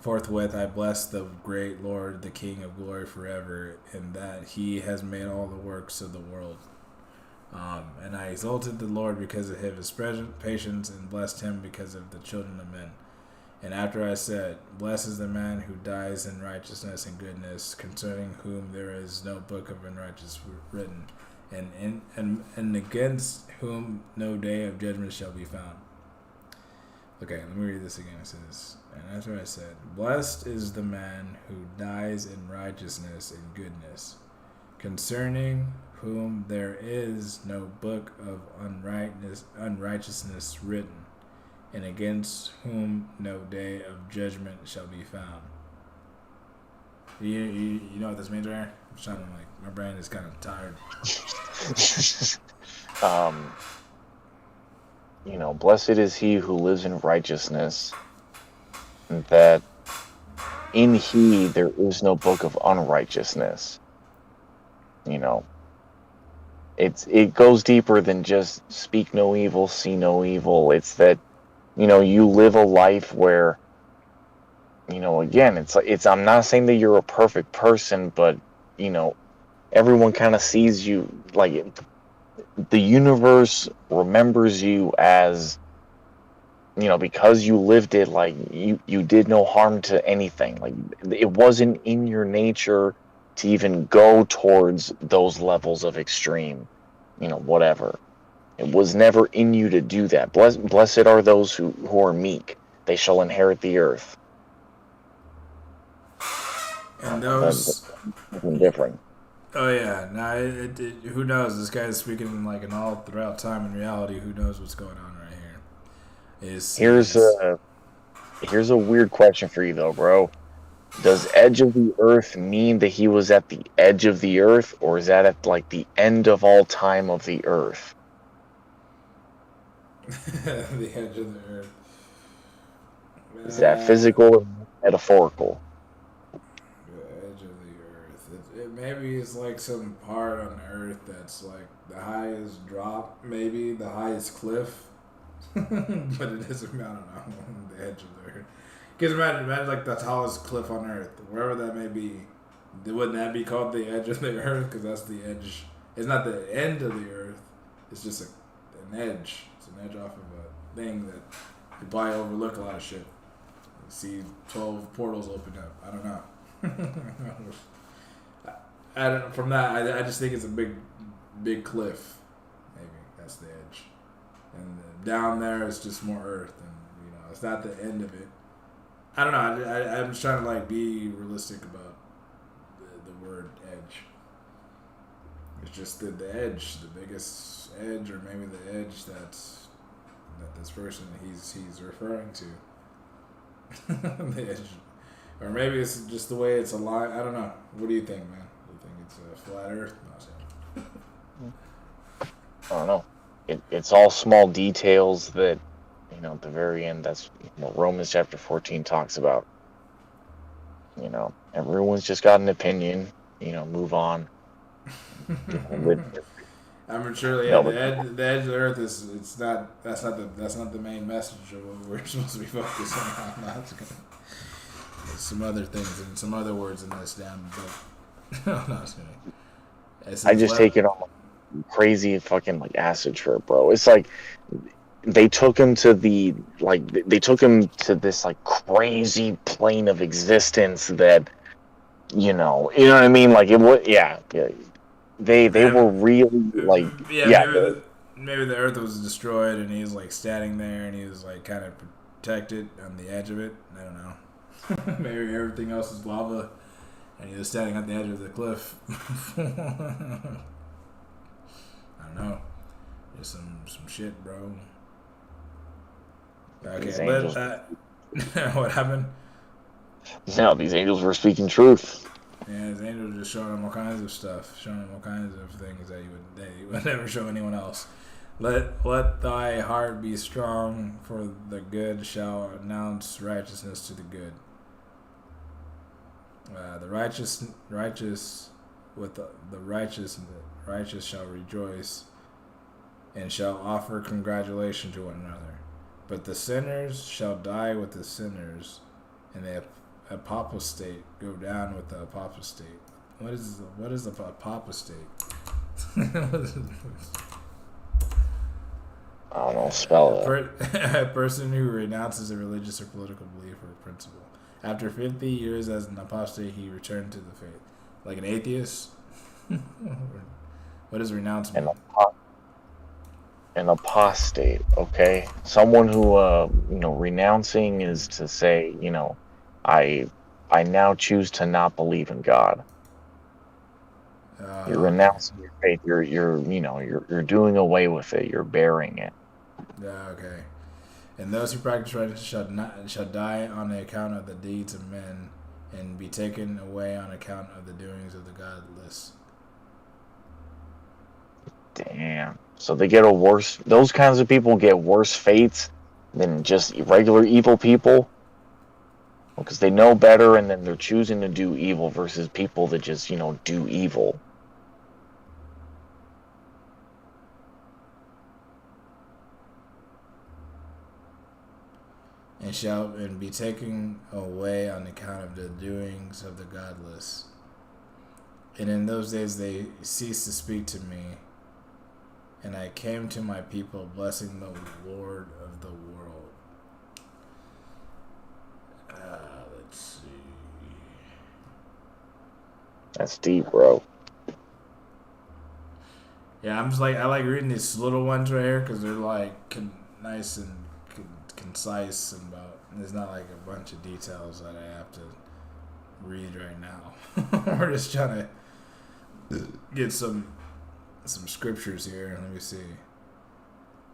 Speaker 1: forthwith I bless the great Lord, the King of glory forever, in that he has made all the works of the world. And I exalted the Lord because of his present patience, and blessed him because of the children of men. And after I said, Blessed is the man who dies in righteousness and goodness, concerning whom there is no book of unrighteousness written, and against whom no day of judgment shall be found. Okay, let me read this again. It says, and after I said, blessed is the man who dies in righteousness and goodness, concerning whom there is no book of unrighteousness written, and against whom no day of judgment shall be found. You know what this means, right? I'm trying to, my brain is kind of tired.
Speaker 2: Blessed is he who lives in righteousness, that in he there is no book of unrighteousness. It goes deeper than just speak no evil, see no evil. It's that, you live a life where, again, it's I'm not saying that you're a perfect person, but, everyone kind of sees you, like, the universe remembers you as, because you lived it, like, you did no harm to anything. Like, it wasn't in your nature to even go towards those levels of extreme, whatever. It was never in you to do that. Blessed are those who are meek. They shall inherit the earth.
Speaker 1: And those...
Speaker 2: Something different.
Speaker 1: Oh yeah, now who knows? This guy is speaking like in all throughout time and reality. Who knows what's going on right here?
Speaker 2: Here's a weird question for you though, bro. Does edge of the earth mean that he was at the edge of the earth, or is that at like the end of all time of the earth?
Speaker 1: The edge of the earth.
Speaker 2: Is that physical or metaphorical?
Speaker 1: Maybe it's like some part on the earth that's like the highest drop, maybe the highest cliff, but it isn't. I don't know, the edge of the earth. Because imagine like the tallest cliff on earth, wherever that may be. Wouldn't that be called the edge of the earth? Because that's the edge. It's not the end of the earth. It's just an edge. It's an edge off of a thing that you probably overlook a lot of shit. You see 12 portals open up. I don't know. From that, I just think it's a big cliff. Maybe that's the edge, and down there is just more earth, and it's not the end of it. I don't know. I'm just trying to like be realistic about the word edge. It's just the edge, the biggest edge, or maybe the edge that this person he's referring to. The edge, or maybe it's just the way it's aligned. I don't know. What do you think, man? It's a flat earth.
Speaker 2: I don't know. It's all small details that, at the very end, that's what Romans chapter 14 talks about. Everyone's just got an opinion. Move on.
Speaker 1: I'm sure. Yeah, the edge of the earth is not. That's not the main message of what we're supposed to be focusing on. There's some other things and some other words in this damn book. No, it's kidding.
Speaker 2: I just take it on crazy fucking like acid trip, bro. It's like they took him to this like crazy plane of existence that you know what I mean? Like it was, yeah. They were really like
Speaker 1: maybe the earth was destroyed and he was like standing there and he was like kind of protected on the edge of it. I don't know. Maybe everything else is lava. And he was standing at the edge of the cliff. I don't know. There's some shit, bro. Okay, but what happened?
Speaker 2: No, these angels were speaking truth.
Speaker 1: Yeah, his angels were just showing him all kinds of stuff, showing him all kinds of things that he would never show anyone else. Let thy heart be strong, for the good shall announce righteousness to the good. The righteous with the righteous shall rejoice and shall offer congratulation to one another. But the sinners shall die with the sinners, and the apostate go down with the apostate. What is the apostate?
Speaker 2: I don't know, spell it.
Speaker 1: A person who renounces a religious or political belief or principle. After 50 years as an apostate, he returned to the faith. Like an atheist? What does renounce mean?
Speaker 2: An apostate, okay? Someone who, renouncing is to say, I now choose to not believe in God. You're
Speaker 1: Okay.
Speaker 2: renouncing your faith. You're doing away with it. You're burying it.
Speaker 1: Okay. And those who practice righteousness shall die on the account of the deeds of men, and be taken away on account of the doings of the godless.
Speaker 2: Damn. So they get a worse. Those kinds of people get worse fates than just regular evil people, because they know better, and then they're choosing to do evil versus people that just do evil.
Speaker 1: And be taken away on account of the doings of the godless. And in those days they ceased to speak to me, and I came to my people, blessing the Lord of the world. Let's see.
Speaker 2: That's deep, bro.
Speaker 1: Yeah, I like reading these little ones right here because they're like nice and concise, and there's not like a bunch of details that I have to read right now. We're just trying to get some scriptures here. Let me see.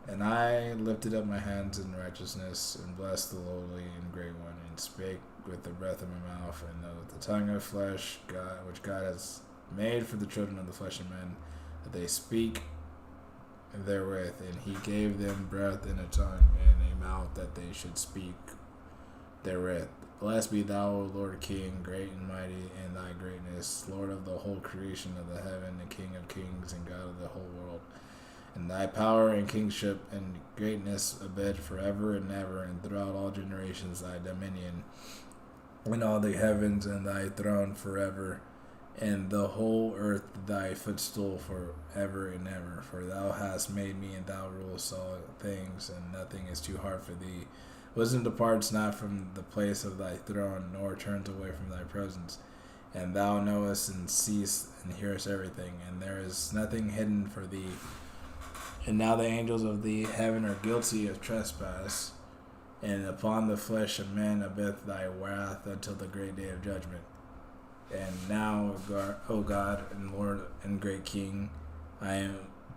Speaker 1: And I lifted up my hands in righteousness, and blessed the lowly and great one, and spake with the breath of my mouth, and the tongue of flesh, which God has made for the children of the flesh of men, that they speak therewith. And he gave them breath and a tongue and a mouth, that they should speak therewith. Blessed be thou, O Lord King, great and mighty in thy greatness, Lord of the whole creation of the heaven, and King of kings, and God of the whole world. And thy power and kingship and greatness abide forever and ever, and throughout all generations thy dominion, and all the heavens and thy throne forever, and the whole earth thy footstool forever and ever. For thou hast made me, and thou rulest all things, and nothing is too hard for thee. Wisdom departs not from the place of thy throne, nor turns away from thy presence. And thou knowest and seest and hearest everything, and there is nothing hidden for thee. And now the angels of the heaven are guilty of trespass, and upon the flesh of men abideth thy wrath until the great day of judgment. And now, O God and Lord and great King, I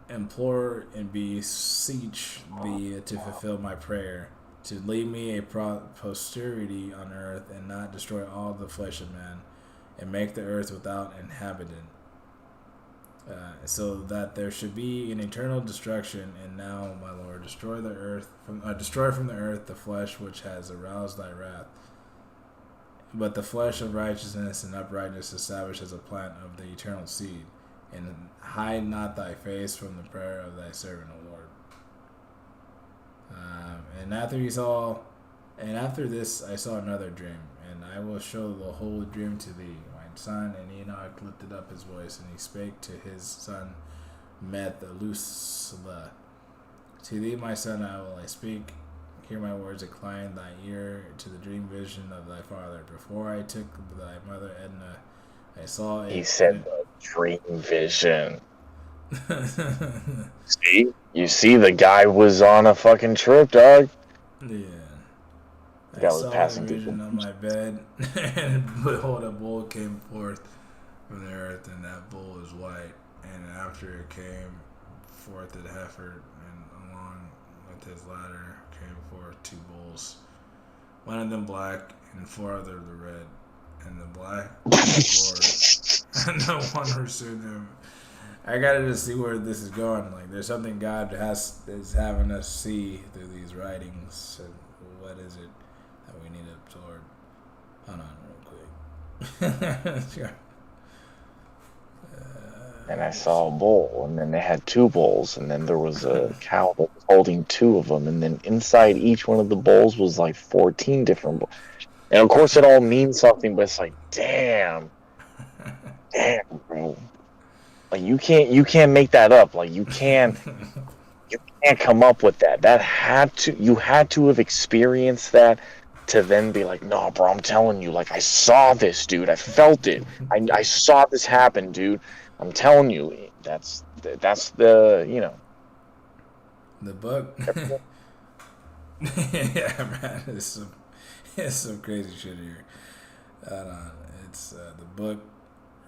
Speaker 1: implore and beseech thee to fulfill my prayer, to leave me a posterity on earth, and not destroy all the flesh of man, and make the earth without inhabitant, so that there should be an eternal destruction. And now, my Lord, destroy from the earth the flesh which has aroused thy wrath, but the flesh of righteousness and uprightness establish as a plant of the eternal seed, and hide not thy face from the prayer of thy servant, O Lord. And after this I saw another dream, and I will show the whole dream to thee, my son. And Enoch lifted up his voice, and he spake to his son Methuselah. To thee, my son, I speak. Hear my words, incline thy ear to the dream vision of thy father. Before I took thy mother Edna, I saw it.
Speaker 2: He said the dream vision. See? You see, the guy was on a fucking trip, dog.
Speaker 1: Yeah.
Speaker 2: I saw
Speaker 1: a vision on my bed, and behold, a bull came forth from the earth, and that bull was white. And after it came forth a heifer, and along with his ladder came forth two bulls, one of them black, and four others the red. And the black was Lord, and the one pursued them. I gotta just see where this is going. Like, there's something God is having us see through these writings. And what is it that we need to absorb? Hold on, real quick.
Speaker 2: And I saw a bull, and then they had two bulls, and then there was a cow that was holding two of them, and then inside each one of the bulls was like 14 different bulls. And of course, it all means something, but it's like, damn, bro. Like, you can't make that up. Like, you can't come up with that. You had to have experienced that to then be like, no, bro, I'm telling you, like, I saw this, dude. I felt it. I saw this happen, dude. I'm telling you, that's the
Speaker 1: The book. Yeah, man, it's some crazy shit here. Hold on. It's the book.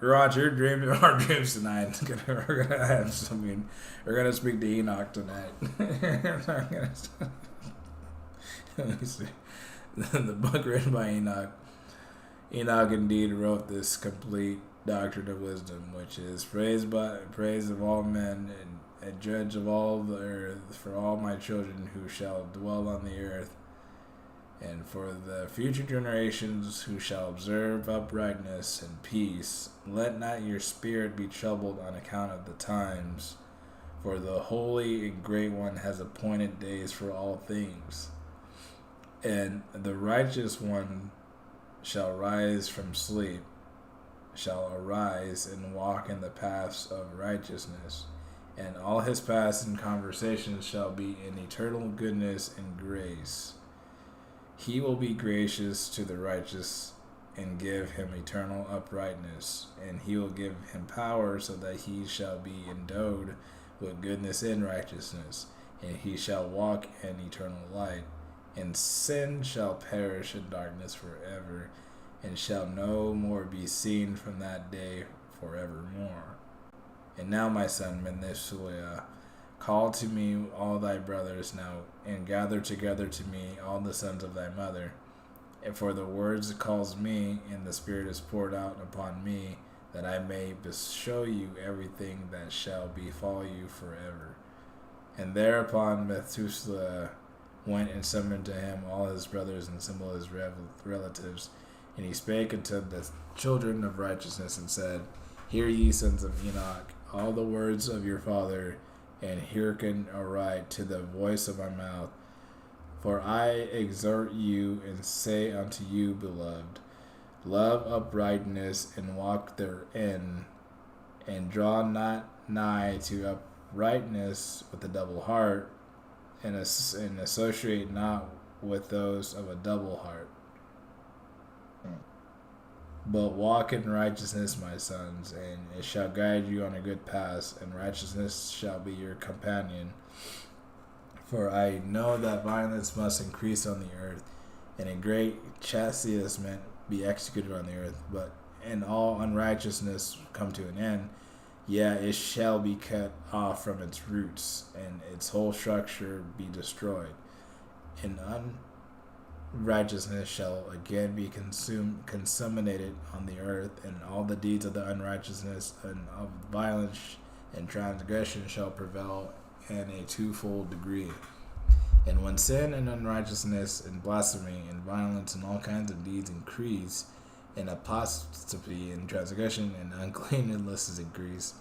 Speaker 1: Roger, dream our dreams tonight. We're gonna have some. We're gonna speak to Enoch tonight. Let me see. The book written by Enoch. Enoch indeed wrote this complete doctrine of wisdom, which is praise of all men and a judge of all the earth for all my children who shall dwell on the earth, and for the future generations who shall observe uprightness and peace. Let not your spirit be troubled on account of the times, for the Holy and Great One has appointed days for all things. And the righteous one shall rise from sleep, shall arise and walk in the paths of righteousness, and all his paths and conversations shall be in eternal goodness and grace. He will be gracious to the righteous and give him eternal uprightness, and he will give him power so that he shall be endowed with goodness and righteousness, and he shall walk in eternal light. And sin shall perish in darkness forever, and shall no more be seen from that day forevermore. And now, my son Methuselah, call to me all thy brothers now, and gather together to me all the sons of thy mother. And for the words calls me, and the Spirit is poured out upon me, that I may show you everything that shall befall you forever. And thereupon Methuselah went and summoned to him all his brothers and assembled his relatives. And he spake unto the children of righteousness and said, Hear ye, sons of Enoch, all the words of your father, and hearken aright to the voice of my mouth. For I exhort you and say unto you, beloved, love uprightness and walk therein, and draw not nigh to uprightness with a double heart, and associate not with those of a double heart. But walk in righteousness, my sons, and it shall guide you on a good path, and righteousness shall be your companion. For I know that violence must increase on the earth, and a great chastisement be executed on the earth. But in all unrighteousness come to an end, it shall be cut off from its roots, and its whole structure be destroyed. And unrighteousness shall again be consummated on the earth, and all the deeds of the unrighteousness and of violence and transgression shall prevail in a twofold degree. And when sin and unrighteousness and blasphemy and violence and all kinds of deeds increase, and apostasy and transgression and uncleanness is increased,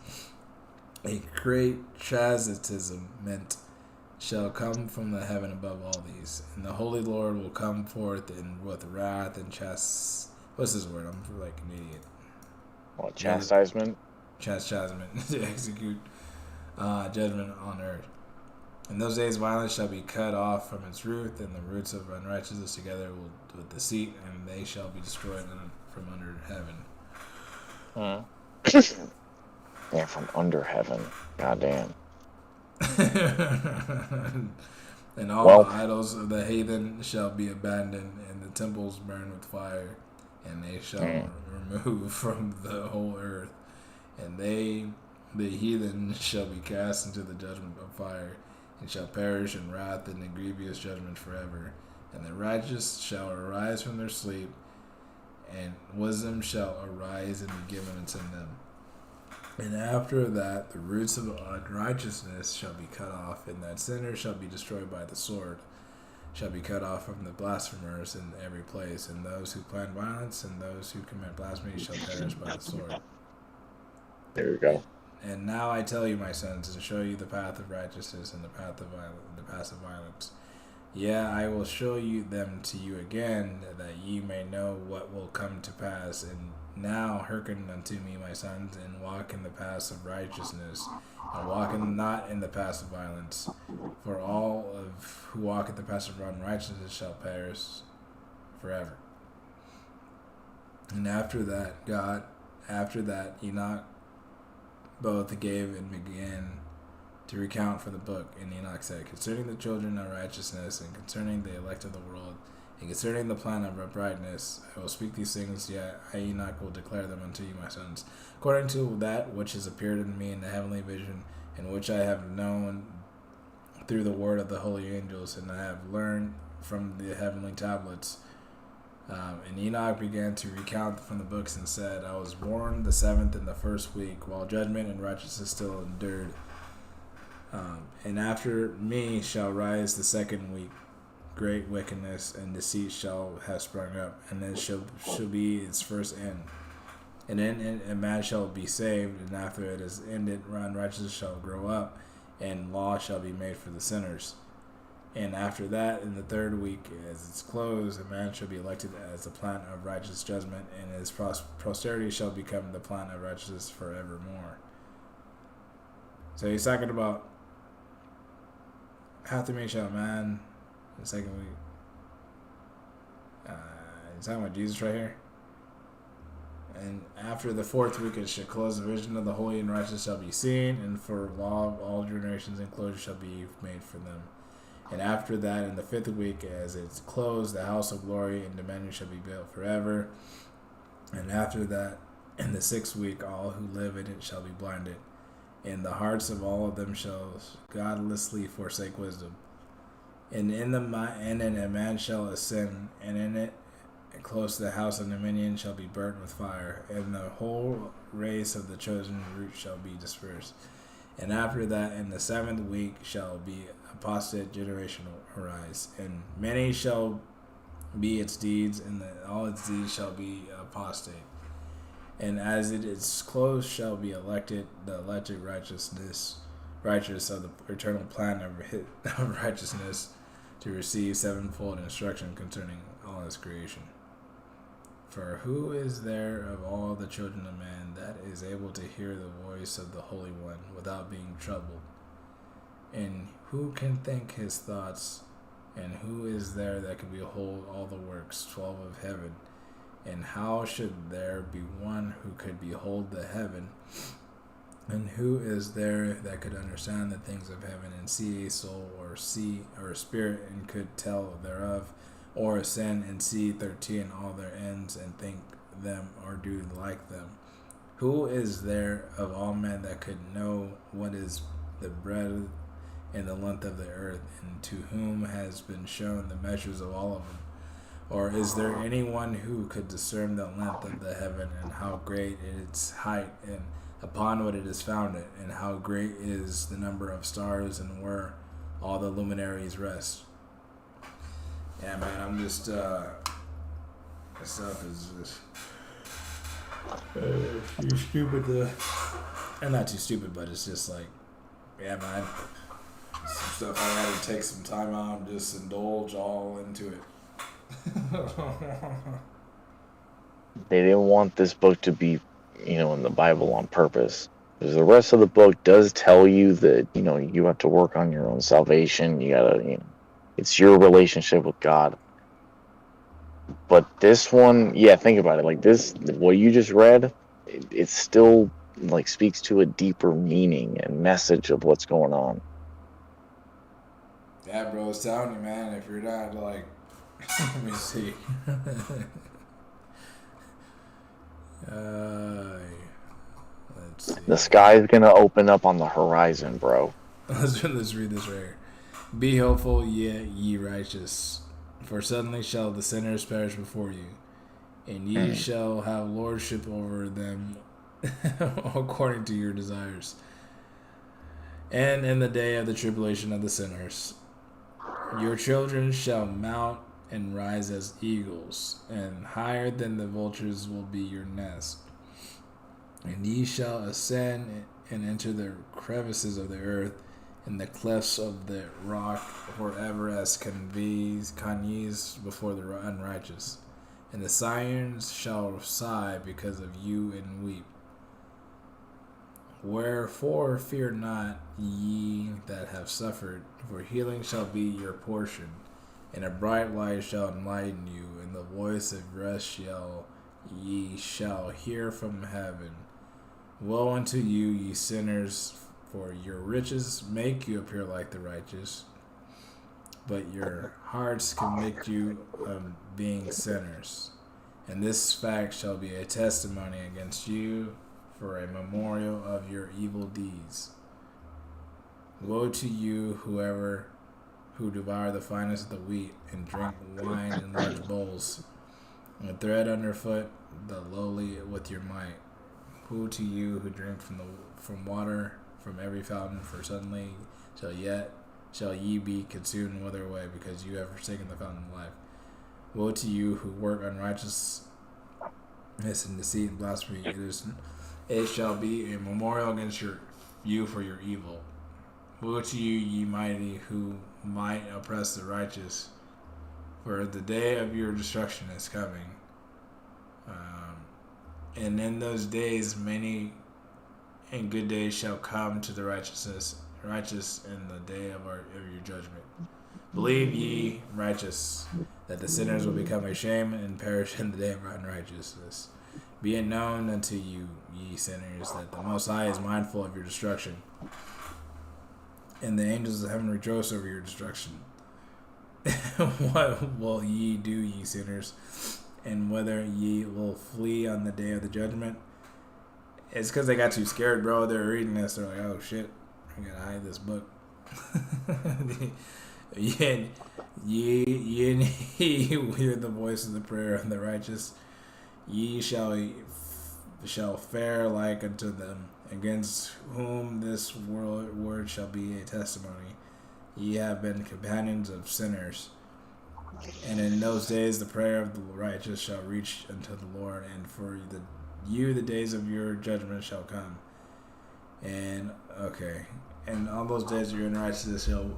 Speaker 1: a great chastisement shall come from the heaven above all these. And the Holy Lord will come forth with wrath and what's his word? I'm like an idiot.
Speaker 2: What, chastisement?
Speaker 1: Chastisement to execute judgment on earth. In those days violence shall be cut off from its root, and the roots of unrighteousness together with deceit, and they shall be destroyed from under heaven.
Speaker 2: Yeah, from under heaven. Goddamn.
Speaker 1: And all the idols of the heathen shall be abandoned, and the temples burn with fire, and they shall remove from the whole earth, and the heathen shall be cast into the judgment of fire, and shall perish in wrath and in grievous judgment forever. And the righteous shall arise from their sleep, and wisdom shall arise and be given unto them. And after that, the roots of unrighteousness shall be cut off, and that sinners shall be destroyed by the sword, shall be cut off from the blasphemers in every place, and those who plan violence and those who commit blasphemy shall perish by the sword.
Speaker 2: There we go.
Speaker 1: And now I tell you, my sons, to show you the path of righteousness and the path of violence. I will show you them to you again, that ye may know what will come to pass. And now hearken unto me, my sons, and walk in the paths of righteousness, and walk not in the paths of violence. For all of who walk in the paths of unrighteousness shall perish forever. And after that, Enoch both gave and began to recount for the book. And Enoch said, concerning the children of righteousness, and concerning the elect of the world, and concerning the plan of uprightness, I will speak these things, yet I, Enoch, will declare them unto you, my sons, according to that which has appeared unto me in the heavenly vision, and which I have known through the word of the holy angels, and I have learned from the heavenly tablets. And Enoch began to recount from the books and said, I was born the 7th in the first week, while judgment and righteousness still endured. And after me shall rise the 2nd week. Great wickedness and deceit shall have sprung up, and it shall be its first end. And then a man shall be saved, and after it is ended, unrighteousness shall grow up, and law shall be made for the sinners. And after that, in the 3rd week, as it's closed, a man shall be elected as the plant of righteous judgment, and his posterity shall become the plant of righteousness forevermore. So he's talking about after me shall man, the 2nd week. He's talking about Jesus right here. And after the 4th week it shall close, the vision of the holy and righteous shall be seen, and for law of all generations and closure shall be made for them. And after that, in the 5th week, as it's closed, the house of glory and dominion shall be built forever. And after that, in the 6th week, all who live in it shall be blinded, and the hearts of all of them shall godlessly forsake wisdom. And then a man shall ascend, and in it, and close to the house of dominion, shall be burnt with fire, and the whole race of the chosen root shall be dispersed. And after that, in the 7th week, shall be apostate generation arise, and many shall be its deeds, and all its deeds shall be apostate. And as it is closed, shall be elected the elected righteous of the eternal plan of righteousness, to receive sevenfold instruction concerning all his creation. For who is there of all the children of man that is able to hear the voice of the Holy One without being troubled? And who can think his thoughts? And who is there that can behold all the works 12 of heaven? And how should there be one who could behold the heaven? And who is there that could understand the things of heaven, and see a soul, or a spirit, and could tell thereof? Or ascend and see 13 all their ends, and think them or do like them? Who is there of all men that could know what is the breadth and the length of the earth, and to whom has been shown the measures of all of them? Or is there anyone who could discern the length of the heaven, and how great its height, and upon what it is founded, and how great is the number of stars, and where all the luminaries rest? Yeah, man, I'm just, this stuff is just too stupid to, and not too stupid, but it's just like, yeah, man, some stuff I had to take some time out and just indulge all into it.
Speaker 2: They didn't want this book to be, in the Bible on purpose. Because the rest of the book does tell you that, you have to work on your own salvation. You gotta, it's your relationship with God. But this one, yeah, think about it. Like this, what you just read, it still like speaks to a deeper meaning and message of what's going on.
Speaker 1: Yeah, bro, I was telling you, man, if you're not like, let me see. Let's see.
Speaker 2: The sky's gonna open up on the horizon, bro.
Speaker 1: Let's read this right here. Be hopeful, ye righteous, for suddenly shall the sinners perish before you, and ye shall have lordship over them according to your desires. And in the day of the tribulation of the sinners, your children shall mount and rise as eagles, and higher than the vultures will be your nest. And ye shall ascend and enter the crevices of the earth, in the clefts of the rock, forever as Canyes before the unrighteous. And the Scions shall sigh because of you and weep. Wherefore fear not, ye that have suffered, for healing shall be your portion, and a bright light shall enlighten you, and the voice of rest ye shall hear from heaven. Woe unto you, ye sinners, for your riches make you appear like the righteous, but your hearts convict you of being sinners. And this fact shall be a testimony against you for a memorial of your evil deeds. Woe to you, whoever who devour the finest of the wheat and drink wine in large bowls, and tread underfoot the lowly with your might. Woe to you who drink from water from every fountain, for suddenly shall ye be consumed and wither away, because you have forsaken the fountain of life. Woe to you who work unrighteousness and deceit and blasphemy. It shall be a memorial against you for your evil. Woe to you, ye mighty, who might oppress the righteous, for the day of your destruction is coming. And in those days many and good days shall come to the righteous in the day of your judgment. Believe ye, righteous, that the sinners will become a shame and perish in the day of unrighteousness. Be it known unto you, ye sinners, that the Most High is mindful of your destruction, and the angels of heaven rejoice over your destruction. What will ye do, ye sinners, and whether ye will flee on the day of the judgment? It's because they got too scared, bro. They're reading this. They're like, oh, shit, I gotta hide this book. Ye hear the voice of the prayer of the righteous. Ye shall fare like unto them, against whom this word shall be a testimony. Ye have been companions of sinners. And in those days the prayer of the righteous shall reach unto the Lord, and for you the days of your judgment shall come. And all those days of your unrighteousness shall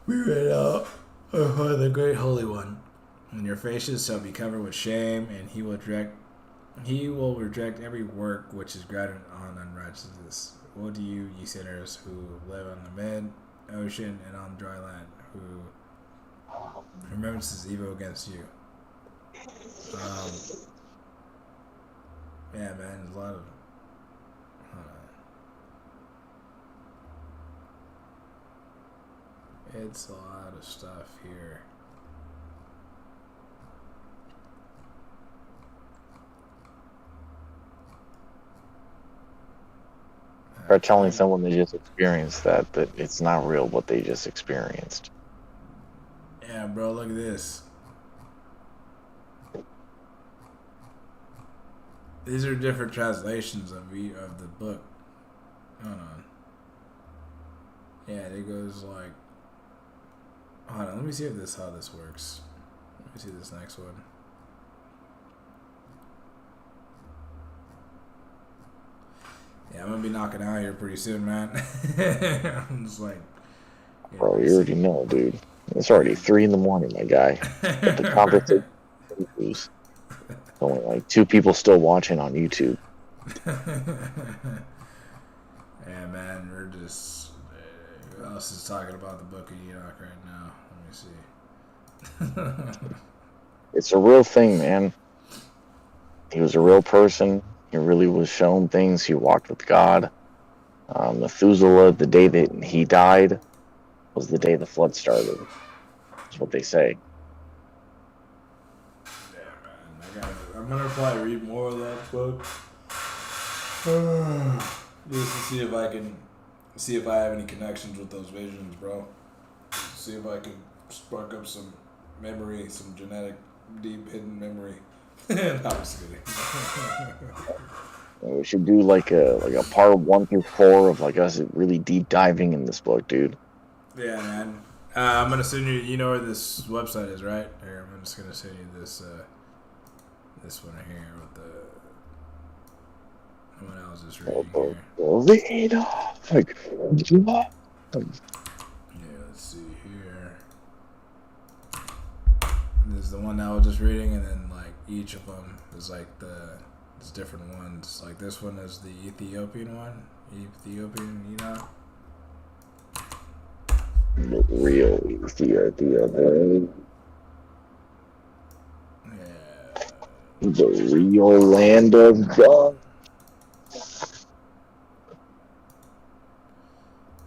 Speaker 1: be read out before the great Holy One. And your faces shall be covered with shame, and he will reject every work which is grounded on unrighteousness. Woe to you, ye sinners, who live on the mid-ocean and on dry land, who remembrances evil against you. Yeah, man, there's a lot of... It's a lot of stuff here.
Speaker 2: Or telling someone they just experienced that it's not real what they just experienced.
Speaker 1: Yeah, bro, look at this. These are different translations of the book. Hold on. Yeah, it goes like... Hold on, let me see how this works. Let me see this next one. Yeah, I'm gonna be knocking out here pretty soon, man. I'm just like...
Speaker 2: Bro, you already know, dude. It's already 3 a.m, my guy. But the conversation continues. Only like 2 people still watching on YouTube.
Speaker 1: Yeah, man, we're just... Who else is talking about the Book of Enoch right now? Let me see.
Speaker 2: It's a real thing, man. He was a real person. He really was shown things. He walked with God. Methuselah, the day that he died, was the day the flood started. That's what they say.
Speaker 1: Yeah, man. I'm gonna probably read more of that book. Just to see if I have any connections with those visions, bro. See if I can spark up some memory, some genetic, deep hidden memory. No, I'm just kidding.
Speaker 2: We should do like a part 1 through 4 of like us really deep diving in this book, dude.
Speaker 1: Yeah, man. I'm gonna send you. You know where this website is, right? Here, I'm just gonna send you this one here with the one I was just reading here. Yeah, let's see here. This is the one that I was just reading, and then like each of them is like there's different ones. Like this one is the Ethiopian one. Ethiopian,
Speaker 2: The real Ethiopia, bro.
Speaker 1: Yeah.
Speaker 2: The real land of God.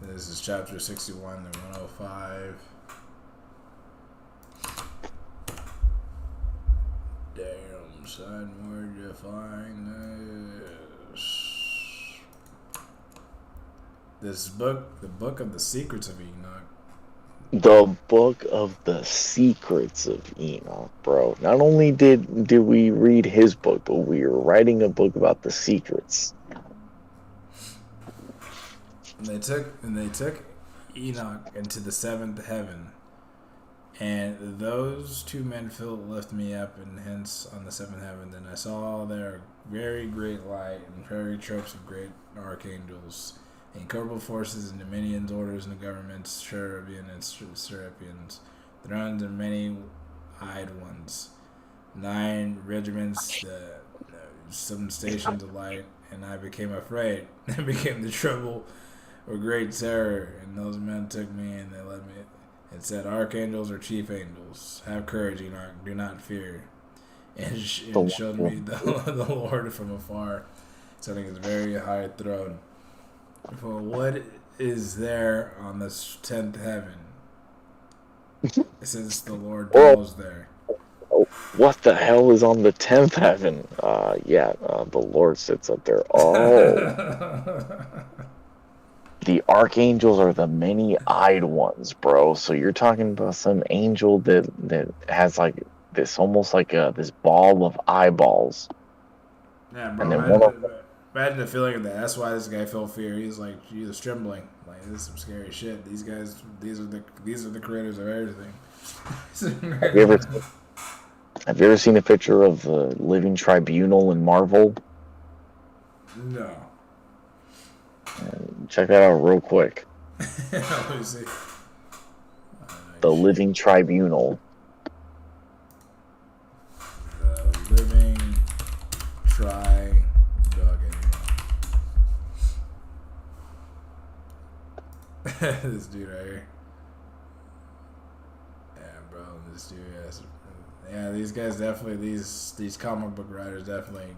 Speaker 1: This is chapter 61 and 105. Damn, son, where'd you find this? This book, the Book of the Secrets of Enoch.
Speaker 2: The Book of the Secrets of Enoch, bro. Not only did we read his book, but we were writing a book about the secrets.
Speaker 1: And they took Enoch into the seventh heaven, and those two men lift me up, and hence on the seventh heaven. Then I saw there very great light and fiery troops of great archangels, incorporeal forces and dominions, orders and governments, cherubim and seraphims, thrones and many-eyed ones, 9 regiments, some stations of light, and I became afraid and became the trouble or great terror. And those men took me and they led me. It said, "Archangels or chief angels, have courage, Enoch, do not fear." And showed me the Lord from afar, sitting his very high throne. For what is there on this 10th heaven? Since the Lord dwells there.
Speaker 2: What the hell is on the 10th heaven? The Lord sits up there. Oh. The archangels are the many-eyed ones, bro. So you're talking about some angel that has like this, almost like this ball of eyeballs.
Speaker 1: Yeah, bro.
Speaker 2: And then
Speaker 1: imagine the feeling of that. That's why this guy felt fear. He's like, he was trembling. Like, this is some scary shit. These guys, these are the creators of everything.
Speaker 2: Have you ever seen a picture of the Living Tribunal in Marvel?
Speaker 1: No.
Speaker 2: Check that out real quick.
Speaker 1: Let me see.
Speaker 2: The Living Tribunal.
Speaker 1: The Living Tribunal. This dude right here. Yeah, bro. This dude has. Yeah, these guys definitely. These comic book writers definitely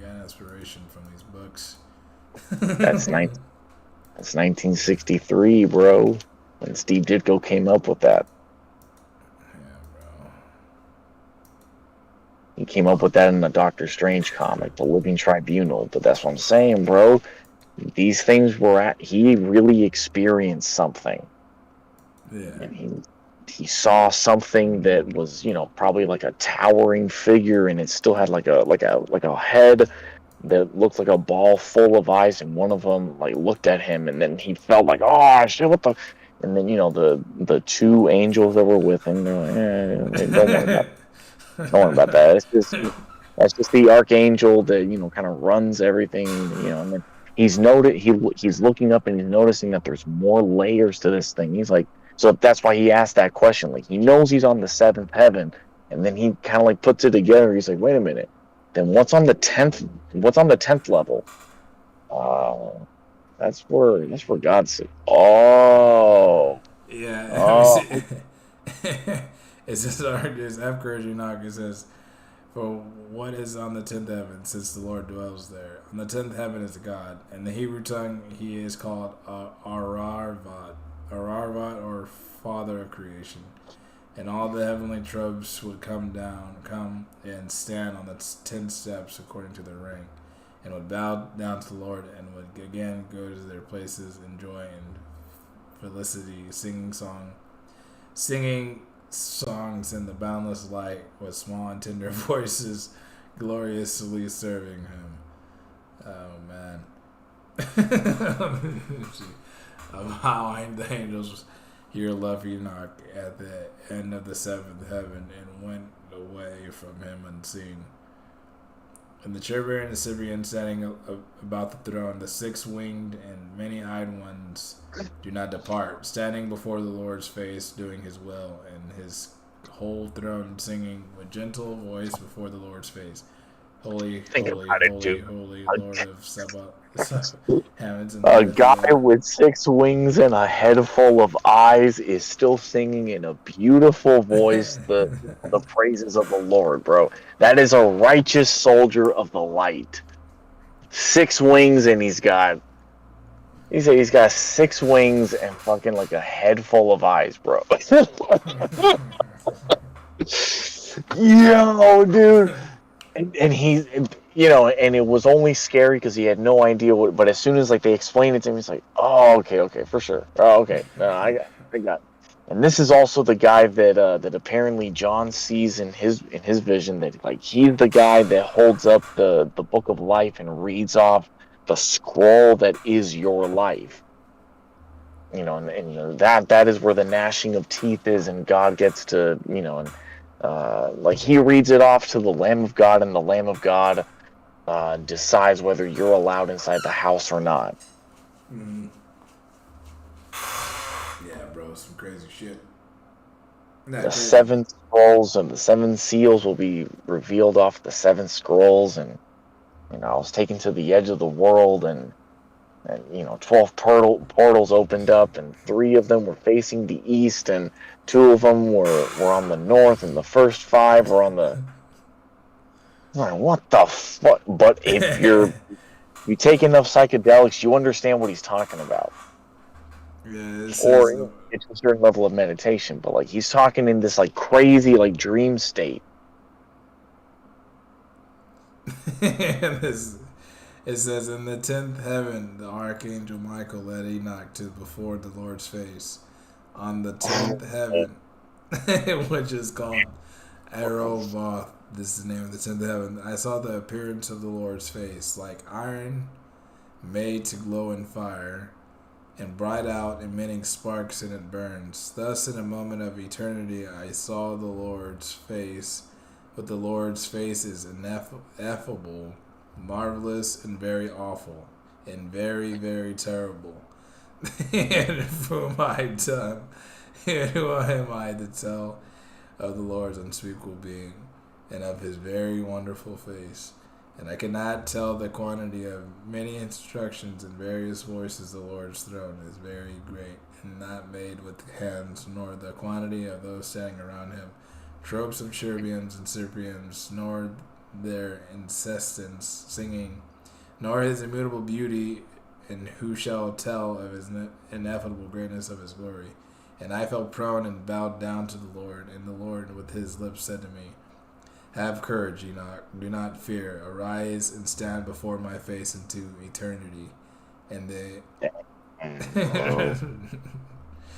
Speaker 1: got inspiration from these books.
Speaker 2: That's 1963, bro. When Steve Ditko came up with that.
Speaker 1: Yeah, bro.
Speaker 2: He came up with that in the Doctor Strange comic, The Living Tribunal. But that's what I'm saying, bro. These things he really experienced something.
Speaker 1: Yeah.
Speaker 2: And he saw something that was, probably like a towering figure, and it still had like a head that looked like a ball full of eyes, and one of them like looked at him, and then he felt like, oh shit, what the? And then the 2 angels that were with him, they're like, don't worry about that. That's just the archangel that kind of runs everything, And then he's looking up and he's noticing that there's more layers to this thing. He's like, so that's why he asked that question. Like, he knows he's on the 7th heaven, and then he kind of like puts it together. He's like, wait a minute. Then what's on the 10th? What's on the 10th level? That's where God said. Oh.
Speaker 1: Yeah.
Speaker 2: Oh.
Speaker 1: It says, "Have courage, Enoch." It says, "For what is on the 10th heaven, since the Lord dwells there? On the 10th heaven is God. In the Hebrew tongue, he is called Ararvat, or Father of Creation. And all the heavenly tribes would come and stand on the 10 steps according to their rank, and would bow down to the Lord, and would again go to their places in joy and felicity, singing songs in the boundless light with small and tender voices, gloriously serving him." Oh man. Of how the angels here left Enoch at the end of the 7th heaven and went away from him unseen. And the cherubim and the Syrian standing about the throne, the 6-winged and many-eyed ones, do not depart, standing before the Lord's face, doing his will, and his whole throne singing with gentle voice before the Lord's face. Holy, holy, holy, holy, Lord of Sabaoth.
Speaker 2: A guy with 6 wings and a head full of eyes is still singing in a beautiful voice the praises of the Lord, bro. That is a righteous soldier of the light. 6 wings, and he's got He said he's got 6 wings and fucking like a head full of eyes, bro. Yo, dude. And he's, and it was only scary because he had no idea what. But as soon as like they explained it to him, he's like, "Oh, okay, for sure. Oh, okay, no, I got." And this is also the guy that apparently John sees in his vision, that like he's the guy that holds up the book of life and reads off the scroll that is your life. And that is where the gnashing of teeth is, and God gets to, and like he reads it off to the Lamb of God, and the Lamb of God decides whether you're allowed inside the house or not.
Speaker 1: Yeah, bro, some crazy shit.
Speaker 2: The 7 scrolls and the 7 seals will be revealed off the 7 scrolls, and I was taken to the edge of the world, and 12 portals opened up, and 3 of them were facing the east, and 2 of them were on the north, and the first 5 were on the. Like, what the fuck? But if you take enough psychedelics, you understand what he's talking about.
Speaker 1: Yeah, this is
Speaker 2: Or it's a certain level of meditation, but like he's talking in this like crazy like dream state.
Speaker 1: this. It says, in the 10th heaven, the archangel Michael led Enoch to before the Lord's face. On the 10th heaven, which is called Arovoth, this is the name of the 10th heaven, I saw the appearance of the Lord's face, like iron made to glow in fire, and bright out, emitting sparks, and it burns. Thus, in a moment of eternity, I saw the Lord's face, but the Lord's face is ineffable, marvelous, and very awful, and very, very terrible. And who am I to tell of the Lord's unspeakable being, and of his very wonderful face? And I cannot tell the quantity of many instructions and various voices. The Lord's throne is very great, and not made with hands, nor the quantity of those standing around him, tropes of cherubims and seraphim, nor their incessant singing, nor his immutable beauty, and who shall tell of his ineffable greatness of his glory? And I fell prone and bowed down to the Lord, and the Lord with his lips said to me, have courage, Enoch. Do not fear. Arise and stand before my face into eternity. And they.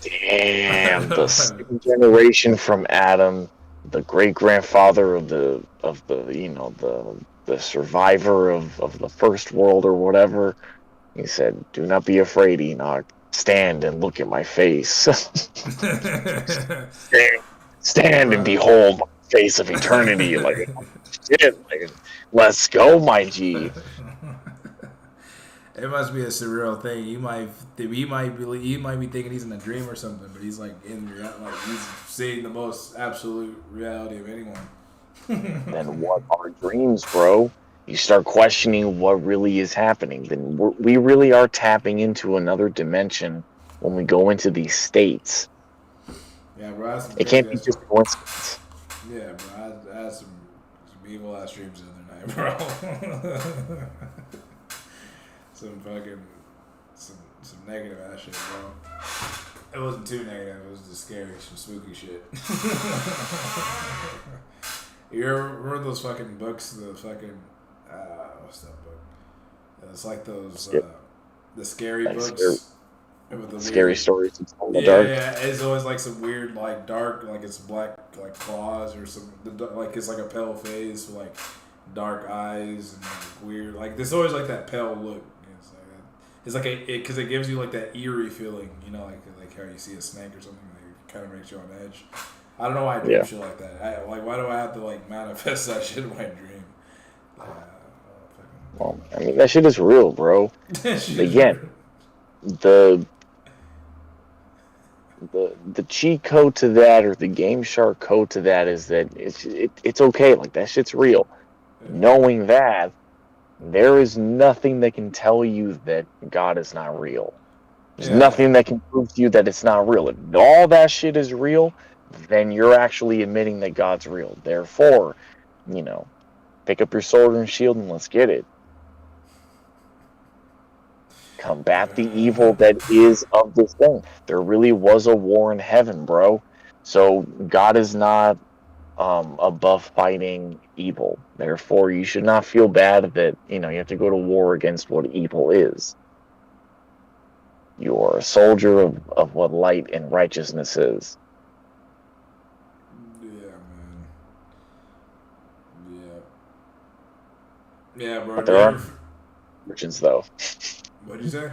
Speaker 2: Damn, the second generation from Adam, the great grandfather of the the survivor of the first world or whatever. He said, "Do not be afraid, Enoch. Stand and look at my face. Stand and behold my face of eternity." Like, shit, like, let's go, my G.
Speaker 1: It must be a surreal thing. He might be thinking he's in a dream or something, but he's like he's seeing the most absolute reality of anyone.
Speaker 2: Then what are dreams, bro? You start questioning what really is happening. Then we really are tapping into another dimension when we go into these states.
Speaker 1: Yeah, bro.
Speaker 2: It can't be just coincidence.
Speaker 1: Yeah, bro. I had some evil ass dreams the other night, bro. some negative ass shit, bro. It wasn't too negative. It was just scary, some spooky shit. You ever remember those fucking books? The fucking what's that book? It's like those the scary books. With the
Speaker 2: scary
Speaker 1: weird,
Speaker 2: stories in the dark.
Speaker 1: Yeah, it's always like some weird, like dark, like it's black, like claws or some, like it's like a pale face with like dark eyes and like weird, like there's always like that pale look. It's like because it gives you like that eerie feeling, like how you see a snake or something that kind of makes you on edge. I don't know why I do shit like that. Why do I have to like manifest that shit in my dream?
Speaker 2: Well, I mean, that shit is real, bro. Again, the cheat code to that, or the Game Shark code to that, is that it's okay. Like, that shit's real. Yeah. Knowing that, there is nothing that can tell you that God is not real. There's nothing that can prove to you that it's not real. If all that shit is real, then you're actually admitting that God's real. Therefore, pick up your sword and shield and let's get it. Combat the evil that is of this thing. There really was a war in heaven, bro. So God is not above fighting evil. Therefore, you should not feel bad that you have to go to war against what evil is. You are a soldier of what light and righteousness is.
Speaker 1: Yeah, man. Yeah, bro.
Speaker 2: But
Speaker 1: Do you
Speaker 2: there are
Speaker 1: ever?
Speaker 2: virgins, though.
Speaker 1: What'd you say?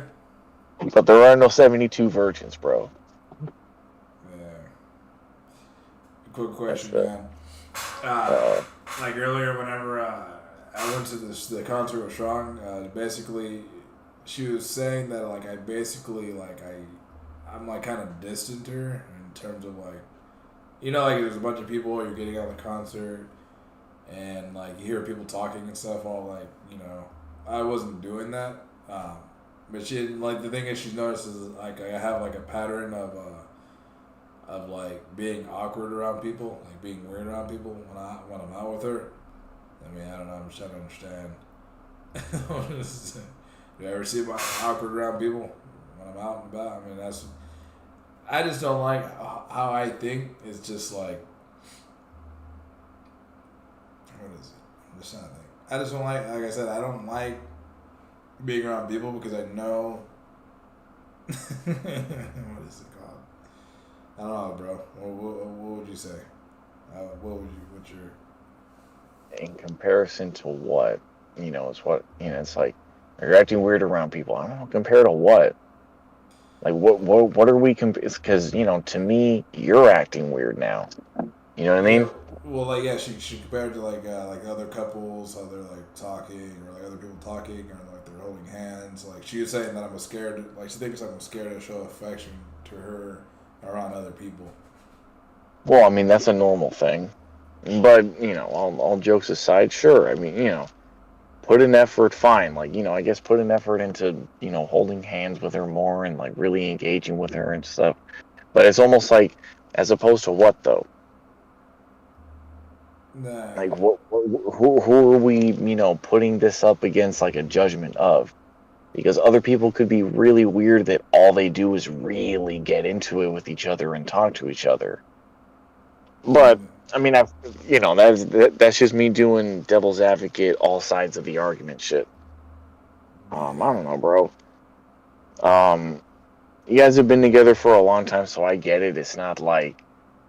Speaker 2: But there are no 72 virgins, bro.
Speaker 1: Yeah. Quick
Speaker 2: That's
Speaker 1: question,
Speaker 2: the.
Speaker 1: man. Uh, like earlier, whenever I went to the concert with Strong, basically, she was saying that like I basically like I'm like kind of distant to her in terms of like, like there's a bunch of people, you're getting out of the concert, and like you hear people talking and stuff. All like I wasn't doing that. But she like the thing is she's noticed is like I have like a pattern of like being awkward around people, like being weird around people when I'm out with her. I mean, I don't know. I'm just trying to understand. Do you ever see my awkward around people when I'm out and about? I mean, I just don't like how I think. It's just like, what is it? I'm just trying to think. I just don't like I said, I don't like being around people because I know. What is it called? I don't know, bro. What would you say? What's your.
Speaker 2: In comparison to what? It's what, it's like, you're acting weird around people. I don't know, compared to what? Like, what are we, it's because, to me, you're acting weird now. You know what I
Speaker 1: Yeah,
Speaker 2: mean?
Speaker 1: well, like she compared to like other couples, how they're like talking, or like other people talking, or like they're holding hands. Like she was saying that I'm scared. Like she thinks I'm scared to show affection to her around other people.
Speaker 2: Well, I mean, that's a normal thing. But, all jokes aside, sure. I mean, put an effort, fine. Like, I guess put an effort into, holding hands with her more and like really engaging with her and stuff. But it's almost like, as opposed to what though?
Speaker 1: Nah.
Speaker 2: Like, who are we, putting this up against like a judgment of? Because other people could be really weird that all they do is really get into it with each other and talk to each other. But I mean, that's just me doing devil's advocate, all sides of the argument shit. I don't know, bro. You guys have been together for a long time, so I get it. It's not like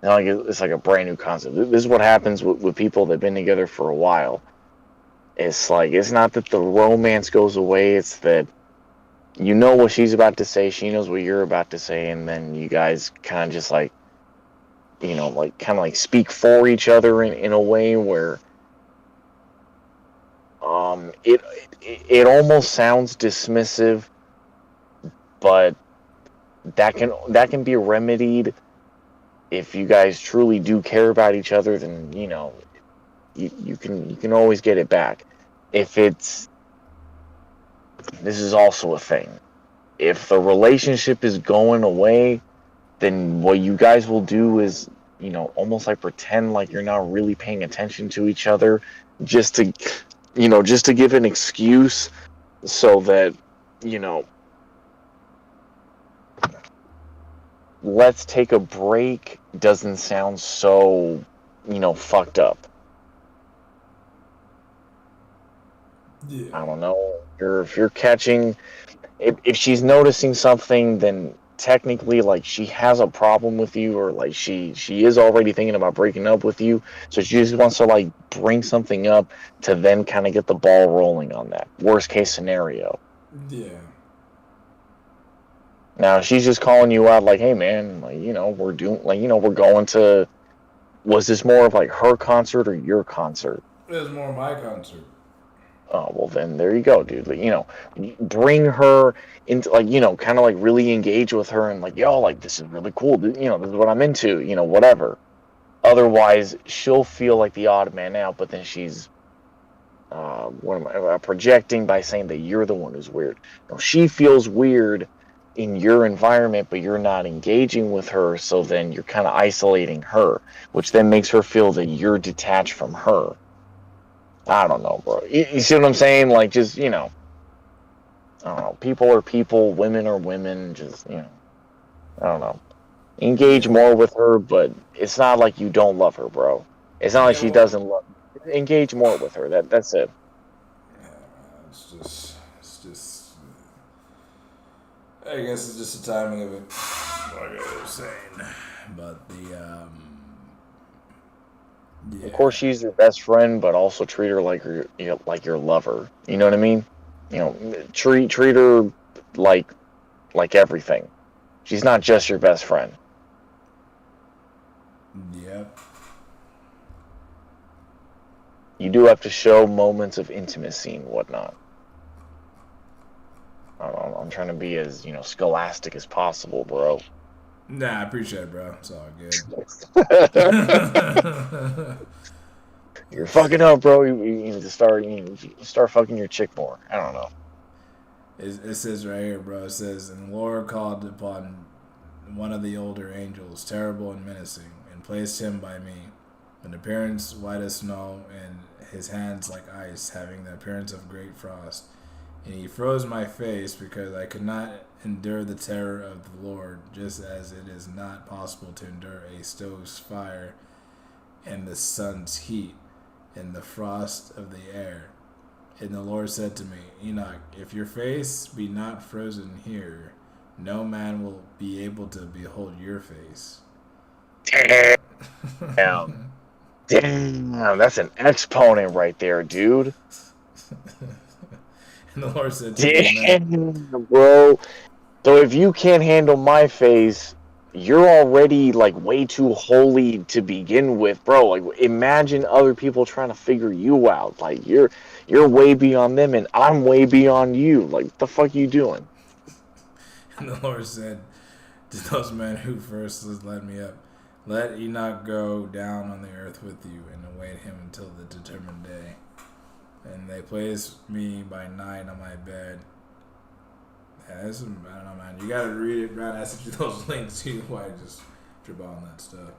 Speaker 2: it's like a brand new concept. This is what happens with people that've been together for a while. It's like, it's not that the romance goes away. It's that you know what she's about to say, she knows what you're about to say, and then you guys kind of just like, like kind of like speak for each other in a way where it almost sounds dismissive, but that can be remedied if you guys truly do care about each other. Then you can always get it back. If it's This is also a thing. If the relationship is going away, then what you guys will do is, almost like pretend like you're not really paying attention to each other, just to, just to give an excuse so that, you know, let's take a break doesn't sound so, fucked up.
Speaker 1: Yeah.
Speaker 2: I don't know. If you're catching, if she's noticing something, then technically, like, she has a problem with you, or like she is already thinking about breaking up with you. So she just wants to like bring something up to then kind of get the ball rolling on that. Worst case scenario.
Speaker 1: Yeah.
Speaker 2: Now she's just calling you out, like, hey man, like, we're doing, like, we're going to. Was this more of like her concert or your concert?
Speaker 1: It was more my concert.
Speaker 2: Oh, well, then there you go, dude. Like, bring her into, like, kind of like really engage with her and like, yo, like, this is really cool. This is what I'm into, whatever. Otherwise, she'll feel like the odd man out, but then she's, what am I, projecting by saying that you're the one who's weird. No, she feels weird in your environment, but you're not engaging with her, so then you're kind of isolating her, which then makes her feel that you're detached from her. I don't know, bro. You see what I'm saying? Like, just, I don't know. People are people, women are women. Just I don't know. Engage
Speaker 1: Yeah.
Speaker 2: more with her, but it's not like you don't love her, bro. It's not like
Speaker 1: Yeah,
Speaker 2: she
Speaker 1: well,
Speaker 2: doesn't love you. Engage more with her. That's it.
Speaker 1: yeah, it's just. I guess it's just the timing of it, like I was saying. But
Speaker 2: Of course,
Speaker 1: yeah,
Speaker 2: she's your best friend, but also treat her like like your lover. You know what I mean? Treat her like everything. She's not just your best friend.
Speaker 1: yep.
Speaker 2: You do have to show moments of intimacy and whatnot. I don't know, I'm trying to be as scholastic as possible, bro.
Speaker 1: Nah, I appreciate it, bro. It's all good.
Speaker 2: You're fucking up, bro. You need to start. You need to start fucking your chick more. I don't know.
Speaker 1: It says right here, bro. It says, and the Lord called upon one of the older angels, terrible and menacing, and placed him by me, an appearance white as snow, and his hands like ice, having the appearance of great frost. And he froze my face because I could not endure the terror of the Lord, just as it is not possible to endure a stove's fire and the sun's heat and the frost of the air. And the Lord said to me, Enoch, if your face be not frozen here, no man will be able to behold your face.
Speaker 2: Damn, damn, that's an exponent right there, dude.
Speaker 1: And the Lord said to me, Amen.
Speaker 2: Damn, bro. So if you can't handle my face, you're already like way too holy to begin with, bro. Like imagine other people trying to figure you out. Like you're way beyond them and I'm way beyond you. Like what the fuck you doing?
Speaker 1: And the Lord said to those men who first led me up, let Enoch go down on the earth with you and await him until the determined day. And they placed me by night on my bed. Yeah, I don't know, man. You gotta read it, Brad. I sent you those links too. Why just trip on that stuff?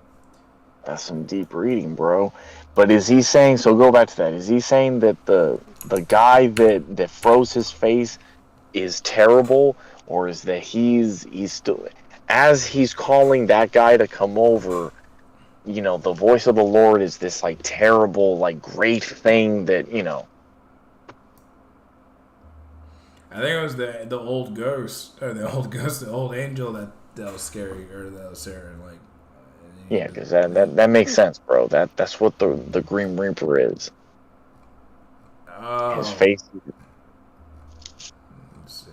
Speaker 2: That's some deep reading, bro. But is he saying, so go back to that. Is he saying that the guy that froze his face is terrible, or is that he's still, as he's calling that guy to come over, the voice of the Lord is this like terrible, like great thing that,
Speaker 1: I think it was the old ghost or the old angel that was scary or that was Sarah. Like,
Speaker 2: yeah, because that makes sense, bro. That's what the Grim Reaper is. His
Speaker 1: oh,
Speaker 2: face,
Speaker 1: let's see.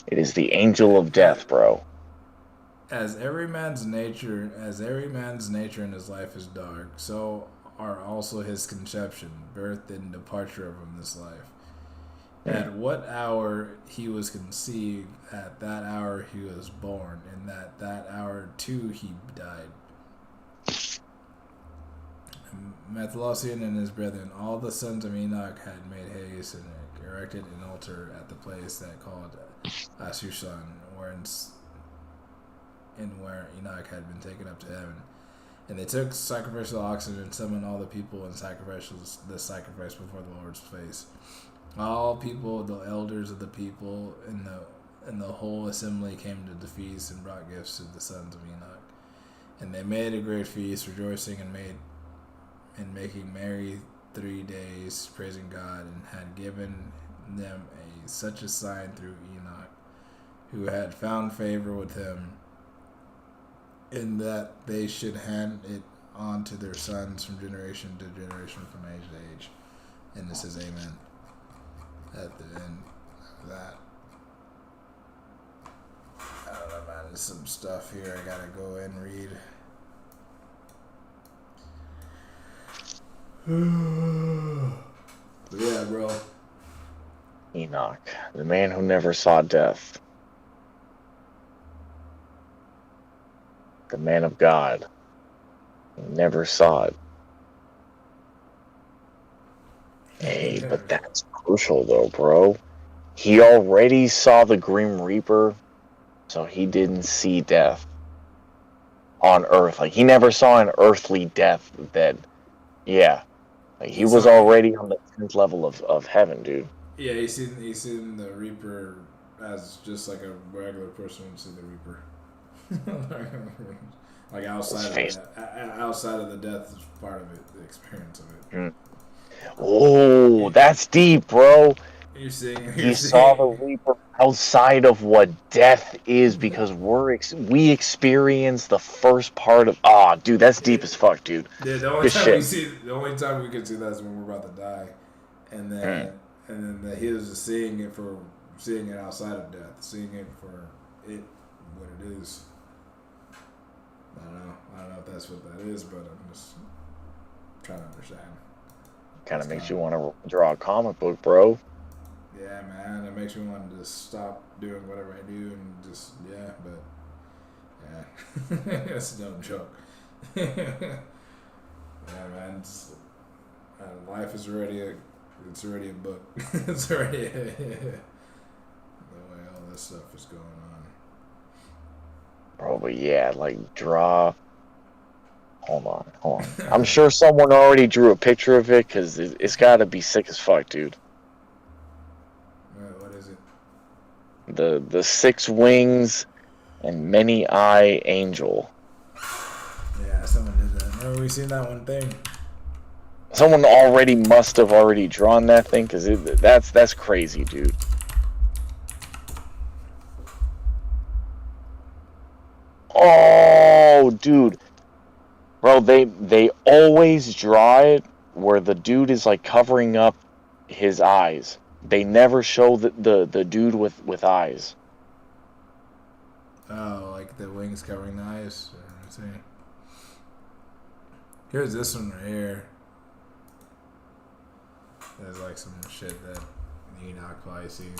Speaker 2: it is the angel of death, bro.
Speaker 1: As every man's nature in his life is dark, so are also his conception, birth, and departure from this life.
Speaker 2: Yeah.
Speaker 1: At what hour he was conceived, at that hour he was born, and that hour too he died. Methuselah and his brethren, all the sons of Enoch, had made haste and erected an altar at the place that called Asushan, where Enoch had been taken up to heaven. And they took sacrificial oxen and summoned all the people and the sacrifice before the Lord's face. All people, the elders of the people, and the whole assembly came to the feast and brought gifts to the sons of Enoch. And they made a great feast, rejoicing and making merry 3 days, praising God, and had given them such a sign through Enoch, who had found favor with him, in that they should hand it on to their sons from generation to generation, from age to age. And this is Amen. At the end of that. I don't know, man. There's some stuff here I gotta go and read. But yeah, bro.
Speaker 2: Enoch, the man who never saw death, the man of God, who never saw it. Hey, but that's crucial though, bro. He already saw the Grim Reaper, so he didn't see death on Earth. Like he never saw an earthly death that, yeah. Like he was
Speaker 1: So
Speaker 2: already on the 10th level of heaven, dude.
Speaker 1: Yeah, he seen the Reaper as just like a regular person would see the Reaper. Like
Speaker 2: His
Speaker 1: outside of
Speaker 2: face.
Speaker 1: that, outside of the death is part of it, the experience of it.
Speaker 2: Mm. Oh,
Speaker 1: You,
Speaker 2: that's deep, bro.
Speaker 1: you're seeing, you're
Speaker 2: He saw the
Speaker 1: seeing.
Speaker 2: Reaper outside of what death is because we experience the first part of. Ah, dude, that's deep as fuck, dude.
Speaker 1: Yeah, the only
Speaker 2: Good
Speaker 1: time we
Speaker 2: shit.
Speaker 1: see, the only time we can see that is when we're about to die, and
Speaker 2: Mm.
Speaker 1: then he was just seeing it outside of death, seeing it for it what it is. I don't know if that's what that is, but I'm just trying to understand.
Speaker 2: Kind
Speaker 1: It's
Speaker 2: of makes
Speaker 1: kind
Speaker 2: you
Speaker 1: of
Speaker 2: want to draw a comic book, bro.
Speaker 1: yeah, man. It makes me want to just stop doing whatever I do and just yeah, but yeah, that's no joke. Yeah, man. Life is already it's already a book. It's already the way all this stuff is going on.
Speaker 2: Bro, but yeah, like draw. Hold on. I'm sure someone already drew a picture of it because it's got to be sick as fuck, dude.
Speaker 1: What is it?
Speaker 2: The six wings and many eye angel.
Speaker 1: Yeah, someone did that. Remember we seen that one thing?
Speaker 2: Someone already must have already drawn that thing because that's crazy, dude. Oh, dude, bro, they always draw it where the dude is like covering up his eyes. They never show the dude with eyes.
Speaker 1: Oh, like the wings covering the eyes. Let's see. Here's this one right here. There's like some shit that Enoch probably seen.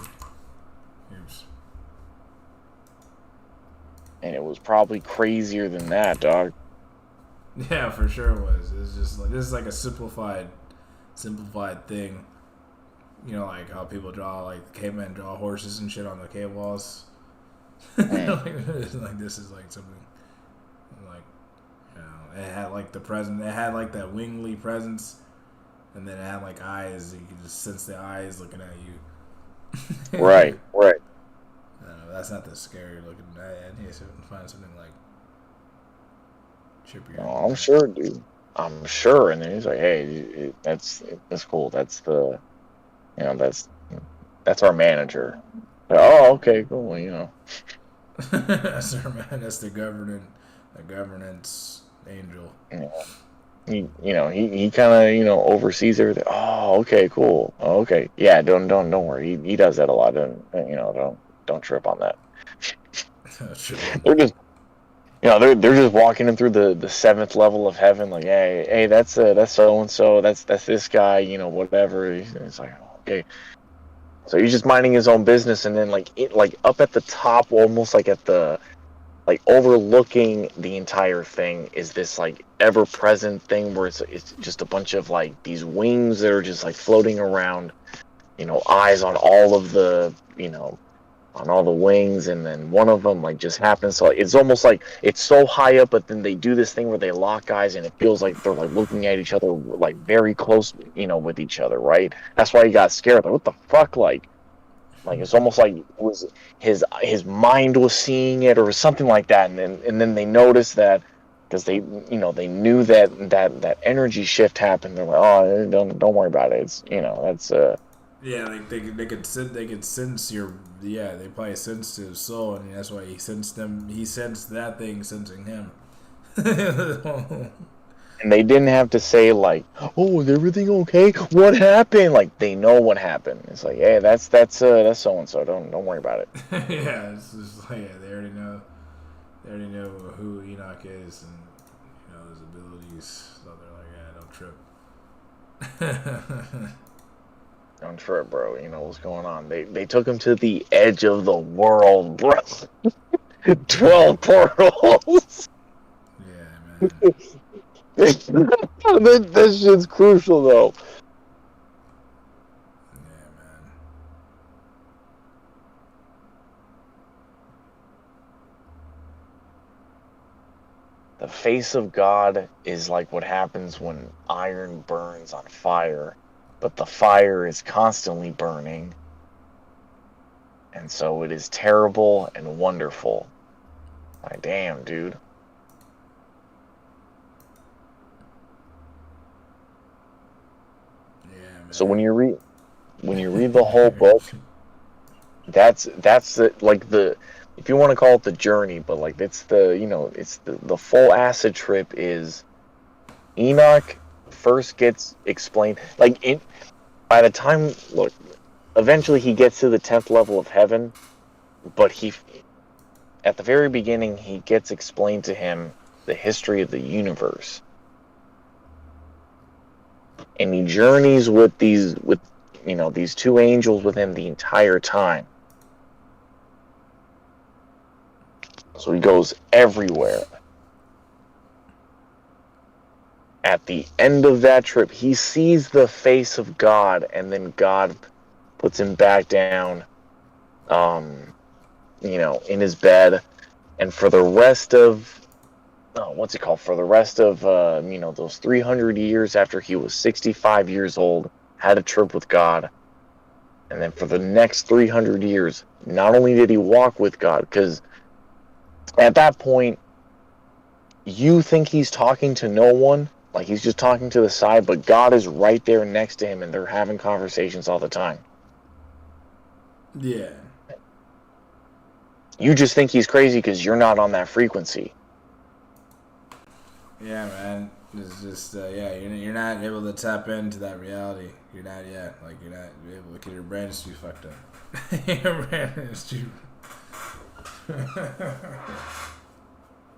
Speaker 1: Oops.
Speaker 2: And it was probably crazier than that, dog.
Speaker 1: Yeah, for sure it was. It's just like this is like a simplified thing. You know, like how people draw like cavemen draw horses and shit on the cave walls.
Speaker 2: Mm.
Speaker 1: Like this is like something like you know it had like the present. It had like that wingly presence, and then it had like eyes. You could just sense the eyes looking at you.
Speaker 2: Right, right.
Speaker 1: I don't know, that's not the scary looking. I need to find something like chippier
Speaker 2: No,
Speaker 1: than
Speaker 2: I'm
Speaker 1: that.
Speaker 2: sure, dude. I'm sure. And then he's like, "Hey, that's cool. That's the you know that's our manager." Like, oh, okay, cool. You know,
Speaker 1: That's our man. That's the governance angel.
Speaker 2: you know, he kind of oversees everything. Oh, okay, cool. Oh, okay, yeah. Don't worry. He does that a lot. Don't trip on that. They're just they're just walking him through the seventh level of heaven. Like, hey, that's so and so. That's this guy. Whatever. It's like, okay. So he's just minding his own business, and then like up at the top, almost like at the like overlooking the entire thing is this like ever present thing where it's just a bunch of like these wings that are just like floating around, eyes on all of the on all the wings, and then one of them like just happens. So it's almost like it's so high up, but then they do this thing where they lock eyes, and it feels like they're like looking at each other like very close, with each other, right? That's why he got scared. Like, what the fuck, like it's almost like it was his mind was seeing it or something like that, and then they noticed that because they knew that energy shift happened. They're like, oh, don't worry about it. It's that's
Speaker 1: Yeah, like they could sense your yeah. They probably sensed his soul, and that's why he sensed them. He sensed that thing sensing him.
Speaker 2: and they didn't have to say like, oh, is everything okay? What happened? Like they know what happened. It's like, hey, that's so and so. Don't worry about it.
Speaker 1: Yeah, it's just like yeah, they already know. They already know who Enoch is and his abilities. So they're like, yeah, don't trip.
Speaker 2: I'm sure, bro. You know what's going on. They took him to the edge of the world, bro. 12 portals.
Speaker 1: Yeah, man.
Speaker 2: That shit's crucial, though.
Speaker 1: Yeah, man.
Speaker 2: The face of God is like what happens when iron burns on fire. but the fire is constantly burning. And so it is terrible and wonderful. My damn, dude.
Speaker 1: Yeah, man.
Speaker 2: So when you read the whole book, that's like the, if you want to call it the journey, but like it's the, it's the full acid trip is Enoch first gets explained like by the time, look, eventually he gets to the 10th level of heaven, but at the very beginning he gets explained to him the history of the universe. And he journeys with these two angels with him the entire time. So he goes everywhere. At the end of that trip, he sees the face of God, and then God puts him back down, in his bed. And for the rest of, what's it called? For the rest of, those 300 years after he was 65 years old, had a trip with God. And then for the next 300 years, not only did he walk with God, because at that point, you think he's talking to no one, like he's just talking to the side, but God is right there next to him and they're having conversations all the time.
Speaker 1: Yeah.
Speaker 2: You just think he's crazy because you're not on that frequency.
Speaker 1: Yeah, man. It's just, you're not able to tap into that reality. You're not yet. Like, you're not able to, because your brain is too fucked up. Your brain is too...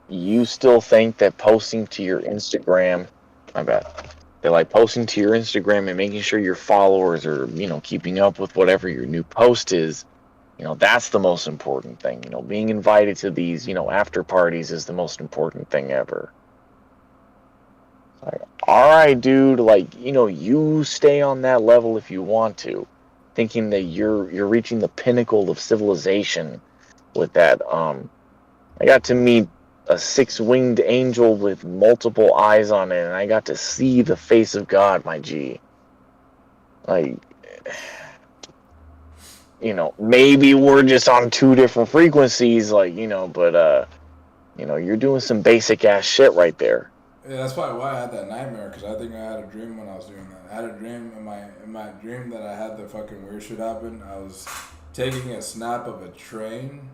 Speaker 2: You still think that posting to your Instagram, my bad, they're like posting to your Instagram and making sure your followers are, keeping up with whatever your new post is, that's the most important thing. Being invited to these, after parties is the most important thing ever. Like, all right, dude, like, you stay on that level if you want to, thinking that you're reaching the pinnacle of civilization with that. I got to meet a 6-winged angel with multiple eyes on it, and I got to see the face of God, my G. Like, maybe we're just on 2 different frequencies, like, but you're doing some basic ass shit right there.
Speaker 1: Yeah, that's probably why I had that nightmare, because I think I had a dream when I was doing that. I had a dream in my dream that I had the fucking weird shit happen. I was taking a snap of a train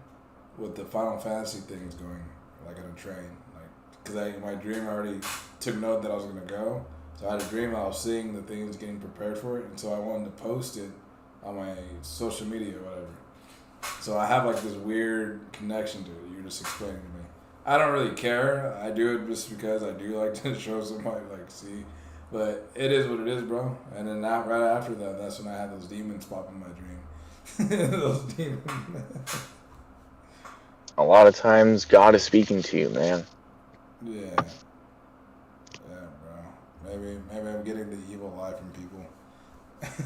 Speaker 1: with the Final Fantasy things going, like on a train. Like, because in my dream I already took note that I was going to go. So I had a dream I was seeing the things getting prepared for it, and so I wanted to post it on my social media or whatever. So I have like this weird connection to it. You're just explaining to me. I don't really care. I do it just because I do like to show somebody, like, see. But it is what it is, bro. And then right after that, that's when I had those demons pop in my dream. Those demons.
Speaker 2: A lot of times, God is speaking to you, man.
Speaker 1: Yeah. Yeah, bro. Maybe I'm getting the evil eye from people.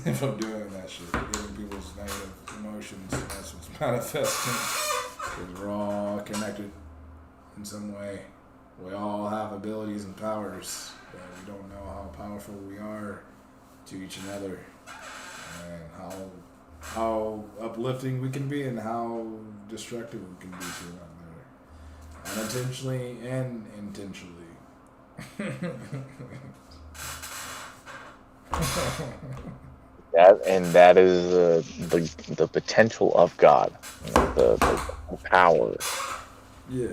Speaker 1: If I'm doing that shit. Getting people's negative emotions, and that's what's manifesting. Because we're all connected in some way. We all have abilities and powers, but we don't know how powerful we are to each another, and how uplifting we can be, and how destructive we can be to one another, unintentionally and intentionally.
Speaker 2: That is the potential of God, the power.
Speaker 1: Yeah.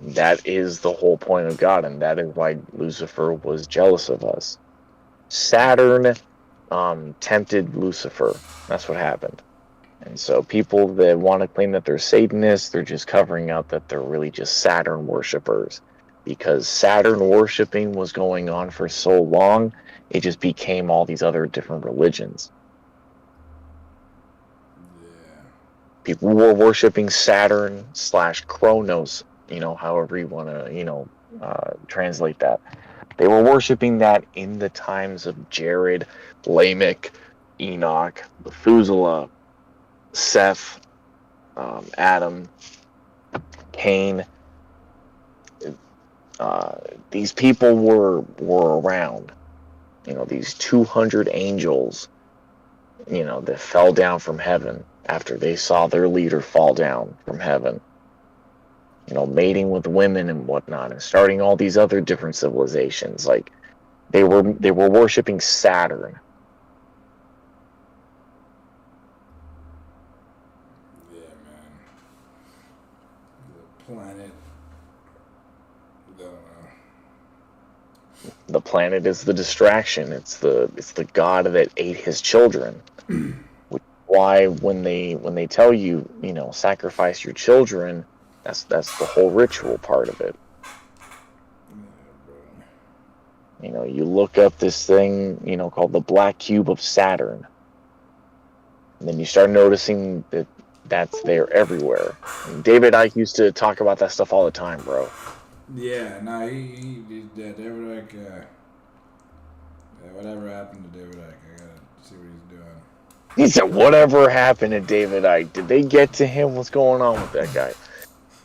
Speaker 2: That is the whole point of God, and that is why Lucifer was jealous of us. Saturn tempted Lucifer. That's what happened. And so people that want to claim that they're Satanists, they're just covering up that they're really just Saturn worshippers. Because Saturn worshipping was going on for so long, it just became all these other different religions.
Speaker 1: Yeah.
Speaker 2: People were worshipping Saturn / Kronos, however you want to, translate that. They were worshipping that in the times of Jared, Lamech, Enoch, Methuselah, Seth, Adam, Cain. These people were around. these 200 angels, that fell down from heaven after they saw their leader fall down from heaven, mating with women and whatnot, and starting all these other different civilizations. Like they were worshiping Saturn.
Speaker 1: Yeah, man. The planet. Don't know.
Speaker 2: The planet is the distraction. It's the god that ate his children. Which is why when they tell you, sacrifice your children, that's the whole ritual part of it.
Speaker 1: Yeah, bro.
Speaker 2: You look up this thing, called the black cube of Saturn, and then you start noticing that that's there everywhere. And David Icke used to talk about that stuff all the time, bro.
Speaker 1: Yeah, no, yeah, David Icke, yeah, whatever happened to David Icke, I gotta see what he's doing.
Speaker 2: He said, "Whatever happened to David Icke? Did they get to him? What's going on with that guy?"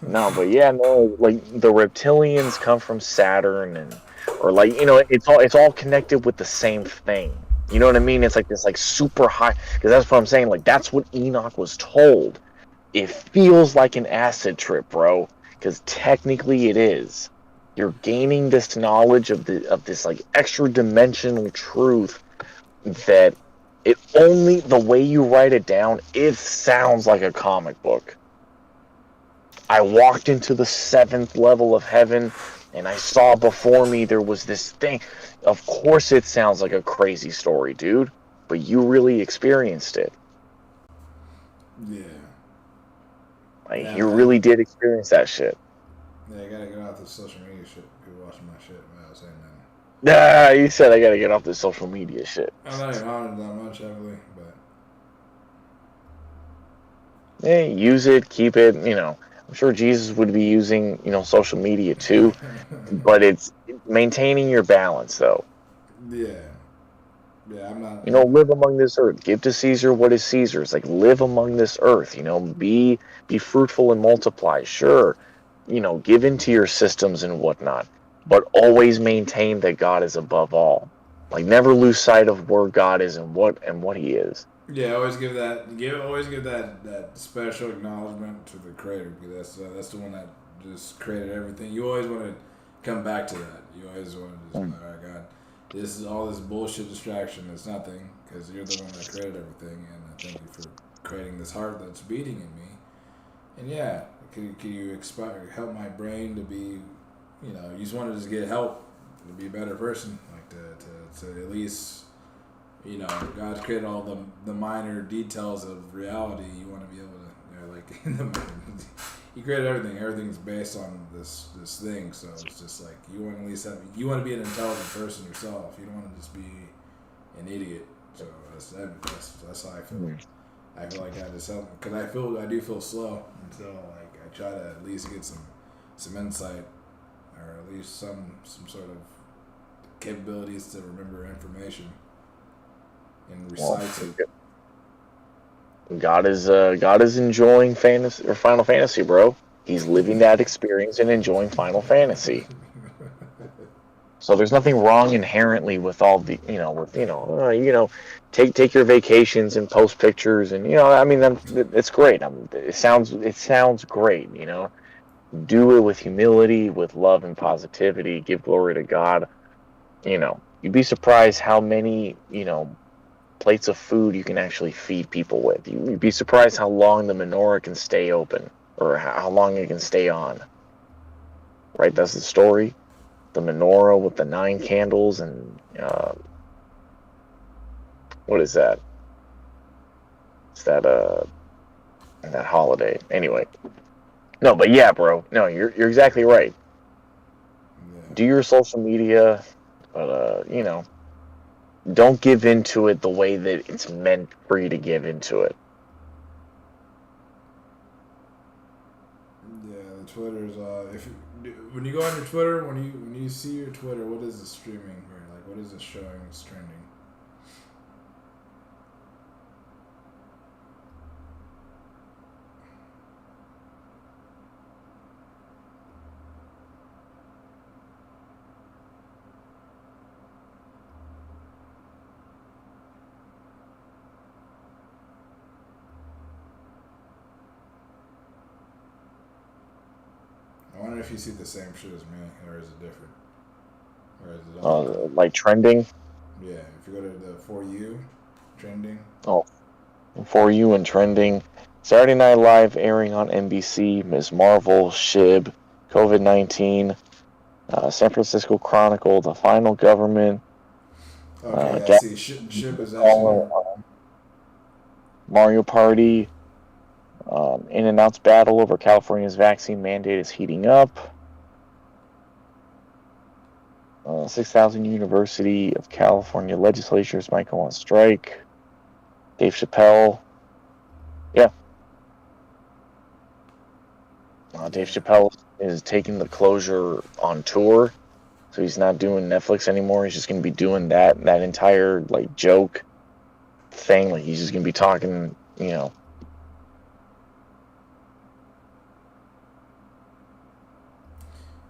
Speaker 2: No, but yeah, no, like the reptilians come from Saturn, or like it's all connected with the same thing. You know what I mean? It's like this like super high, because that's what I'm saying. Like that's what Enoch was told. It feels like an acid trip, bro, because technically it is. You're gaining this knowledge of this like extra dimensional truth that the way you write it down, it sounds like a comic book. I walked into the seventh level of heaven and I saw before me there was this thing. Of course, it sounds like a crazy story, dude, but you really experienced it.
Speaker 1: Yeah.
Speaker 2: Like,
Speaker 1: Yeah,
Speaker 2: you
Speaker 1: man.
Speaker 2: really did experience that shit.
Speaker 1: Yeah, I gotta get out this social media shit. People watching my shit without saying nothing.
Speaker 2: You said I gotta get off this social media shit.
Speaker 1: I'm not even on it that much heavily, but
Speaker 2: Yeah, use it, keep it. I'm sure Jesus would be using, social media too, but it's maintaining your balance, though.
Speaker 1: yeah, yeah, I'm not.
Speaker 2: Live among this earth. Give to Caesar what is Caesar's. Like, live among this earth. Be fruitful and multiply. Sure, give into your systems and whatnot, but always maintain that God is above all. Like, never lose sight of where God is and what He is.
Speaker 1: Yeah, always give that special acknowledgement to the creator, because that's the one that just created everything. You always want to come back to that. You always want to just, all right, God, this is all this bullshit distraction. It's nothing, because you're the one that created everything, and I thank you for creating this heart that's beating in me. And yeah, can you help my brain to be, you just want to just get help to be a better person, like to at least, God's created all the minor details of reality. You want to be able to, like, He created everything. Everything's based on this thing. So it's just like you want to at least you want to be an intelligent person yourself. You don't want to just be an idiot. So that's how I feel.
Speaker 2: Mm.
Speaker 1: I feel like I just help, because I do feel slow until like I try to at least get some insight, or at least some sort of capabilities to remember information and recite it.
Speaker 2: God is enjoying fantasy or Final Fantasy, bro. He's living that experience and enjoying Final Fantasy. So there's nothing wrong inherently with all the, take your vacations and post pictures, and I mean, it's great. It sounds great. Do it with humility, with love and positivity. Give glory to God. You'd be surprised how many plates of food you can actually feed people with. You'd be surprised how long the menorah can stay open, or how long it can stay on. Right? That's the story. The menorah with the 9 candles, and what is that? It's that holiday. Anyway, no, but yeah, bro. No, you're exactly right.
Speaker 1: Yeah.
Speaker 2: Do your social media, but don't give into it the way that it's meant for you to give into it.
Speaker 1: Yeah, the Twitter's when you go on your Twitter, when you see your Twitter, what is the streaming here? Like, what is it showing? It's trending. I wonder if you see the same shit as me, or is it different? Or is it all
Speaker 2: Like trending.
Speaker 1: yeah, if you go to the For You trending.
Speaker 2: Oh, For You and trending. Saturday Night Live airing on NBC. Ms. Marvel, Shib, COVID-19, San Francisco Chronicle, The Final Government.
Speaker 1: Okay, I see. Ship is actually.
Speaker 2: Mario Party. In-and-outs battle over California's vaccine mandate is heating up. 6,000 University of California legislatures might go on strike. Dave Chappelle. Yeah. Dave Chappelle is taking the closure on tour. So he's not doing Netflix anymore. He's just going to be doing that entire like joke thing. Like he's just going to be talking, you know.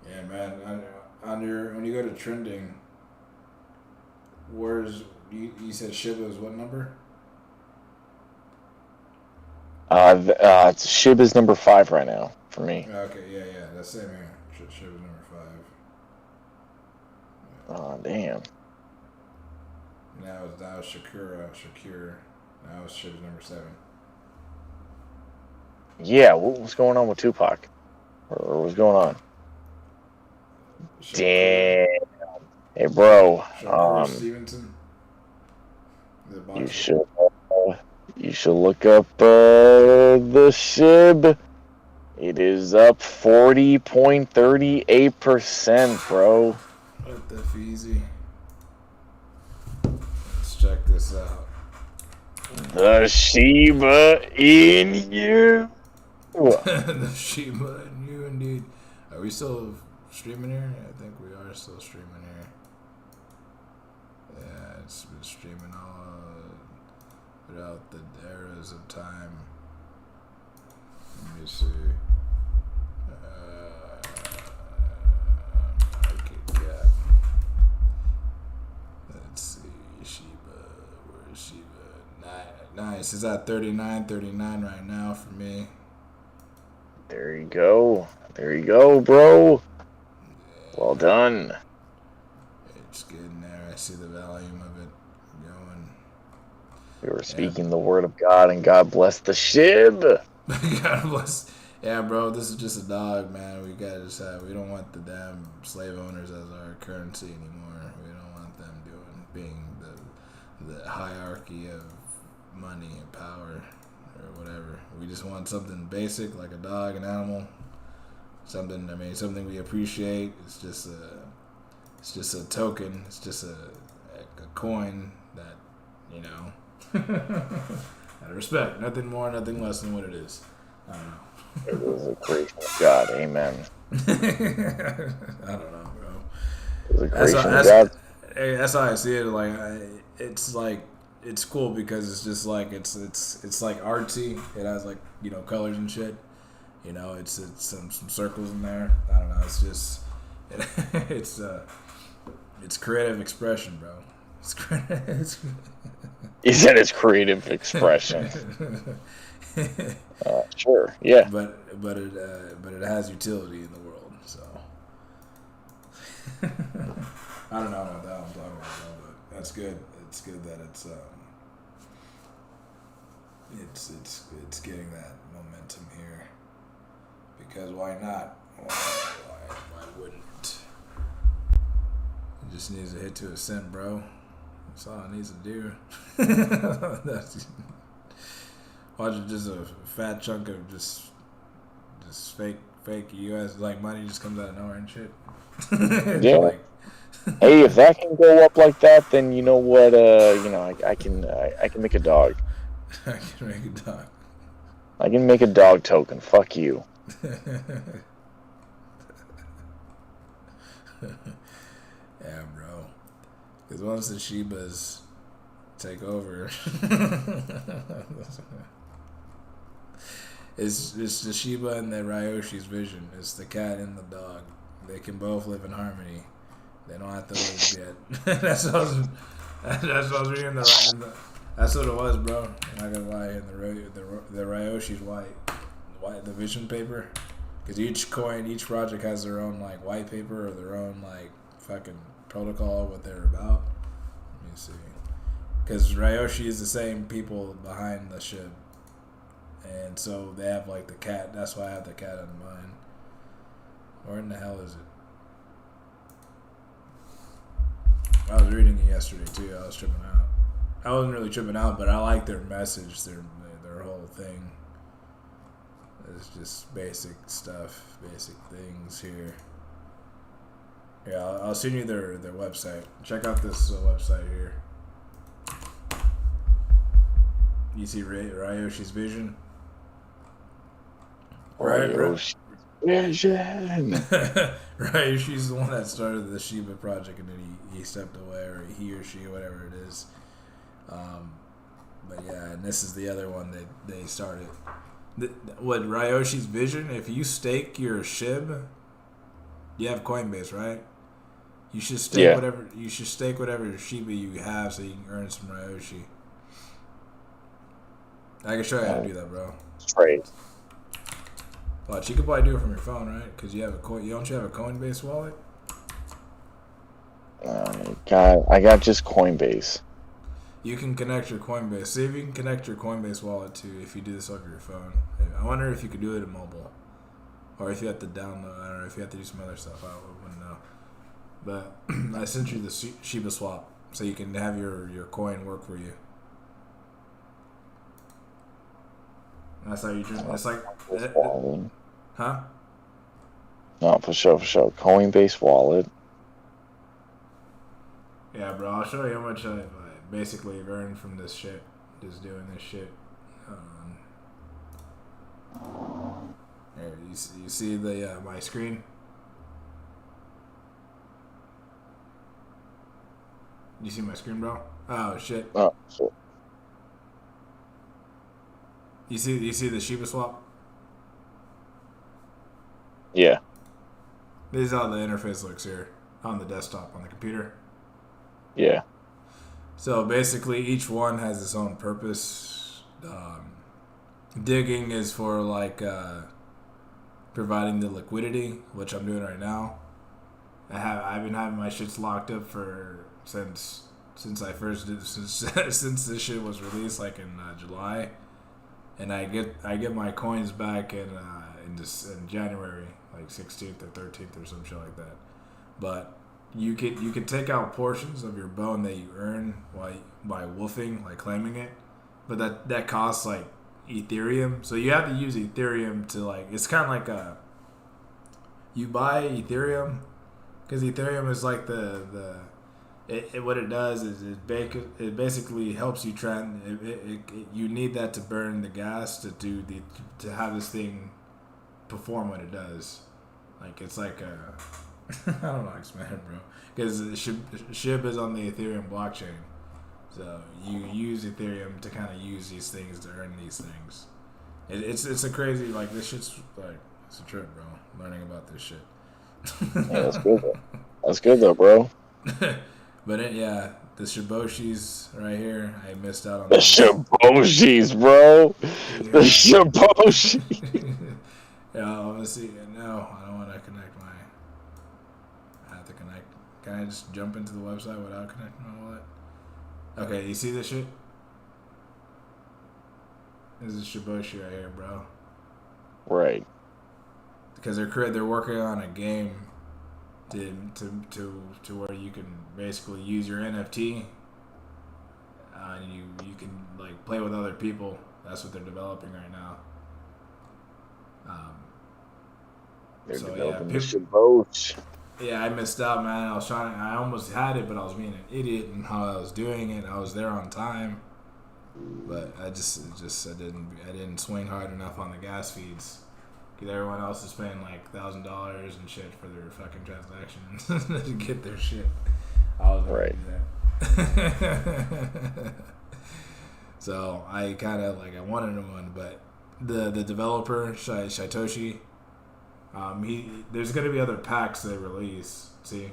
Speaker 1: Yeah, man. When you go to trending, where's you said Shiba is what number?
Speaker 2: Shib is number 5 right now for me.
Speaker 1: Okay, yeah, that's same here. Shiba is number 5.
Speaker 2: Oh, damn.
Speaker 1: Now it's Shakur. Now it's Shiba's number 7.
Speaker 2: Yeah, what's going on with Tupac? Or what's going on?
Speaker 1: Shakur.
Speaker 2: Damn. Hey, bro.
Speaker 1: Shakur Stevenson.
Speaker 2: You should look up the SHIB. It is up 40.38%, bro.
Speaker 1: What the feezy? Let's check this out.
Speaker 2: The Shiba in you.
Speaker 1: The Shiba and you, indeed. Are we still streaming here? I think we are still streaming here. Yeah, it's been streaming all throughout the eras of time. Let me see. Market cap. Let's see. Shiba. Where's Shiba? Nice. It's at 39 right now for me.
Speaker 2: There you go. There you go, bro. Well done.
Speaker 1: It's getting there. I see the volume of it going.
Speaker 2: We were speaking the word of God, and God bless the SHIB.
Speaker 1: God bless. Yeah, bro, this is just a dog, man. We gotta decide. We don't want the damn slave owners as our currency anymore. We don't want them being the hierarchy of money and power or whatever. We just want something basic like a dog, an animal. Something we appreciate. It's just a token. It's just a coin that, you know, out of respect. Nothing more, nothing less than what it is. I don't know.
Speaker 2: It was a creation of God. Amen.
Speaker 1: I don't know, bro.
Speaker 2: It was a creation of God.
Speaker 1: That's how I see it. It's cool because it's just like it's like artsy. It has like, you know, colors and shit. You know, it's some circles in there. I don't know. It's just it's creative expression, bro.
Speaker 2: You said it's creative expression. Sure, yeah.
Speaker 1: But it has utility in the world. So I don't know what that I'm talking about, but that's good. It's good that it's getting that momentum here. Because why not? Why wouldn't? It just needs to hit to a cent, bro. That's all it needs to do. Watch it, just a fat chunk of just fake U.S. like money just comes out of nowhere and shit.
Speaker 2: Yeah.
Speaker 1: Like,
Speaker 2: hey, if that can go up like that, then you know what? I can make a dog.
Speaker 1: I can make a dog.
Speaker 2: I can make a dog token. Fuck you.
Speaker 1: Yeah, bro. Because once the Shibas take over, it's the Shiba and the Ryoshi's vision. It's the cat and the dog. They can both live in harmony. They don't have to live yet. That's what I was reading. That's what it was, bro. I'm not gonna lie. In the Ryoshi's white, the vision paper. Because each project has their own like white paper or their own like fucking protocol, what they're about. Let me see. Because Ryoshi is the same people behind the ship. And so they have like the cat. That's why I have the cat on mine. Where in the hell is it? I was reading it yesterday too. I was tripping out. I wasn't really tripping out, but I like their message, their whole thing. It's just basic stuff, basic things here. Yeah, I'll send you their website. Check out this website here. You see Ryoshi's vision?
Speaker 2: Ryoshi's vision.
Speaker 1: Ryoshi's the one that started the Shiba project, and then he stepped away, or he or she, whatever it is. But yeah, and this is the other one that they started. What Ryoshi's vision? If you stake your SHIB, you have Coinbase, right? You should stake whatever. You should stake whatever Shiba you have, so you can earn some Ryoshi. I can show you how to do that, bro.
Speaker 2: Trade.
Speaker 1: Watch, you could probably do it from your phone, right? Because you have a don't you have a Coinbase wallet?
Speaker 2: I got just Coinbase.
Speaker 1: You can connect your Coinbase. See if you can connect your Coinbase wallet to if you do this over your phone. I wonder if you could do it in mobile, or if you have to download. I don't know if you have to do some other stuff. I wouldn't know. But I sent you the Shiba swap, so you can have your coin work for you. That's how you do it. It's like, huh?
Speaker 2: No, for sure. Coinbase wallet.
Speaker 1: Yeah, bro. I'll show you how much I basically have earned from this shit. Just doing this shit. There, you see the my screen? You see my screen, bro? Oh shit.
Speaker 2: Oh, shit.
Speaker 1: You see the Shiba swap?
Speaker 2: Yeah.
Speaker 1: This is how the interface looks here on the desktop on the computer.
Speaker 2: Yeah.
Speaker 1: So basically, each one has its own purpose. Digging is for like providing the liquidity, which I'm doing right now. I've been having my shits locked up since I first did since this shit was released, like in July, and I get my coins back in January, like 16th or 13th or some shit like that. But you could take out portions of your bone that you earn by wolfing, like claiming it, but that costs like Ethereum. So you have to use Ethereum to like. It's kind of like you buy Ethereum because Ethereum is like what it does is it basically helps you you need that to burn the gas to have this thing perform what it does. Like it's like I don't know how to explain it, bro. Because SHIB is on the Ethereum blockchain, so you use Ethereum to kind of use these things to earn these things. It's a crazy, like, this shit's like, it's a trip, bro. Learning about this shit.
Speaker 2: Yeah, that's good though. That's good though, bro.
Speaker 1: But the Shiboshis right here, I missed out on
Speaker 2: the Shiboshis, bro.
Speaker 1: Yeah.
Speaker 2: The Shiboshis.
Speaker 1: Yeah, let me see. No, I don't want to connect I have to connect. Can I just jump into the website without connecting my wallet? Okay, you see this shit? This is Shiboshi right here, bro.
Speaker 2: Right.
Speaker 1: Because they're working on a game to where you can basically use your NFT and you can like play with other people. That's what they're developing right now.
Speaker 2: They're
Speaker 1: So
Speaker 2: developing
Speaker 1: yeah,
Speaker 2: the Shibosh.
Speaker 1: Yeah, I missed out, man. I almost had it, but I was being an idiot in how I was doing it. I was there on time, but I didn't swing hard enough on the gas feeds. Because everyone else is paying like $1,000 and shit for their fucking transactions to get their shit. I was
Speaker 2: right.
Speaker 1: That. So I kind of like I wanted one, but the developer Shaitoshi. There's gonna be other packs they release. See,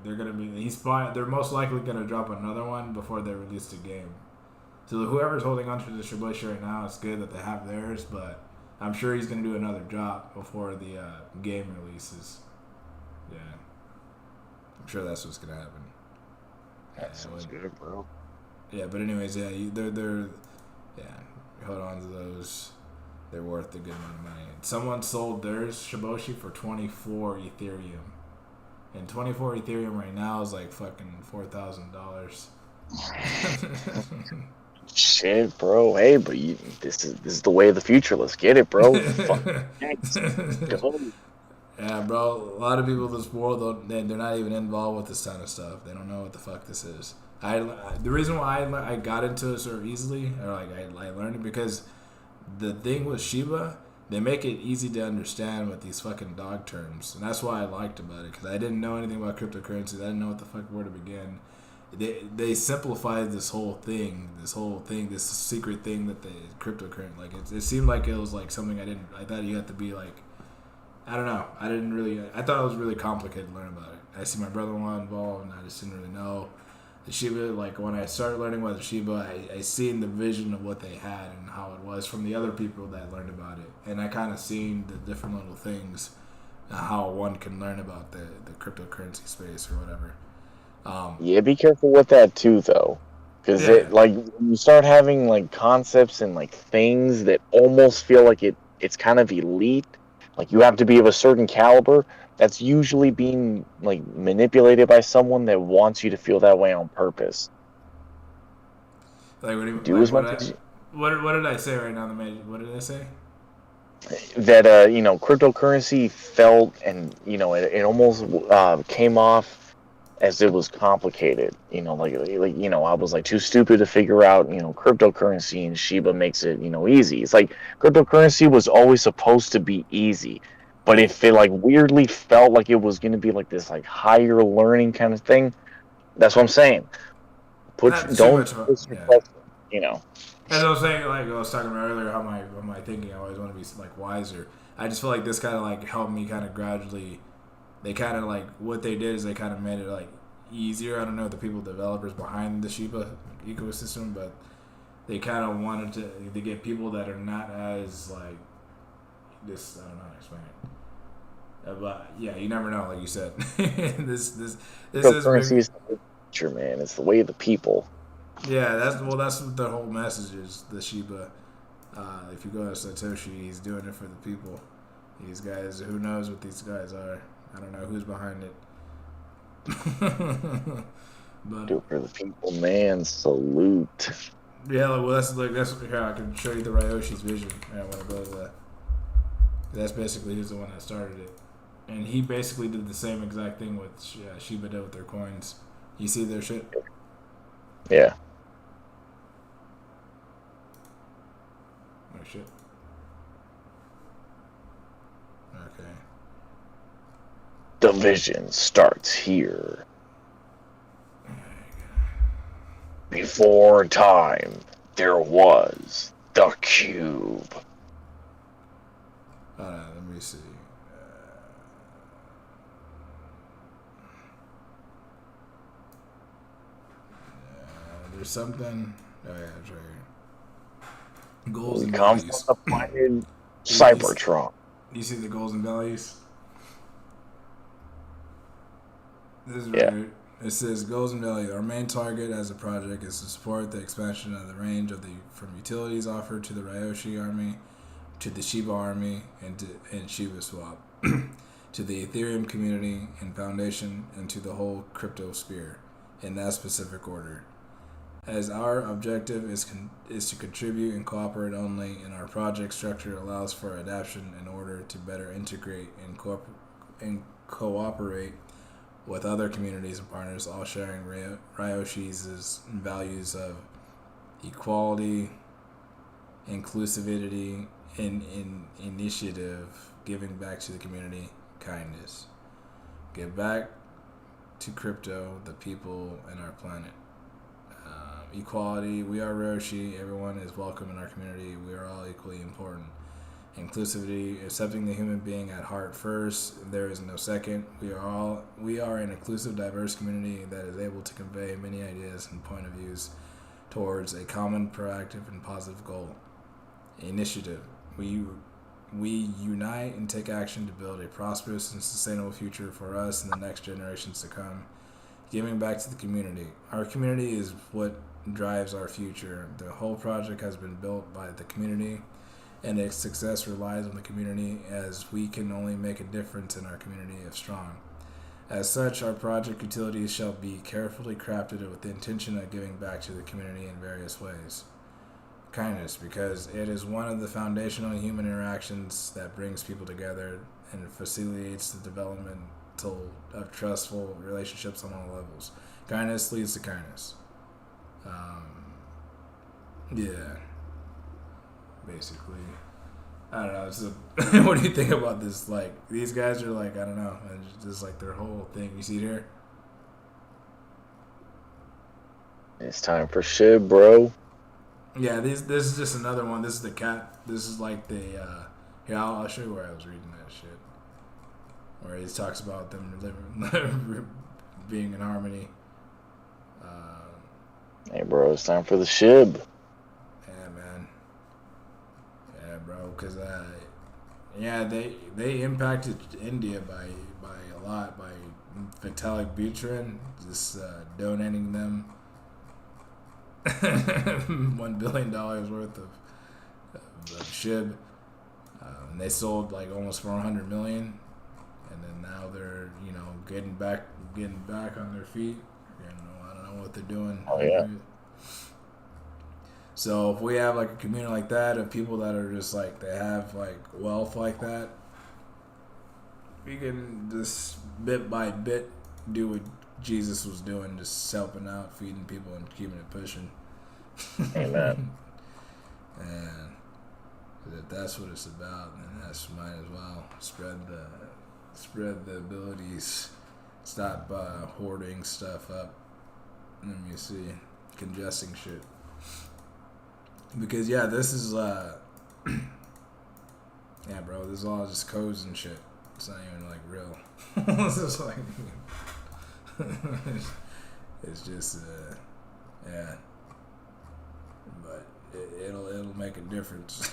Speaker 1: they're gonna be. They're most likely gonna drop another one before they release the game. So whoever's holding on to the Shibuya right now, it's good that they have theirs, but I'm sure he's gonna do another drop before the game releases. Yeah, I'm sure that's what's gonna happen.
Speaker 2: That sounds good, bro.
Speaker 1: Yeah, but anyways, yeah, they're yeah. Hold on to those. They're worth a good amount of money. Someone sold theirs Shiboshi for 24 Ethereum, and 24 Ethereum right now is like fucking $4,000.
Speaker 2: Shit, bro. Hey, but this is the way of the future. Let's get it, bro. Fuck. Let's go.
Speaker 1: Yeah, bro. A lot of people in this world they're not even involved with this kind of stuff. They don't know what the fuck this is. The reason why I got into it so easily, or like I learned it because the thing with Shiba, they make it easy to understand with these fucking dog terms, and that's why I liked about it because I didn't know anything about cryptocurrency. I didn't know what the fuck where to begin. They simplified this secret thing that the cryptocurrency like it seemed like it was like something I thought you had to be like I don't know. I thought it was really complicated to learn about it. I see my brother-in-law involved, and I just didn't really know. The Shiba, like, when I started learning about the Shiba, I seen the vision of what they had and how it was from the other people that learned about it. And I kind of seen the different little things, how one can learn about the cryptocurrency space or whatever.
Speaker 2: Yeah, be careful with that too, though, because
Speaker 1: Yeah.
Speaker 2: it like when you start having like concepts and like things that almost feel like it's kind of elite. Like you have to be of a certain caliber. That's usually being like manipulated by someone that wants you to feel that way on purpose.
Speaker 1: Like,
Speaker 2: Do as much as
Speaker 1: what did I say right now? What did I say?
Speaker 2: that cryptocurrency felt, and it almost came off as it was complicated. I was like too stupid to figure out cryptocurrency, and Shiba makes it easy. It's like cryptocurrency was always supposed to be easy, but if it like weirdly felt like it was going to be like this like higher learning kind of thing, that's what I'm saying.
Speaker 1: Not too
Speaker 2: Don't
Speaker 1: much of a,
Speaker 2: push
Speaker 1: yeah.
Speaker 2: yourself, you know.
Speaker 1: As I was saying, like I was talking about earlier, how my thinking, I always want to be like wiser. I just feel like this kind of like helped me kind of gradually. They kind of like what they did is they kind of made it like easier. I don't know the people developers behind the Shiba ecosystem, but they kind of wanted to get people that are not as like this. I don't know how to explain it. But yeah, you never know. Like you said, this is
Speaker 2: Cryptocurrency
Speaker 1: maybe
Speaker 2: is the future, man. It's the way of the people.
Speaker 1: yeah. That's what the whole message is. The Shiba. If you go to Satoshi, he's doing it for the people. These guys, who knows what these guys are? I don't know who's behind it. But
Speaker 2: Do it for the people, man. Salute.
Speaker 1: yeah, well, that's here. I can show you the Ryoshi's vision. I want to go to that. That's basically he's the one that started it, and he basically did the same exact thing with Shiba did with their coins. You see their shit.
Speaker 2: Yeah.
Speaker 1: Oh shit. Okay.
Speaker 2: The vision starts here. Before time, there was the cube.
Speaker 1: Let me see. There's something. Oh yeah, it's right here. Goals
Speaker 2: We
Speaker 1: and
Speaker 2: come
Speaker 1: values.
Speaker 2: from the planet Cybertron.
Speaker 1: You see the goals and values? This is right
Speaker 2: Yeah.
Speaker 1: here. It says goals and values. Our main target as a project is to support the expansion of the range from utilities offered to the Ryoshi army, to the Shiba army, and Shiba Swap, to the Ethereum community and foundation, and to the whole crypto sphere, in that specific order. As our objective is to contribute and cooperate only, and our project structure allows for adaptation in order to better integrate and cooperate with other communities and partners, all sharing Ryoshi's values of equality, inclusivity, and initiative, giving back to the community, kindness. Give back to crypto, the people, and our planet. Equality, we are Ryoshi, everyone is welcome in our community, we are all equally important. Inclusivity, accepting the human being at heart first, there is no second. We are an inclusive, diverse community that is able to convey many ideas and point of views towards a common, proactive, and positive goal. Initiative, we we unite and take action to build a prosperous and sustainable future for us and the next generations to come. Giving back to the community. Our community is what drives our future. The whole project has been built by the community, and its success relies on the community, as we can only make a difference in our community if strong. As such, our project utilities shall be carefully crafted with the intention of giving back to the community in various ways. Kindness, because it is one of the foundational human interactions that brings people together and facilitates the development of trustful relationships on all levels. Kindness leads to kindness. Yeah. Basically. I don't know. So, what do you think about this? Like, these guys are like, I don't know. It's just like their whole thing. You see it here?
Speaker 2: It's time for shit, bro.
Speaker 1: Yeah, this is just another one. This is the cat. This is like the, here, I'll show you where I was reading that shit. Where he talks about them living, being in harmony.
Speaker 2: Hey, bro, it's time for the shib.
Speaker 1: Yeah, man. Yeah, bro, because, yeah, they impacted India by a lot, by Vitalik Buterin, just donating them $1 billion worth of SHIB. And they sold like almost 400 million, and then now they're getting back on their feet. I don't know what they're doing.
Speaker 2: Oh yeah.
Speaker 1: So if we have like a community like that of people that are just like they have like wealth like that, we can just bit by bit do what Jesus was doing, just helping out, feeding people, and keeping it pushing.
Speaker 2: Amen.
Speaker 1: And if that's what it's about, then that's might as well spread the abilities. Stop hoarding stuff up. Let me see, congesting shit. Because yeah, this is yeah, bro, this is all just codes and shit. It's not even like real. It's just like it's just yeah, but it'll make a difference.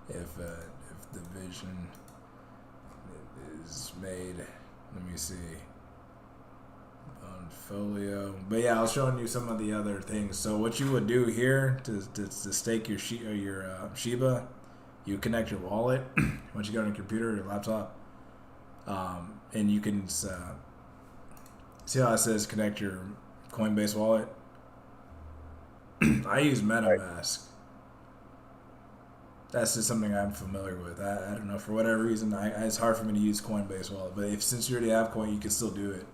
Speaker 1: if the vision is made. Let me see. On folio, but yeah, I was showing you some of the other things. So what you would do here to stake your Shiba, you connect your wallet once you go on your computer or your laptop, and you can see how it says connect your Coinbase wallet. I use MetaMask. That's just something I'm familiar with. I don't know, for whatever reason, it's hard for me to use Coinbase wallet. But since you already have Coin, you can still do it.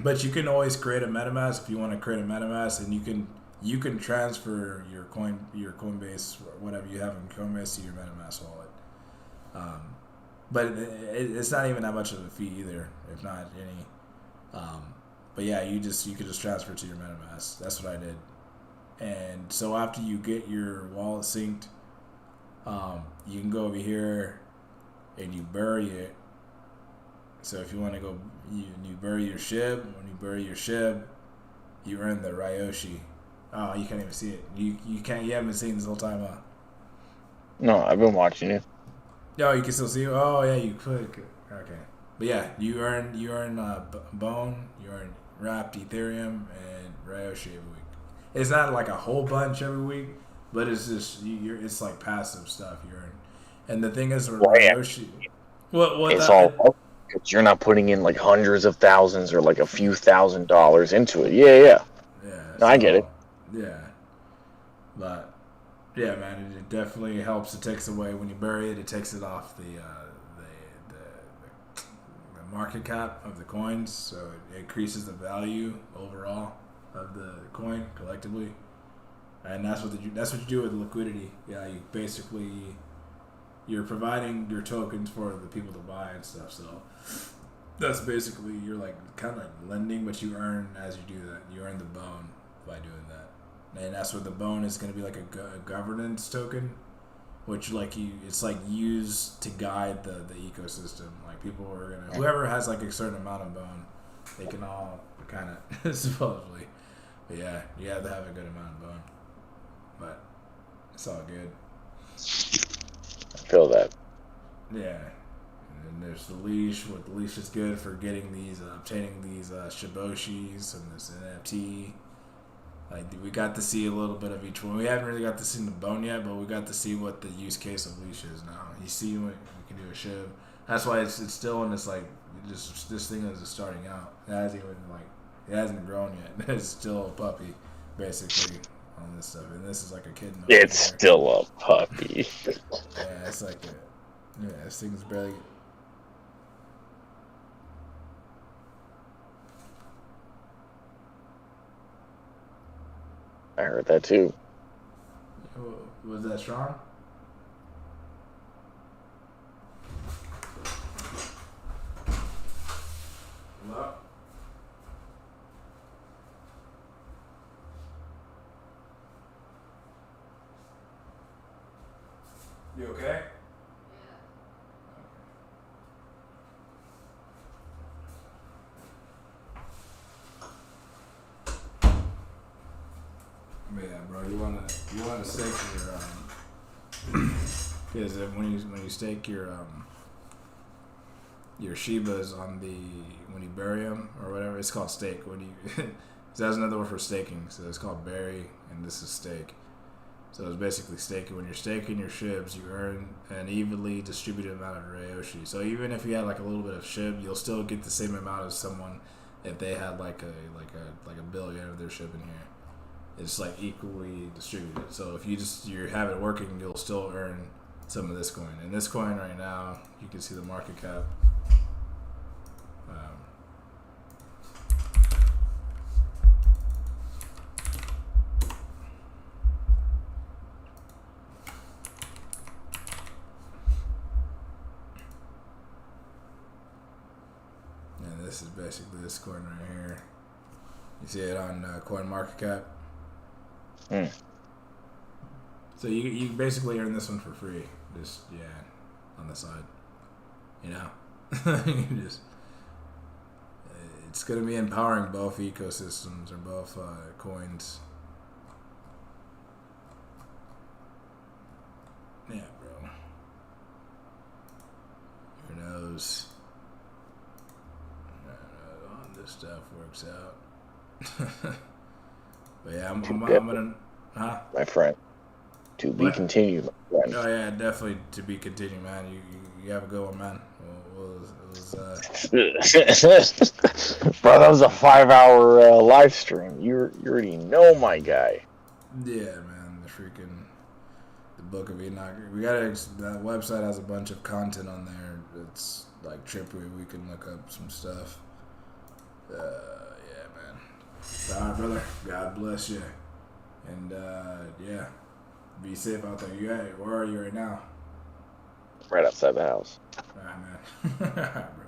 Speaker 1: But you can always create a MetaMask if you want to create a MetaMask, and you can transfer your Coinbase, whatever you have in Coinbase, to your MetaMask wallet. But it's not even that much of a fee either, if not any. But yeah, you could just transfer to your MetaMask. That's what I did. And so after you get your wallet synced, you can go over here and you bury it. So if you want to go, you bury your SHIB. When you bury your SHIB, you earn the Ryoshi. Oh, you can't even see it. You haven't seen this whole time, huh?
Speaker 2: No, I've been watching you.
Speaker 1: No, you can still see it. Oh yeah, you click. Okay, but yeah, you earn Bone, you earn Wrapped Ethereum, and Ryoshi every week. It's not like a whole bunch every week, but it's just it's like passive stuff you earn. And the thing is, with Ryoshi,
Speaker 2: it's all because you're not putting in like hundreds of thousands or like a few $1,000s into it. Yeah.
Speaker 1: Yeah.
Speaker 2: No, I get it.
Speaker 1: Yeah. But yeah, man, it definitely helps. It takes away when you bury it. It takes it off the market cap of the coins, so it increases the value overall of the coin collectively. And that's what you do with liquidity. Yeah, you're providing your tokens for the people to buy and stuff. So that's basically, you're like kind of like lending, but you earn as you do that. You earn the bone by doing that, and that's what the bone is going to be, like a governance token, which it's like used to guide the ecosystem. Like people are gonna, whoever has like a certain amount of bone, they can all kind of supposedly. But yeah, you have to have a good amount of bone. But it's all good.
Speaker 2: I feel that.
Speaker 1: Yeah. And then there's the leash. What the leash is good for getting these, obtaining these Shiboshis and this NFT. Like we got to see a little bit of each one. We haven't really got to see the bone yet, but we got to see what the use case of leash is now. You see what we can do a shib. That's why it's still in this like just this thing is just starting out. It hasn't grown yet. It's still a puppy, basically, on this stuff. And this is like a kitten.
Speaker 2: It's still a puppy.
Speaker 1: Yeah, it's like this thing's barely.
Speaker 2: I heard that too.
Speaker 1: Was that strong? Hello? You okay? Yeah, bro. You wanna stake your because when you stake your Shibas on the when you bury them or whatever, it's called stake. When you so that's another word for staking. So it's called bury, and this is stake. So it's basically staking. When you're staking your shibs, you earn an evenly distributed amount of Ryoshi. So even if you had like a little bit of shib, you'll still get the same amount as someone if they had like a billion of their shib in here. It's like equally distributed. So if you have it working, you'll still earn some of this coin. And this coin right now, you can see the market cap. And this is basically this coin right here. You see it on coin market cap. So you basically earn this one for free, just on the side, you know. It's gonna be empowering both ecosystems or both coins. Yeah, bro. Who knows? All this stuff works out. But yeah, I'm gonna, huh?
Speaker 2: My friend. To be continued, my friend.
Speaker 1: Oh yeah, definitely to be continued, man. You have a good one, man.
Speaker 2: Bro, that was a 5-hour live stream. You already know my guy.
Speaker 1: Yeah, man. The Book of Enoch. That website has a bunch of content on there. It's like trippy. We can look up some stuff. Yeah, man. All right, brother. God bless you. And yeah, be safe out there. Where are you right now?
Speaker 2: Right outside the house.
Speaker 1: All right, man. All right, bro.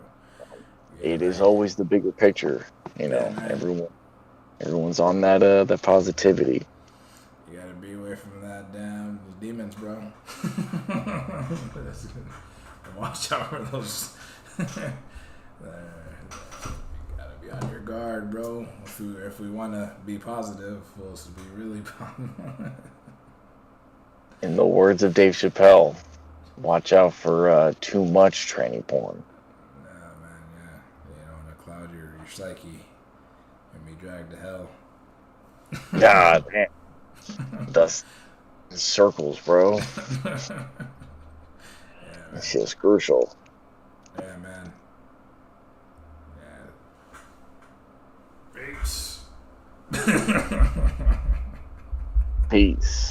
Speaker 1: Yeah,
Speaker 2: it is always the bigger picture, you know.
Speaker 1: Yeah,
Speaker 2: everyone's on that positivity.
Speaker 1: You gotta be away from that damn demons, bro. Watch out for those. Gotta be on your guard, bro. If we want to be positive, we'll supposed to be really positive.
Speaker 2: In the words of Dave Chappelle, watch out for too much tranny porn.
Speaker 1: Nah, man, yeah. You don't want to cloud your psyche and be dragged to hell.
Speaker 2: God, man. Dust circles, bro.
Speaker 1: Yeah,
Speaker 2: This feels crucial.
Speaker 1: Yeah, man. Yeah. Peace.
Speaker 2: Peace.